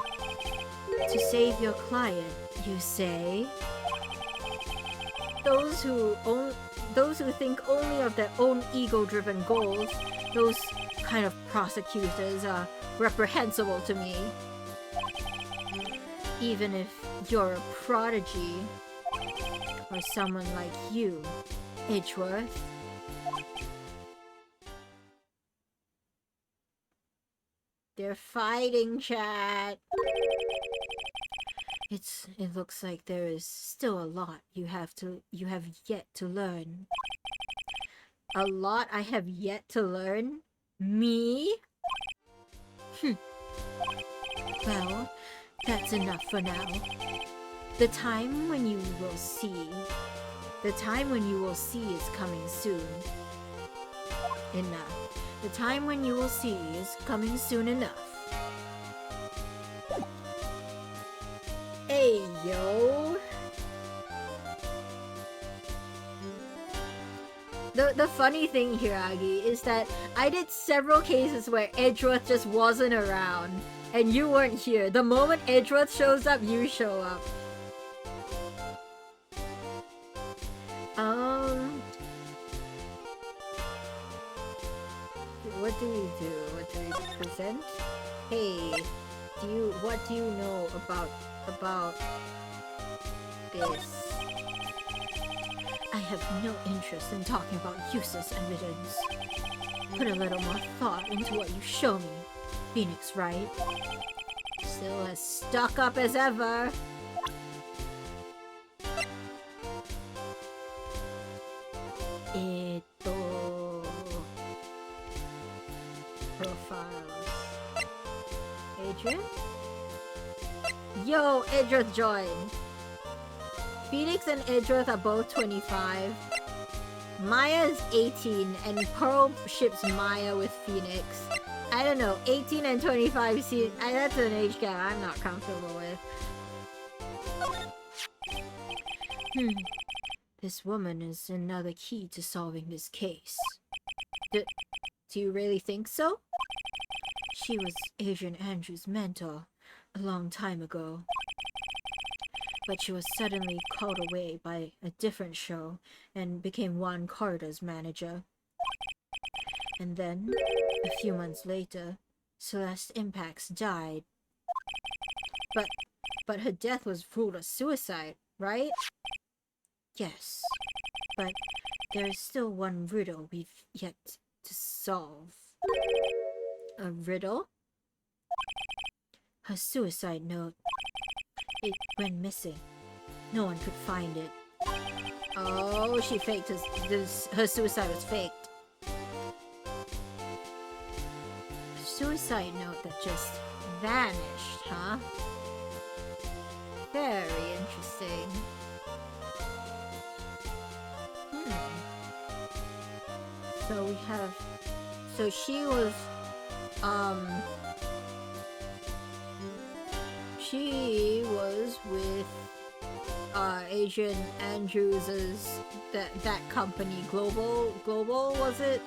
To save your client, you say? Those who think only of their own ego-driven goals, those kind of prosecutors are reprehensible to me. Even if you're a prodigy, or someone like you, Edgeworth. They're fighting, chat. It looks like there is still a lot you have yet to learn. A lot I have yet to learn? Me? Well, that's enough for now. The time when you will see is coming soon. Enough. The time when you will see is coming soon enough. Hey, yo! The funny thing here, Agi, is that I did several cases where Edgeworth just wasn't around, and you weren't here. The moment Edgeworth shows up, you show up. What do we do? What do we present? Hey, what do you know about this? I have no interest in talking about useless evidence. Put a little more thought into what you show me, Phoenix, Wright. Still as stuck up as ever. Profiles. Adrian? Yo, Edgeworth joined. Phoenix and Edgeworth are both 25. Maya is 18, and Pearl ships Maya with Phoenix. I don't know, 18 and 25, see, that's an age gap I'm not comfortable with. This woman is another key to solving this case. Do you really think so? She was Adrian Andrews' mentor a long time ago. But she was suddenly called away by a different show and became Juan Carter's manager. And then, a few months later, Celeste Impacts died. But her death was ruled a suicide, right? Yes. But there is still one riddle we've yet to solve. A riddle? Her suicide note. It went missing. No one could find it. Oh, she faked her suicide was faked. A suicide note that just vanished, huh? Very interesting. So we have... So she was... She was with Adrian Andrews's that company, Global was it?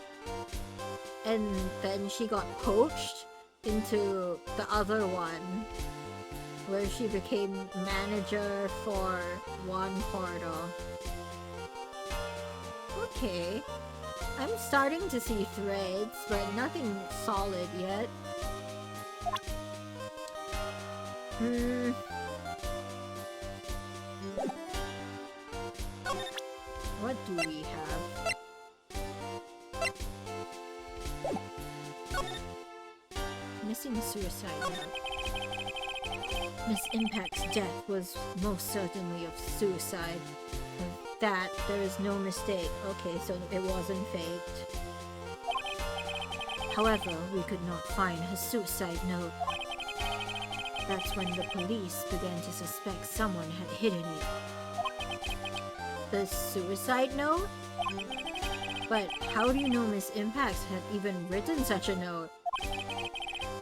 And then she got poached into the other one. where she became manager for one portal. Okay. I'm starting to see threads, but nothing solid yet. What do we have? Missing suicide note. Miss Impact's death was most certainly of suicide. Of that, there is no mistake. Okay, so it wasn't faked. However, we could not find her suicide note. That's when the police began to suspect someone had hidden it. The suicide note? But how do you know Miss Impact had even written such a note?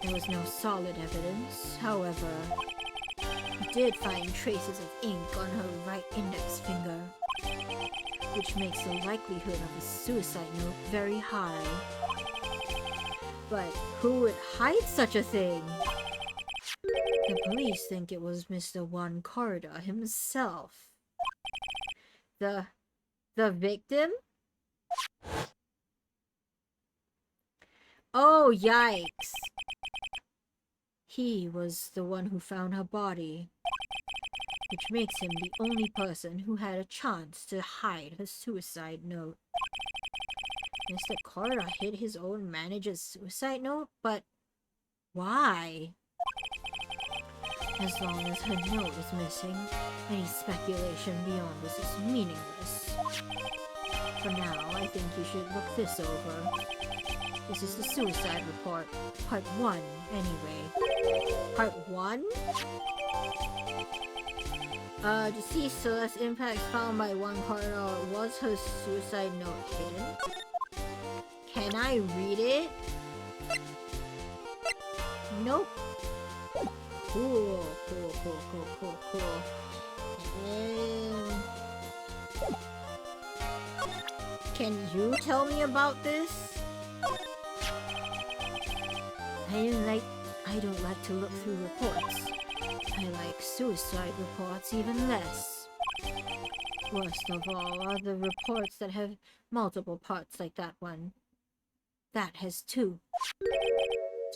There was no solid evidence, however. We did find traces of ink on her right index finger, which makes the likelihood of a suicide note very high. But who would hide such a thing? The police think it was Mr. One Corridor himself. The victim? Oh, yikes. He was the one who found her body, which makes him the only person who had a chance to hide her suicide note. Mr. Corridor hid his own manager's suicide note? But why? As long as her note is missing, any speculation beyond this is meaningless. For now, I think you should look this over. This is the suicide report. Part 1, anyway. Part 1? Deceased Celeste Impacts found by One Corridor. Was her suicide note hidden? Can I read it? Nope. Cool. Can you tell me about this? I don't like to look through reports. I like suicide reports even less. Worst of all are the reports that have multiple parts like that one. That has 2.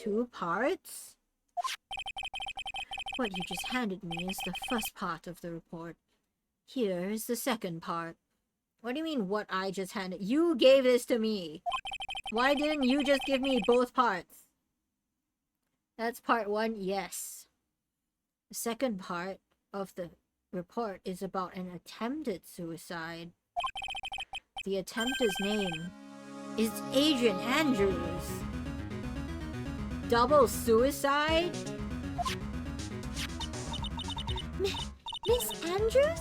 2 parts? What you just handed me is the first part of the report. Here is the second part. What do you mean what I just handed? You gave this to me! Why didn't you just give me both parts? That's part 1, yes. The second part of the report is about an attempted suicide. The attempter's name is Adrian Andrews. Double suicide? Miss Andrews?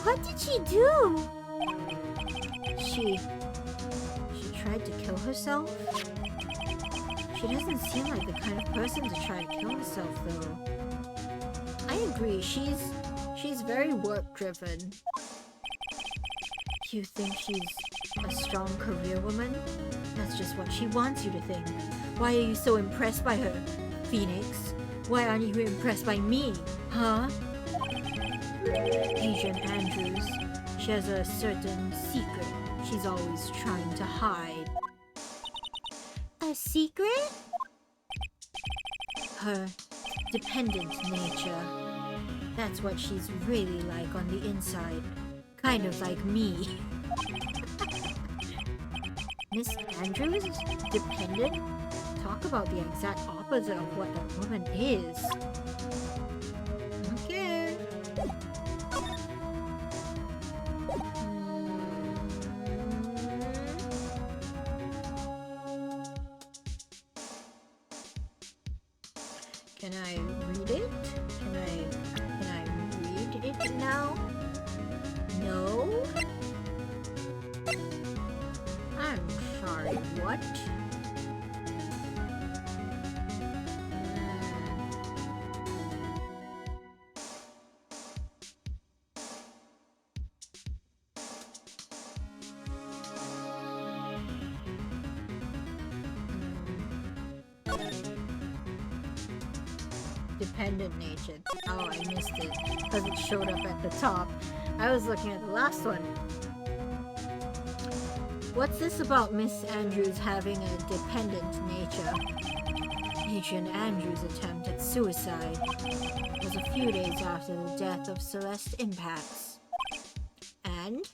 What did she do? She tried to kill herself? She doesn't seem like the kind of person to try to kill herself, though. I agree, she's very work-driven. You think she's a strong career woman? That's just what she wants you to think. Why are you so impressed by her, Phoenix? Why aren't you impressed by me, huh? Adrian Andrews. She has a certain secret she's always trying to hide. A secret? Her dependent nature. That's what she's really like on the inside. Kind of like me. Miss Andrews? Dependent? Talk about the exact opposite of what that woman is. Okay. Can I read it? Can I read it now? No? I'm sorry, what? dependent nature. Oh, I missed it because it showed up at the top. I was looking at the last one. What's this about Miss Andrews having a dependent nature? Adrian Andrews' attempt at suicide was a few days after the death of Celeste Impacts. And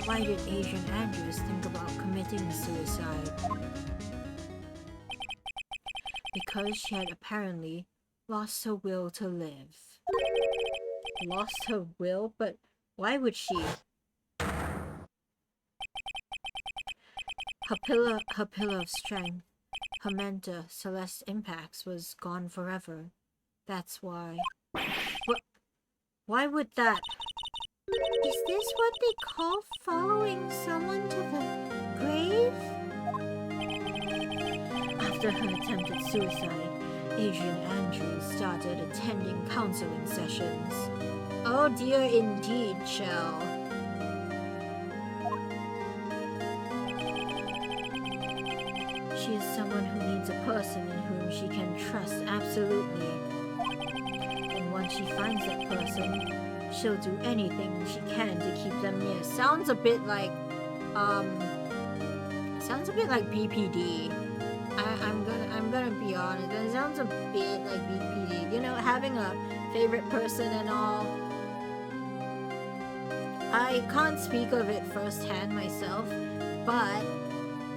why did Adrian Andrews think about committing suicide? Because she had apparently lost her will to live. Lost her will? But why would she? Her pillar of strength, her mentor, Celeste Impacts, was gone forever. That's why. What? Why would that? Is this what they call following someone to the grave? After her attempted suicide, Adrian Andrews started attending counseling sessions. Oh dear indeed, Shell. She is someone who needs a person in whom she can trust absolutely. And once she finds that person, she'll do anything she can to keep them near. Sounds a bit like BPD. I'm gonna be honest. It sounds a bit like BPD. You know, having a favorite person and all. I can't speak of it firsthand myself, but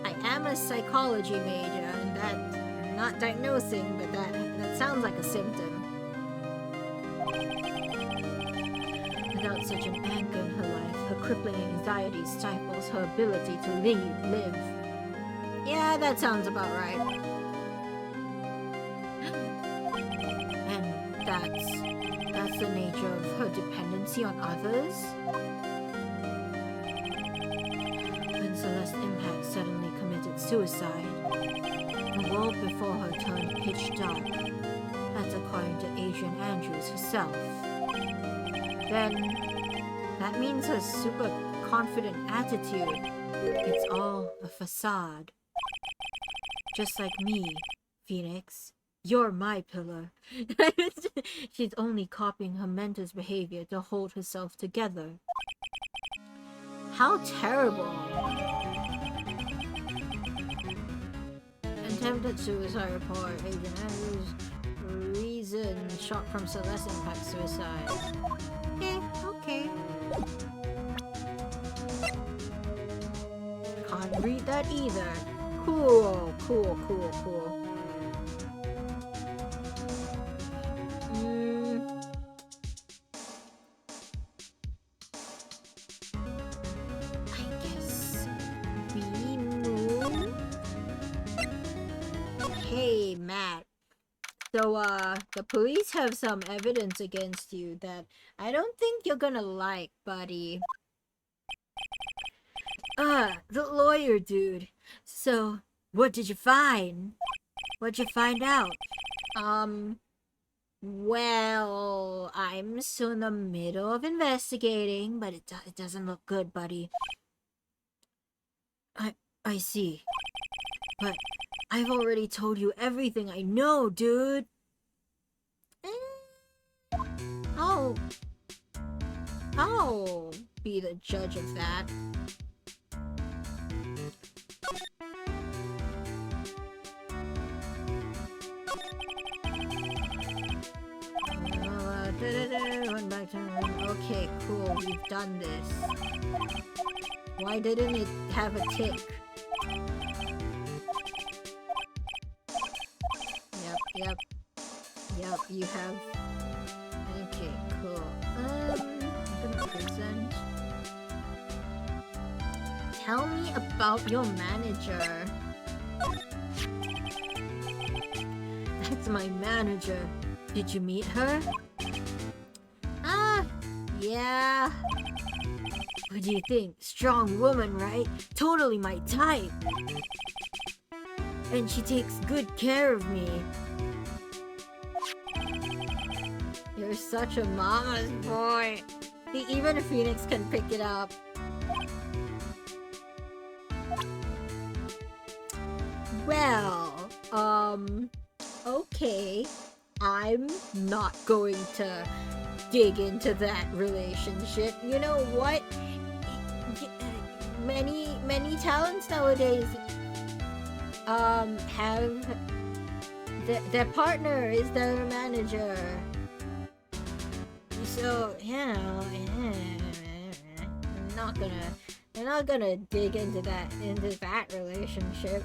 I am a psychology major, and that, I'm not diagnosing, but that sounds like a symptom. Without such an anchor in her life, her crippling anxiety stifles her ability to live. Yeah, that sounds about right. And that's the nature of her dependency on others? When Celeste Impact suddenly committed suicide, the world before her turned pitch dark. That's according to Adrian Andrews herself. Then, that means her super confident attitude. It's all a facade. Just like me, Phoenix. You're my pillar. She's only copying her mentor's behavior to hold herself together. How terrible. Attempted suicide report. Adrian Andrews. Reason shot from Celeste Impact suicide. Okay. Can't read that either. Cool. I guess we move. Hey, Matt. So, the police have some evidence against you that I don't think you're gonna like, buddy. The lawyer dude. So, what did you find? What'd you find out? Well, I'm still in the middle of investigating, but it doesn't look good, buddy. I see. But I've already told you everything I know, dude. I'll be the judge of that. Okay, cool. We've done this. Why didn't it have a tick? Yep, you have. Okay, cool. I'm gonna present. Tell me about your manager. That's my manager. Did you meet her? Yeah. What do you think? Strong woman, right? Totally my type. And she takes good care of me. You're such a mama's boy. See, even a Phoenix can pick it up. Well, okay. okay, I'm not going to dig into that relationship. You know what? Many talents nowadays have their partner is their manager. So, you know, I'm not gonna dig into that relationship.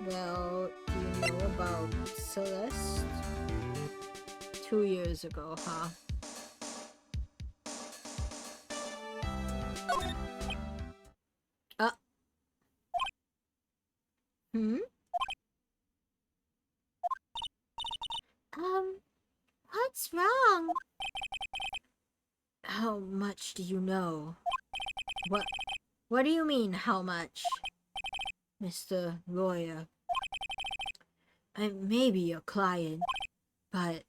Well, do you know about Celeste? 2 years ago, huh? Hmm? What's wrong? How much do you know? What do you mean, how much? Mr. Lawyer. I may be your client, but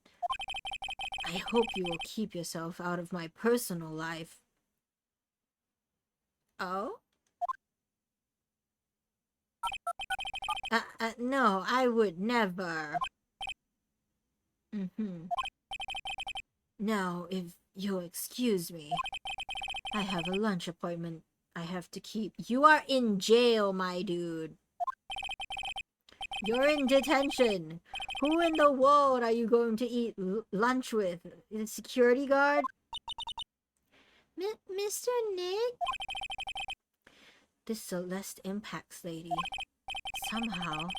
I hope you will keep yourself out of my personal life. Oh? No, I would never. Now, if you'll excuse me, I have a lunch appointment I have to keep. You are in jail, my dude. You're in detention. Who in the world are you going to eat lunch with? The security guard? Mr. Nick? This Celeste Impacts lady. Somehow,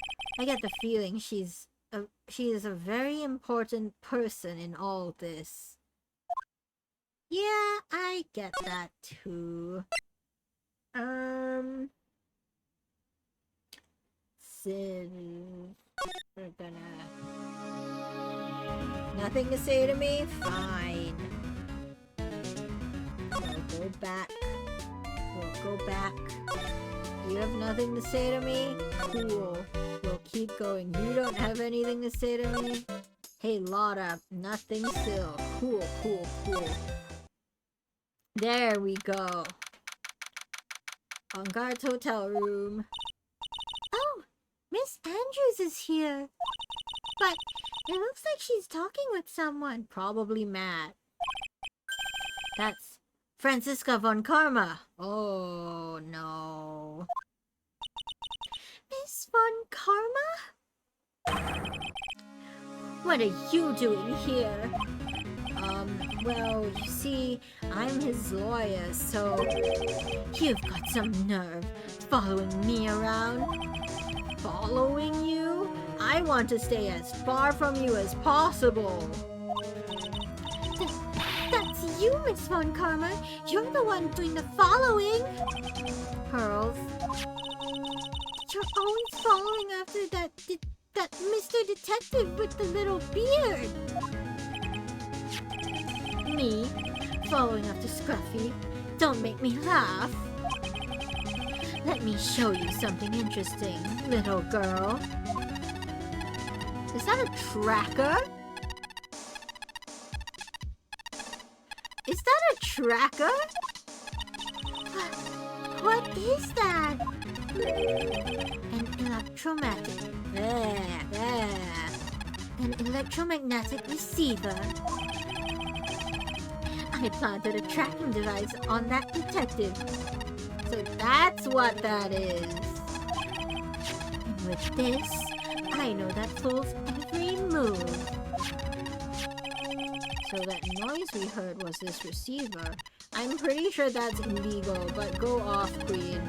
I get the feeling she is a very important person in all this. Yeah, I get that too. Since we're gonna... Nothing to say to me? Fine. We'll go back. We'll go back. You have nothing to say to me? Cool. We'll keep going. You don't have anything to say to me? Hey, Lotta, nothing still. Cool, cool, cool. There we go. On guard's hotel room. Oh, Miss Andrews is here. But it looks like she's talking with someone. Probably Matt. That's Franziska von Karma. Oh, no. Miss von Karma? What are you doing here? Well, you see, I'm his lawyer, so... You've got some nerve following me around. Following you? I want to stay as far from you as possible. That's you, Miss von Karma. You're the one doing the following. Pearls. You're always following after that Mr. Detective with the little beard. Me? Following after Scruffy? Don't make me laugh. Let me show you something interesting, little girl. Is that a tracker? Is that a tracker? What is that? An electromagnetic... An electromagnetic receiver. I planted a tracking device on that detective. So that's what that is. And with this, I know that fool's every move. So that noise we heard was this receiver. I'm pretty sure that's illegal, but go off, Queen.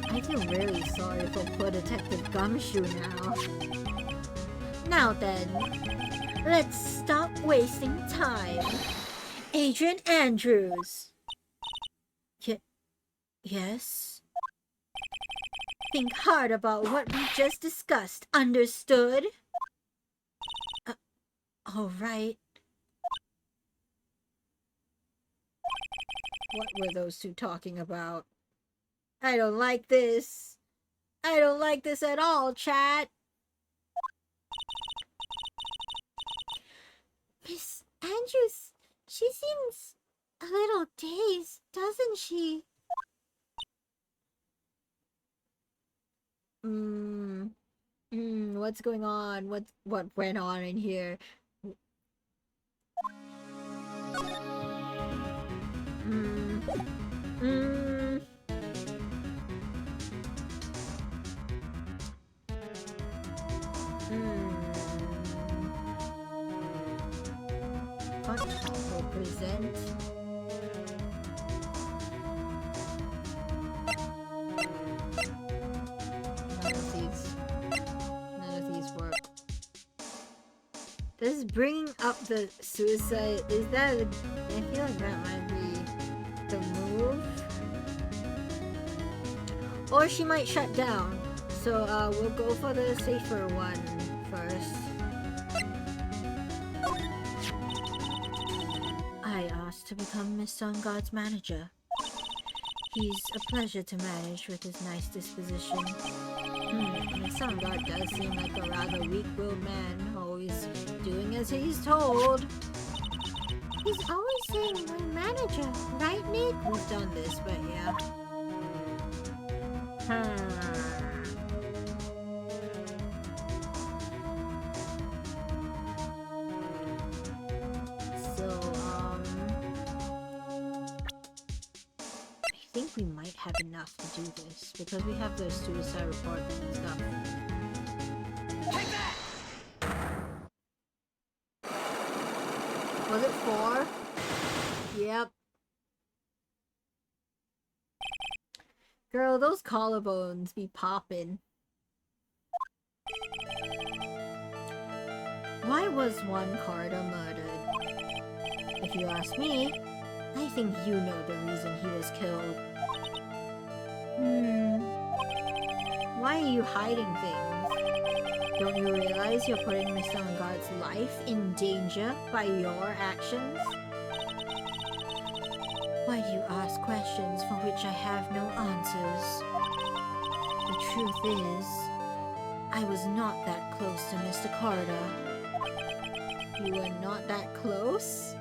I feel really sorry for poor Detective Gumshoe now. Now then, let's stop wasting time. Adrian Andrews. Yes? Think hard about what we just discussed, understood? All right. What were those two talking about? I don't like this. I don't like this at all, chat. Andrews, she seems a little dazed, doesn't she? What's going on? What went on in here? Mm, mm. What will present? None of these work. This bringing up the suicide, is that, I feel like that might be the move. Or she might shut down. So we'll go for the safer one first. I asked to become Miss Sungod's manager. He's a pleasure to manage with his nice disposition. Miss Sungod does seem like a rather weak-willed man, always doing as he's told. He's always saying my manager, right, Nick? We've done this, but yeah. So, I think we might have enough to do this, because we have those suicide reports and stuff. Take that! Was it 4? Yep. Girl, those collarbones be poppin'. Why was one Carter murdered? If you ask me, I think you know the reason he was killed. Why are you hiding things? Don't you realize you're putting Mr. Ungod's life in danger by your actions? Why do you ask questions for which I have no answers? The truth is, I was not that close to Mr. Carter. You were not that close?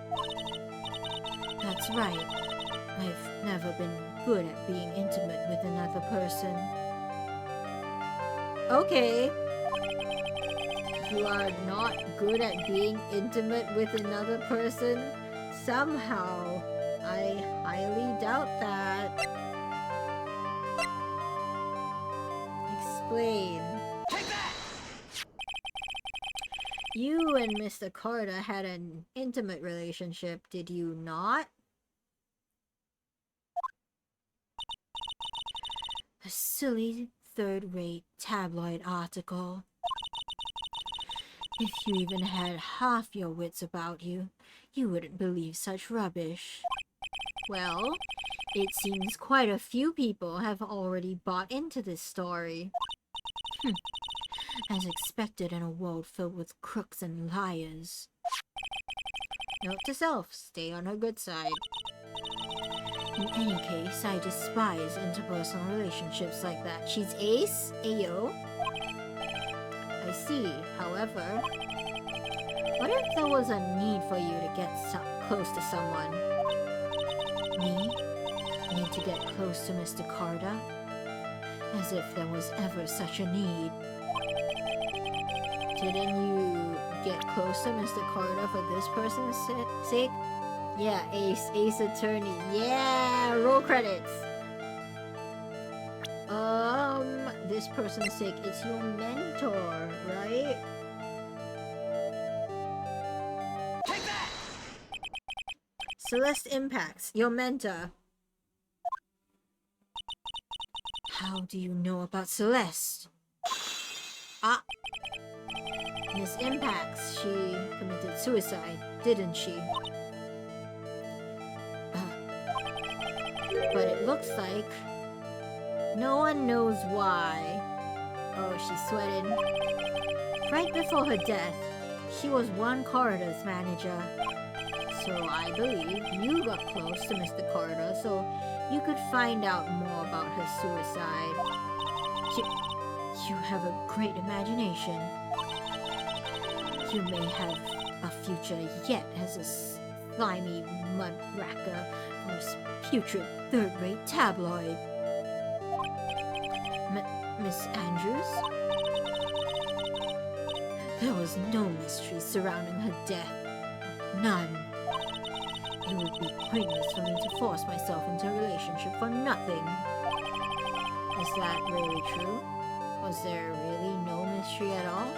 That's right. I've never been good at being intimate with another person. Okay. You are not good at being intimate with another person? Somehow, I highly doubt that. Explain. Take that! You and Mr. Carter had an intimate relationship, did you not? A silly, third-rate tabloid article. If you even had half your wits about you, you wouldn't believe such rubbish. Well, it seems quite a few people have already bought into this story. As expected in a world filled with crooks and liars. Note to self, stay on her good side. In any case, I despise interpersonal relationships like that. She's ace? Ayo? I see. However, what if there was a need for you to get close to someone? Me? Need to get close to Mr. Carter? As if there was ever such a need. Didn't you get close to Mr. Carter for this person's sake? Yeah, Ace Attorney. Yeah, roll credits. This person's sake, it's your mentor, right? Take that! Celeste Impacts, your mentor. How do you know about Celeste? Ah. Miss Impacts, she committed suicide, didn't she? But it looks like no one knows why. Oh, she's sweating. Right before her death, she was one Carter's manager. So I believe you got close to Mr. Carter so you could find out more about her suicide. You have a great imagination. You may have a future yet as a slimy mudracker for a putrid third-rate tabloid. Miss Andrews? There was no mystery surrounding her death. None. It would be pointless for me to force myself into a relationship for nothing. Is that really true? Was there really no mystery at all?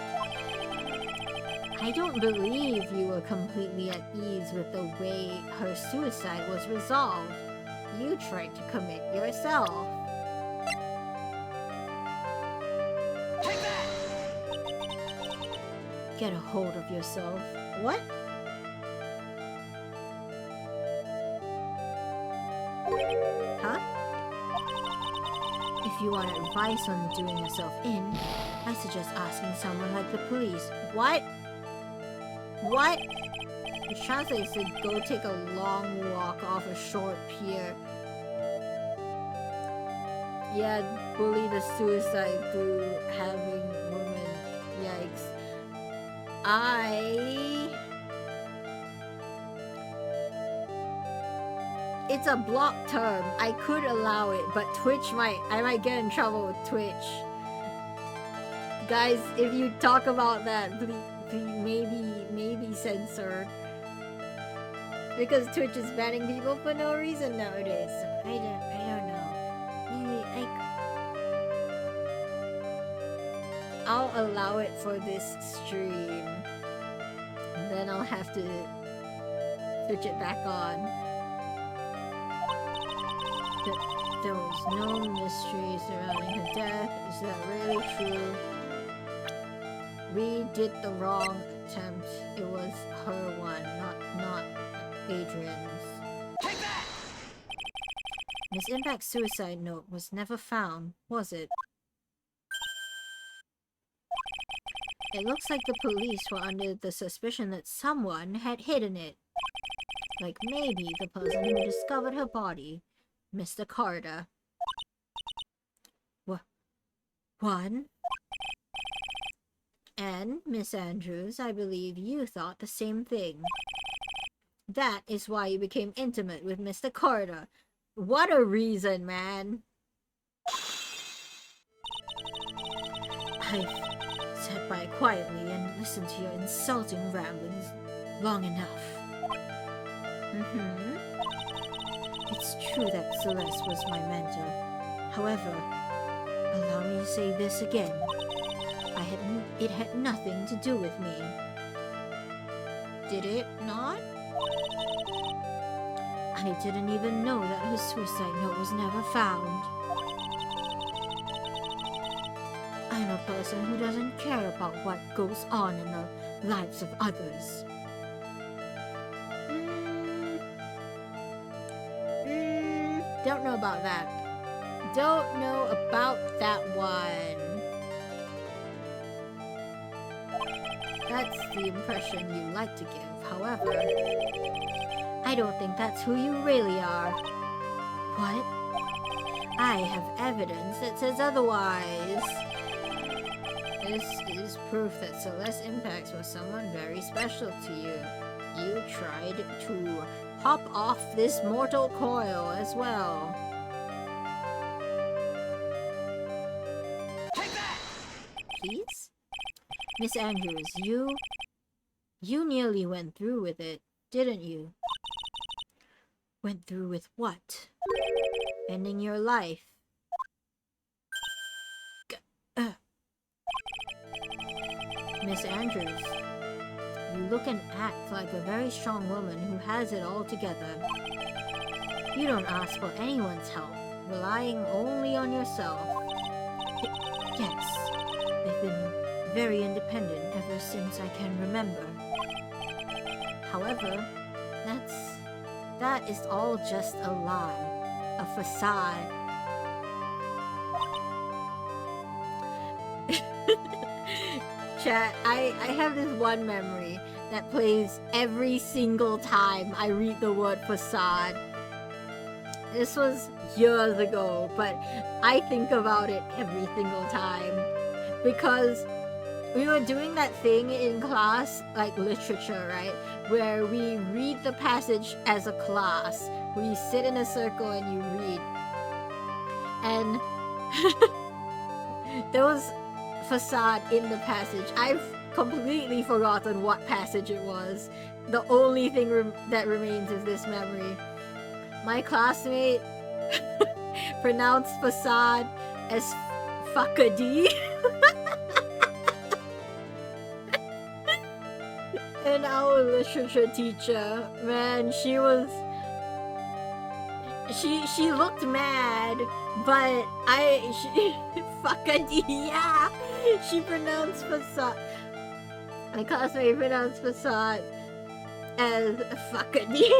I don't believe you were completely at ease with the way her suicide was resolved. You tried to commit yourself. Take that! Get a hold of yourself. What? Huh? If you want advice on doing yourself in, I suggest asking someone like the police. What? What? The translator said go take a long walk off a short pier. Yeah, bully the suicide through having women. Yikes. It's a block term. I could allow it, but I might get in trouble with Twitch. Guys, if you talk about that, please maybe censored. Because Twitch is banning people for no reason nowadays. So I don't know. Maybe I'll allow it for this stream. And then I'll have to switch it back on. There was no mystery surrounding her death. Is that really true? We did the wrong attempt. It was her one, not Adrian's. Take that! Miss Impact's suicide note was never found, was it? It looks like the police were under the suspicion that someone had hidden it. Like maybe the person who discovered her body, Mr. Carter. One? And, Miss Andrews, I believe you thought the same thing. That is why you became intimate with Mr. Carter. What a reason, man! I've sat by quietly and listened to your insulting ramblings long enough. It's true that Celeste was my mentor. However, allow me to say this again. It had nothing to do with me. Did it not? I didn't even know that her suicide note was never found. I'm a person who doesn't care about what goes on in the lives of others. Don't know about that. Don't know about that one. That's the impression you like to give. However, I don't think that's who you really are. What? I have evidence that says otherwise. This is proof that Celeste Impacts was someone very special to you. You tried to hop off this mortal coil as well. Take that! Please? Miss Andrews, you nearly went through with it, didn't you? Went through with what? Ending your life. Miss Andrews, you look and act like a very strong woman who has it all together. You don't ask for anyone's help, relying only on yourself. Yes, I've been very independent ever since I can remember. However, that is all just a lie, a facade. Chat, I have this one memory that plays every single time I read the word facade. This was years ago, but I think about it every single time because we were doing that thing in class, like literature, right? Where we read the passage as a class. We sit in a circle and you read. And there was facade in the passage. I've completely forgotten what passage it was. The only thing that remains is this memory. My classmate pronounced facade as fuckadee. And our literature teacher, man, she looked mad, but fuckadee, yeah. She pronounced facade. My classmate pronounced facade as fuckadee.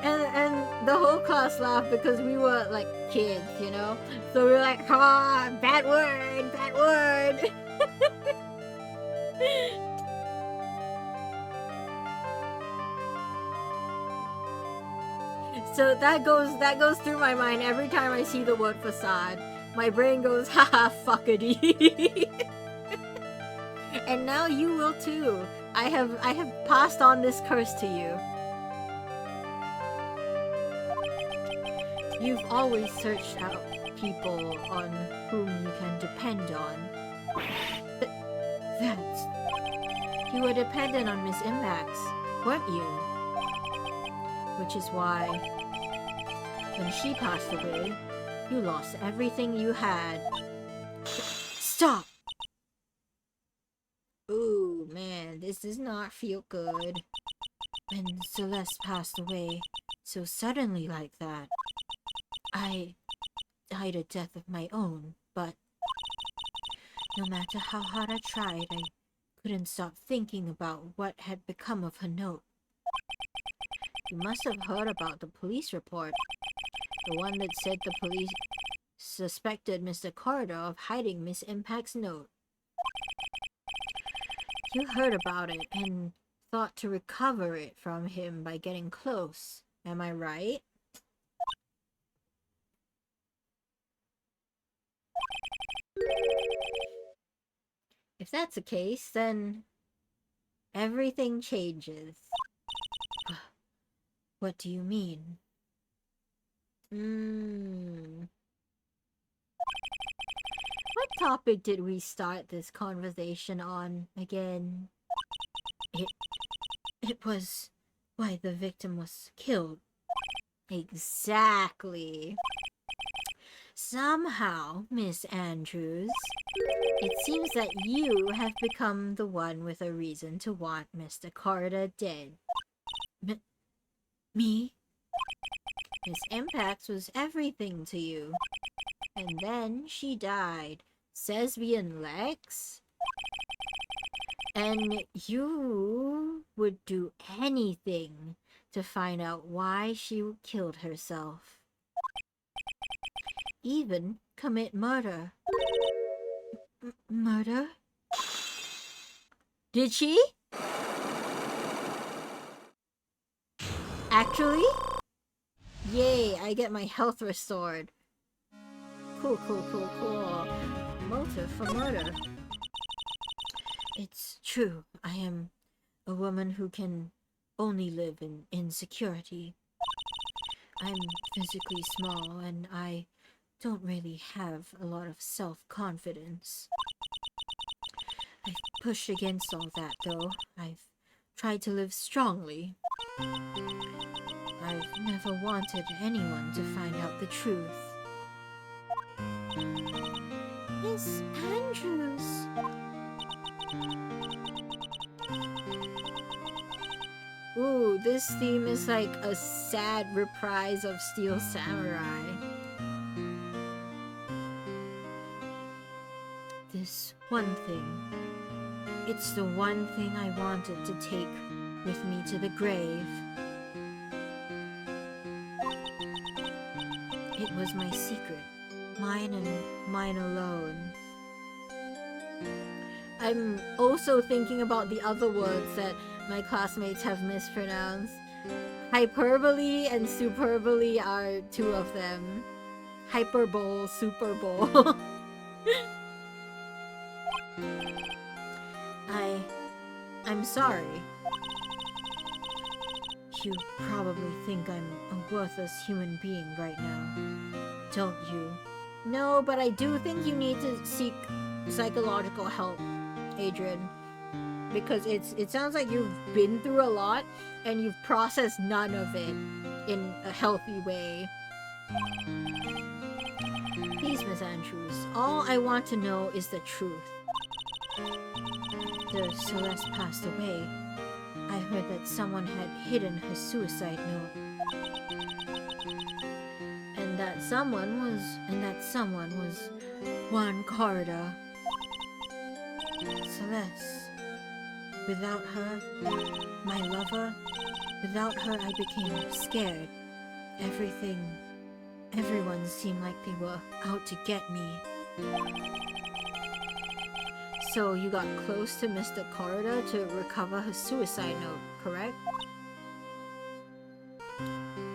and the whole class laughed because we were like kids, you know? So we were like, come on, bad word, bad word. So that goes through my mind every time I see the word facade. My brain goes, haha, fuckadee. And now you will too. I have passed on this curse to you. You've always searched out people on whom you can depend on. That's... You were dependent on Miss Impax, weren't you? Which is why, when she passed away, you lost everything you had. Stop! Ooh, man, this does not feel good. When Celeste passed away so suddenly like that, I died a death of my own, but no matter how hard I tried, I couldn't stop thinking about what had become of her note. You must have heard about the police report. The one that said the police suspected Mr. Corridor of hiding Miss Impax's note. You heard about it and thought to recover it from him by getting close. Am I right? If that's the case, then everything changes. What do you mean? What topic did we start this conversation on again? It was why the victim was killed. Exactly. Somehow, Miss Andrews, it seems that you have become the one with a reason to want Mr. Corridor dead. Me? Miss Impax was everything to you. And then she died. Lesbian Lex? And you would do anything to find out why she killed herself. Even commit murder. Murder? Did she? Actually? Yay, I get my health restored. Cool. Motive for murder. It's true. I am a woman who can only live in insecurity. I'm physically small and I don't really have a lot of self-confidence. I've pushed against all that, though. I've tried to live strongly. I've never wanted anyone to find out the truth. Miss Andrews. Ooh, this theme is like a sad reprise of Steel Samurai. This one thing. It's the one thing I wanted to take with me to the grave. It was my secret. Mine and mine alone. I'm also thinking about the other words that my classmates have mispronounced. Hyperbole and superbole are two of them. Hyper Bowl, Super Bowl. I'm sorry. You probably think I'm a worthless human being right now, don't you? No, but I do think you need to seek psychological help, Adrian. Because it sounds like you've been through a lot and you've processed none of it in a healthy way. Please, Miss Andrews, all I want to know is the truth. After Celeste passed away, I heard that someone had hidden her suicide note. And that someone was Juan Corridor. Celeste. Without her, my lover, without her I became scared. Everyone seemed like they were out to get me. So you got close to Mr. Corridor to recover her suicide note, correct?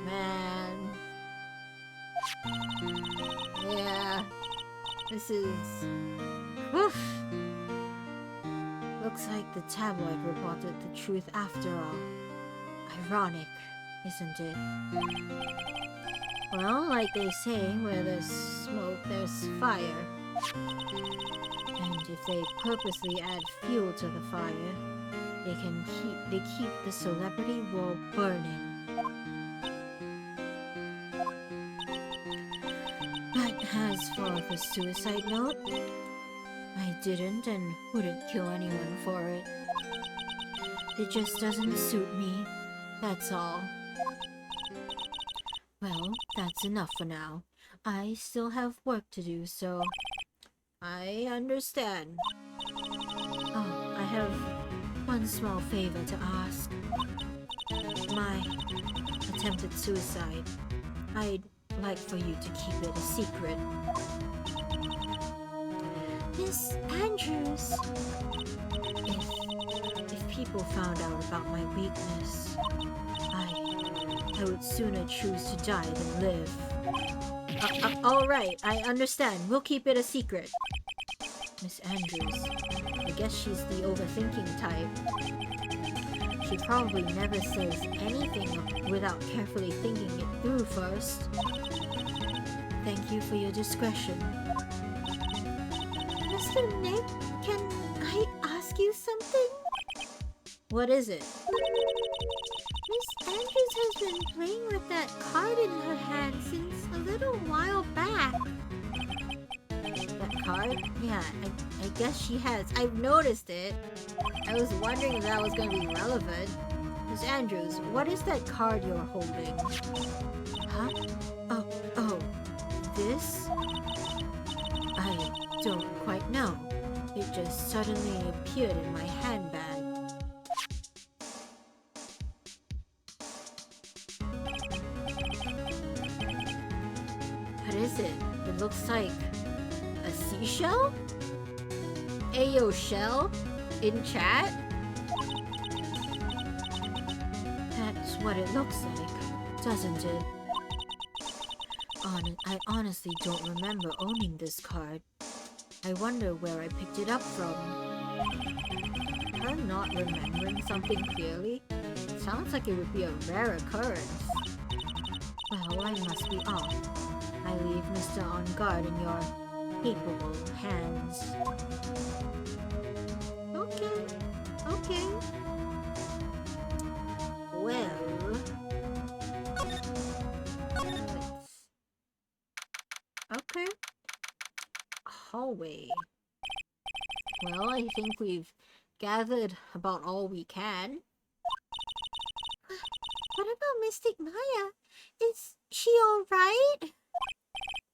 Man. Yeah. This is... Woof. Looks like the tabloid reported the truth after all. Ironic, isn't it? Well, like they say, where there's smoke, there's fire. And if they purposely add fuel to the fire, they keep the celebrity world burning. But as for the suicide note, I didn't and wouldn't kill anyone for it. It just doesn't suit me, that's all. Well, that's enough for now. I still have work to do, so... I understand. Oh, I have one small favor to ask. My attempted suicide. I'd like for you to keep it a secret. Miss Andrews. If people found out about my weakness, I would sooner choose to die than live. Alright, I understand. We'll keep it a secret. Miss Andrews. I guess she's the overthinking type. She probably never says anything without carefully thinking it through first. Thank you for your discretion. Mr. Nick, can I ask you something? What is it? Miss Andrews has been playing with that card in her hand since a little while back. That card? Yeah, I guess she has. I've noticed it. I was wondering if that was going to be relevant. Miss Andrews, what is that card you're holding? Huh? Oh, this? I don't quite know. It just suddenly appeared in my handbag. What is it? It looks like a seashell? Ayo shell? In chat? That's what it looks like, doesn't it? I honestly don't remember owning this card. I wonder where I picked it up from. Her not remembering something clearly? Sounds like it would be a rare occurrence. Well, I must be off. I leave Mr. On Guard in your capable hands. Okay. Well... Okay. Hallway. Well, I think we've gathered about all we can. What about Mystic Maya? Is she alright?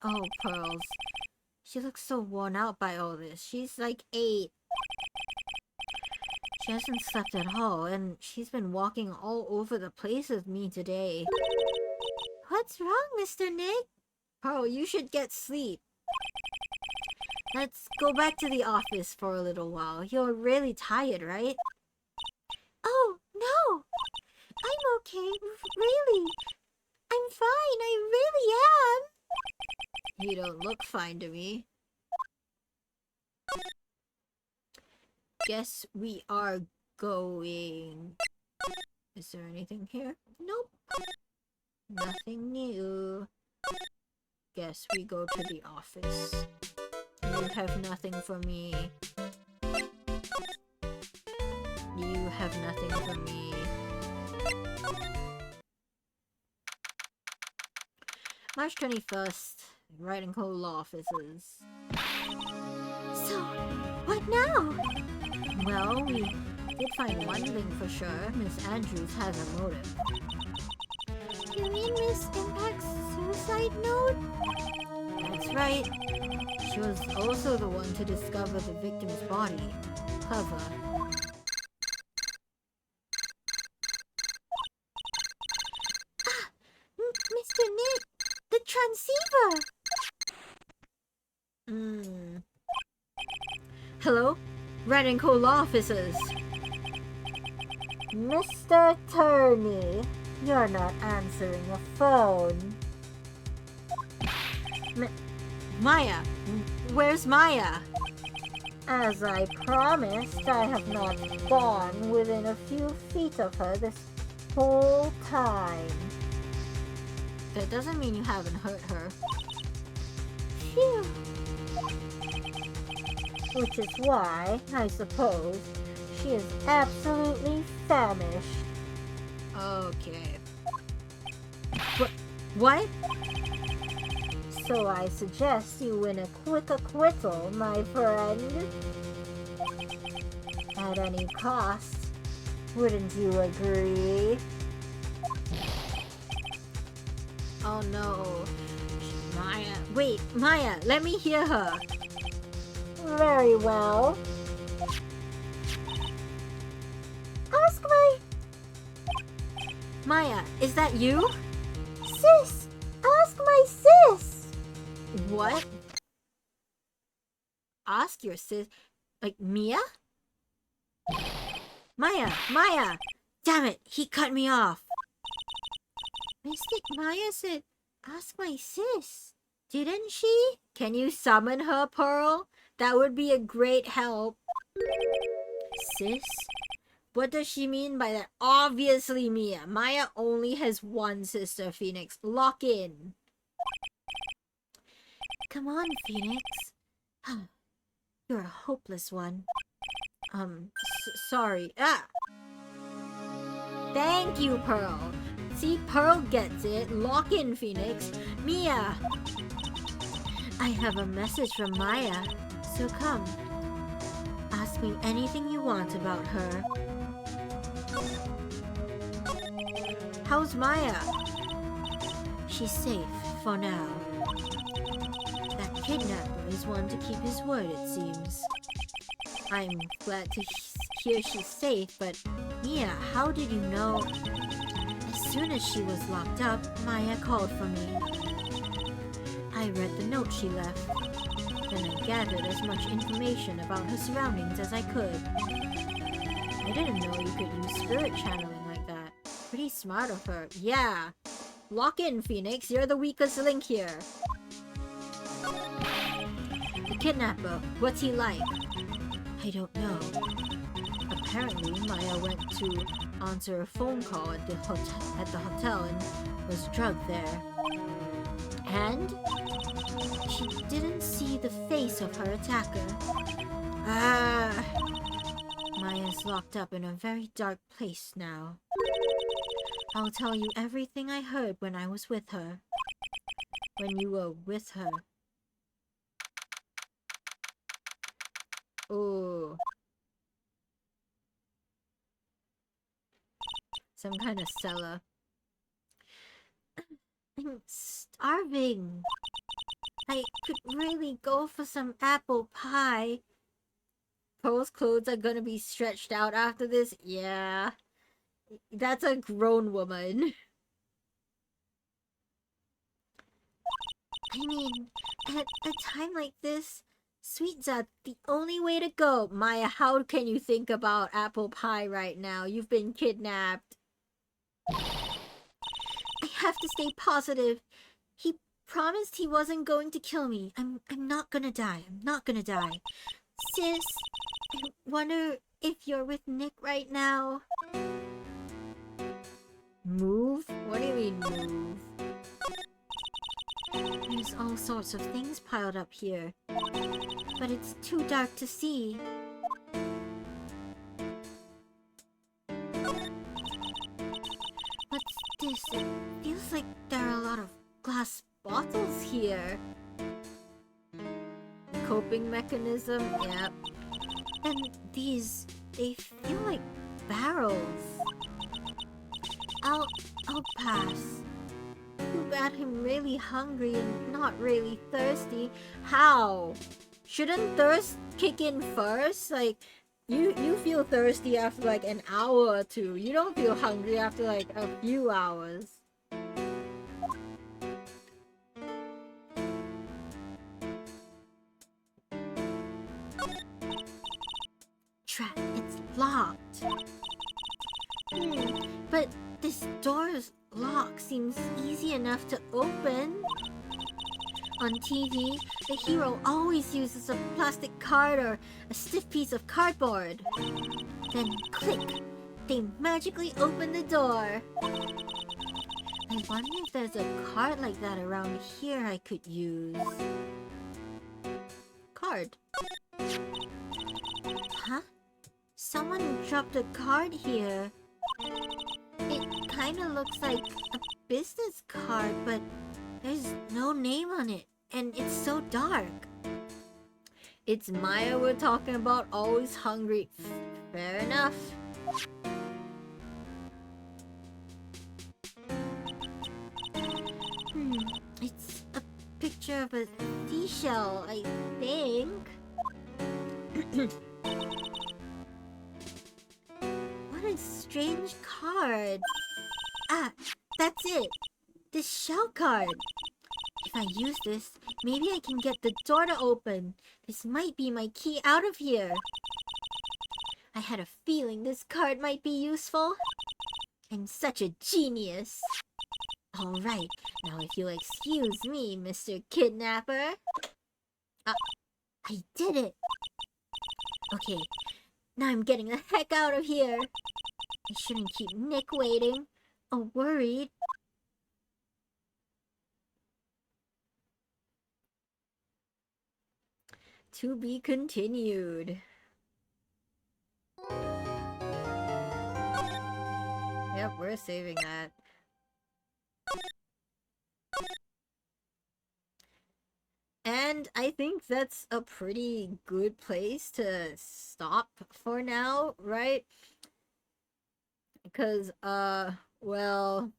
Oh, Pearls. She looks so worn out by all this. She's like 8. She hasn't slept at all, and she's been walking all over the place with me today. What's wrong, Mr. Nick? Pearl, you should get sleep. Let's go back to the office for a little while. You're really tired, right? Oh, no! I'm okay, really. I'm fine, I really am. You don't look fine to me. Guess we are going. Is there anything here? Nope. Nothing new. Guess we go to the office. You have nothing for me. You have nothing for me. March 21st. Wright and Cole Law Offices. So, what now? Well, we did find one thing for sure. Miss Andrews has a motive. You mean Miss Impact's suicide note? That's right. She was also the one to discover the victim's body. Clever. Mr. Nick, the transceiver! Hello? Wright and Cole Law Offices. Mr. Turney, you're not answering a phone. Maya! Where's Maya? As I promised, I have not gone within a few feet of her this whole time. That doesn't mean you haven't hurt her. Phew. Which is why, I suppose, she is absolutely famished. Okay. What? So I suggest you win a quick acquittal, my friend. At any cost, wouldn't you agree? Oh no. Maya. Wait, Maya, let me hear her. Very well. Ask my Maya, is that you? sis! Ask my sis! What? Ask your sis. Like, Mia? Maya! Maya! Damn it, he cut me off. Mystic Maya said, ask my sis. Didn't she? Can you summon her, Pearl? That would be a great help. Sis? What does she mean by that? Obviously, Mia. Maya only has one sister, Phoenix. Lock in. Come on, Phoenix. You're a hopeless one. Sorry. Ah! Thank you, Pearl. See, Pearl gets it. Lock in, Phoenix. Mia! I have a message from Maya. So come. Ask me anything you want about her. How's Maya? She's safe for now. That kidnapper is one to keep his word, it seems. I'm glad to hear she's safe, but Mia, how did you know? As soon as she was locked up, Maya called for me. I read the note she left, and I gathered as much information about her surroundings as I could. I didn't know you could use spirit channeling like that. Pretty smart of her. Yeah. Lock in, Phoenix. You're the weakest link here. The kidnapper. What's he like? I don't know. Apparently, Maya went to answer a phone call at the hotel and was drugged there. And she didn't see the face of her attacker. Ah! Maya's locked up in a very dark place now. I'll tell you everything I heard when I was with her. When you were with her. Ooh. Some kind of cellar. I'm starving. I could really go for some apple pie. Pearl's clothes are gonna be stretched out after this? Yeah. That's a grown woman. I mean, at a time like this, sweets are the only way to go. Maya, how can you think about apple pie right now? You've been kidnapped. I have to stay positive. He promised he wasn't going to kill me. I'm not gonna die. I'm not gonna die. Sis, I wonder if you're with Nick right now. Move? What do you mean move? There's all sorts of things piled up here, but it's too dark to see. What's this? It feels like there are a lot of glass bottles here. Coping mechanism? Yep. And these, they feel like barrels. I'll pass. Too bad I'm really hungry and not really thirsty. How? Shouldn't thirst kick in first? Like, you feel thirsty after like an hour or two. You don't feel hungry after like a few hours. Trap, it's locked. But this door's lock seems easy enough to open. On TV, the hero always uses a plastic card or a stiff piece of cardboard. Then click, they magically open the door. I wonder if there's a card like that around here I could use. Card. Huh? Someone dropped a card here. It kinda looks like a business card, but there's no name on it, and it's so dark. It's Maya we're talking about, always hungry. Fair enough. It's a picture of a seashell, I think. What a strange card. Ah, that's it. This shell card. If I use this, maybe I can get the door to open. This might be my key out of here. I had a feeling this card might be useful. I'm such a genius. Alright, now if you'll excuse me, Mr. Kidnapper. I did it. Okay, now I'm getting the heck out of here. I shouldn't keep Nick waiting or worried. To be continued. Yep, we're saving that. And I think that's a pretty good place to stop for now, right? Because, well,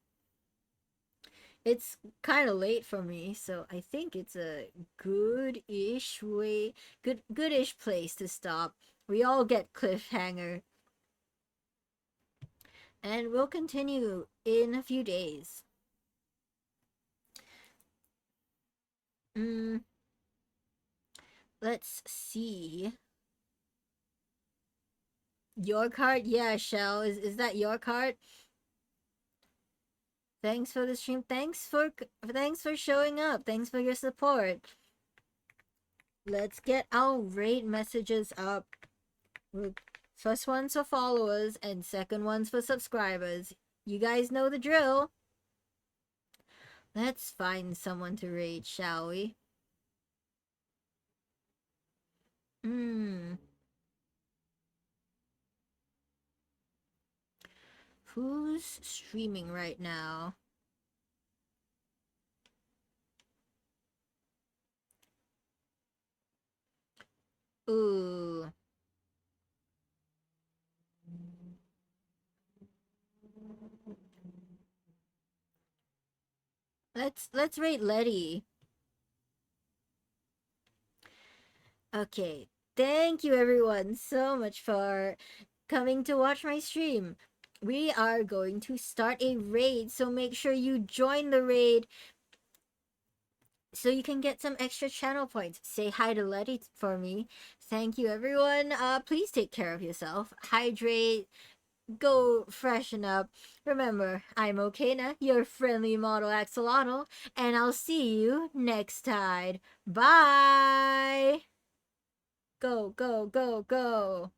it's kind of late for me, so I think it's a good-ish way, good-ish place to stop. We all get cliffhanger. And we'll continue in a few days. Let's see. Your card? Yeah, Shell. Is that your card? Thanks for the stream. Thanks for showing up. Thanks for your support. Let's get our raid messages up. First one's for followers and second one's for subscribers. You guys know the drill. Let's find someone to raid, shall we? Who's streaming right now? Ooh. Let's rate Letty. Okay. Thank you everyone so much for coming to watch my stream. We are going to start a raid, so make sure you join the raid so you can get some extra channel points. Say hi to Letty for me. Thank you everyone. Please take care of yourself. Hydrate. go freshen up. Remember, I'm Okana, your friendly model axolotl, and I'll see you next tide. Bye! Go, go, go, go.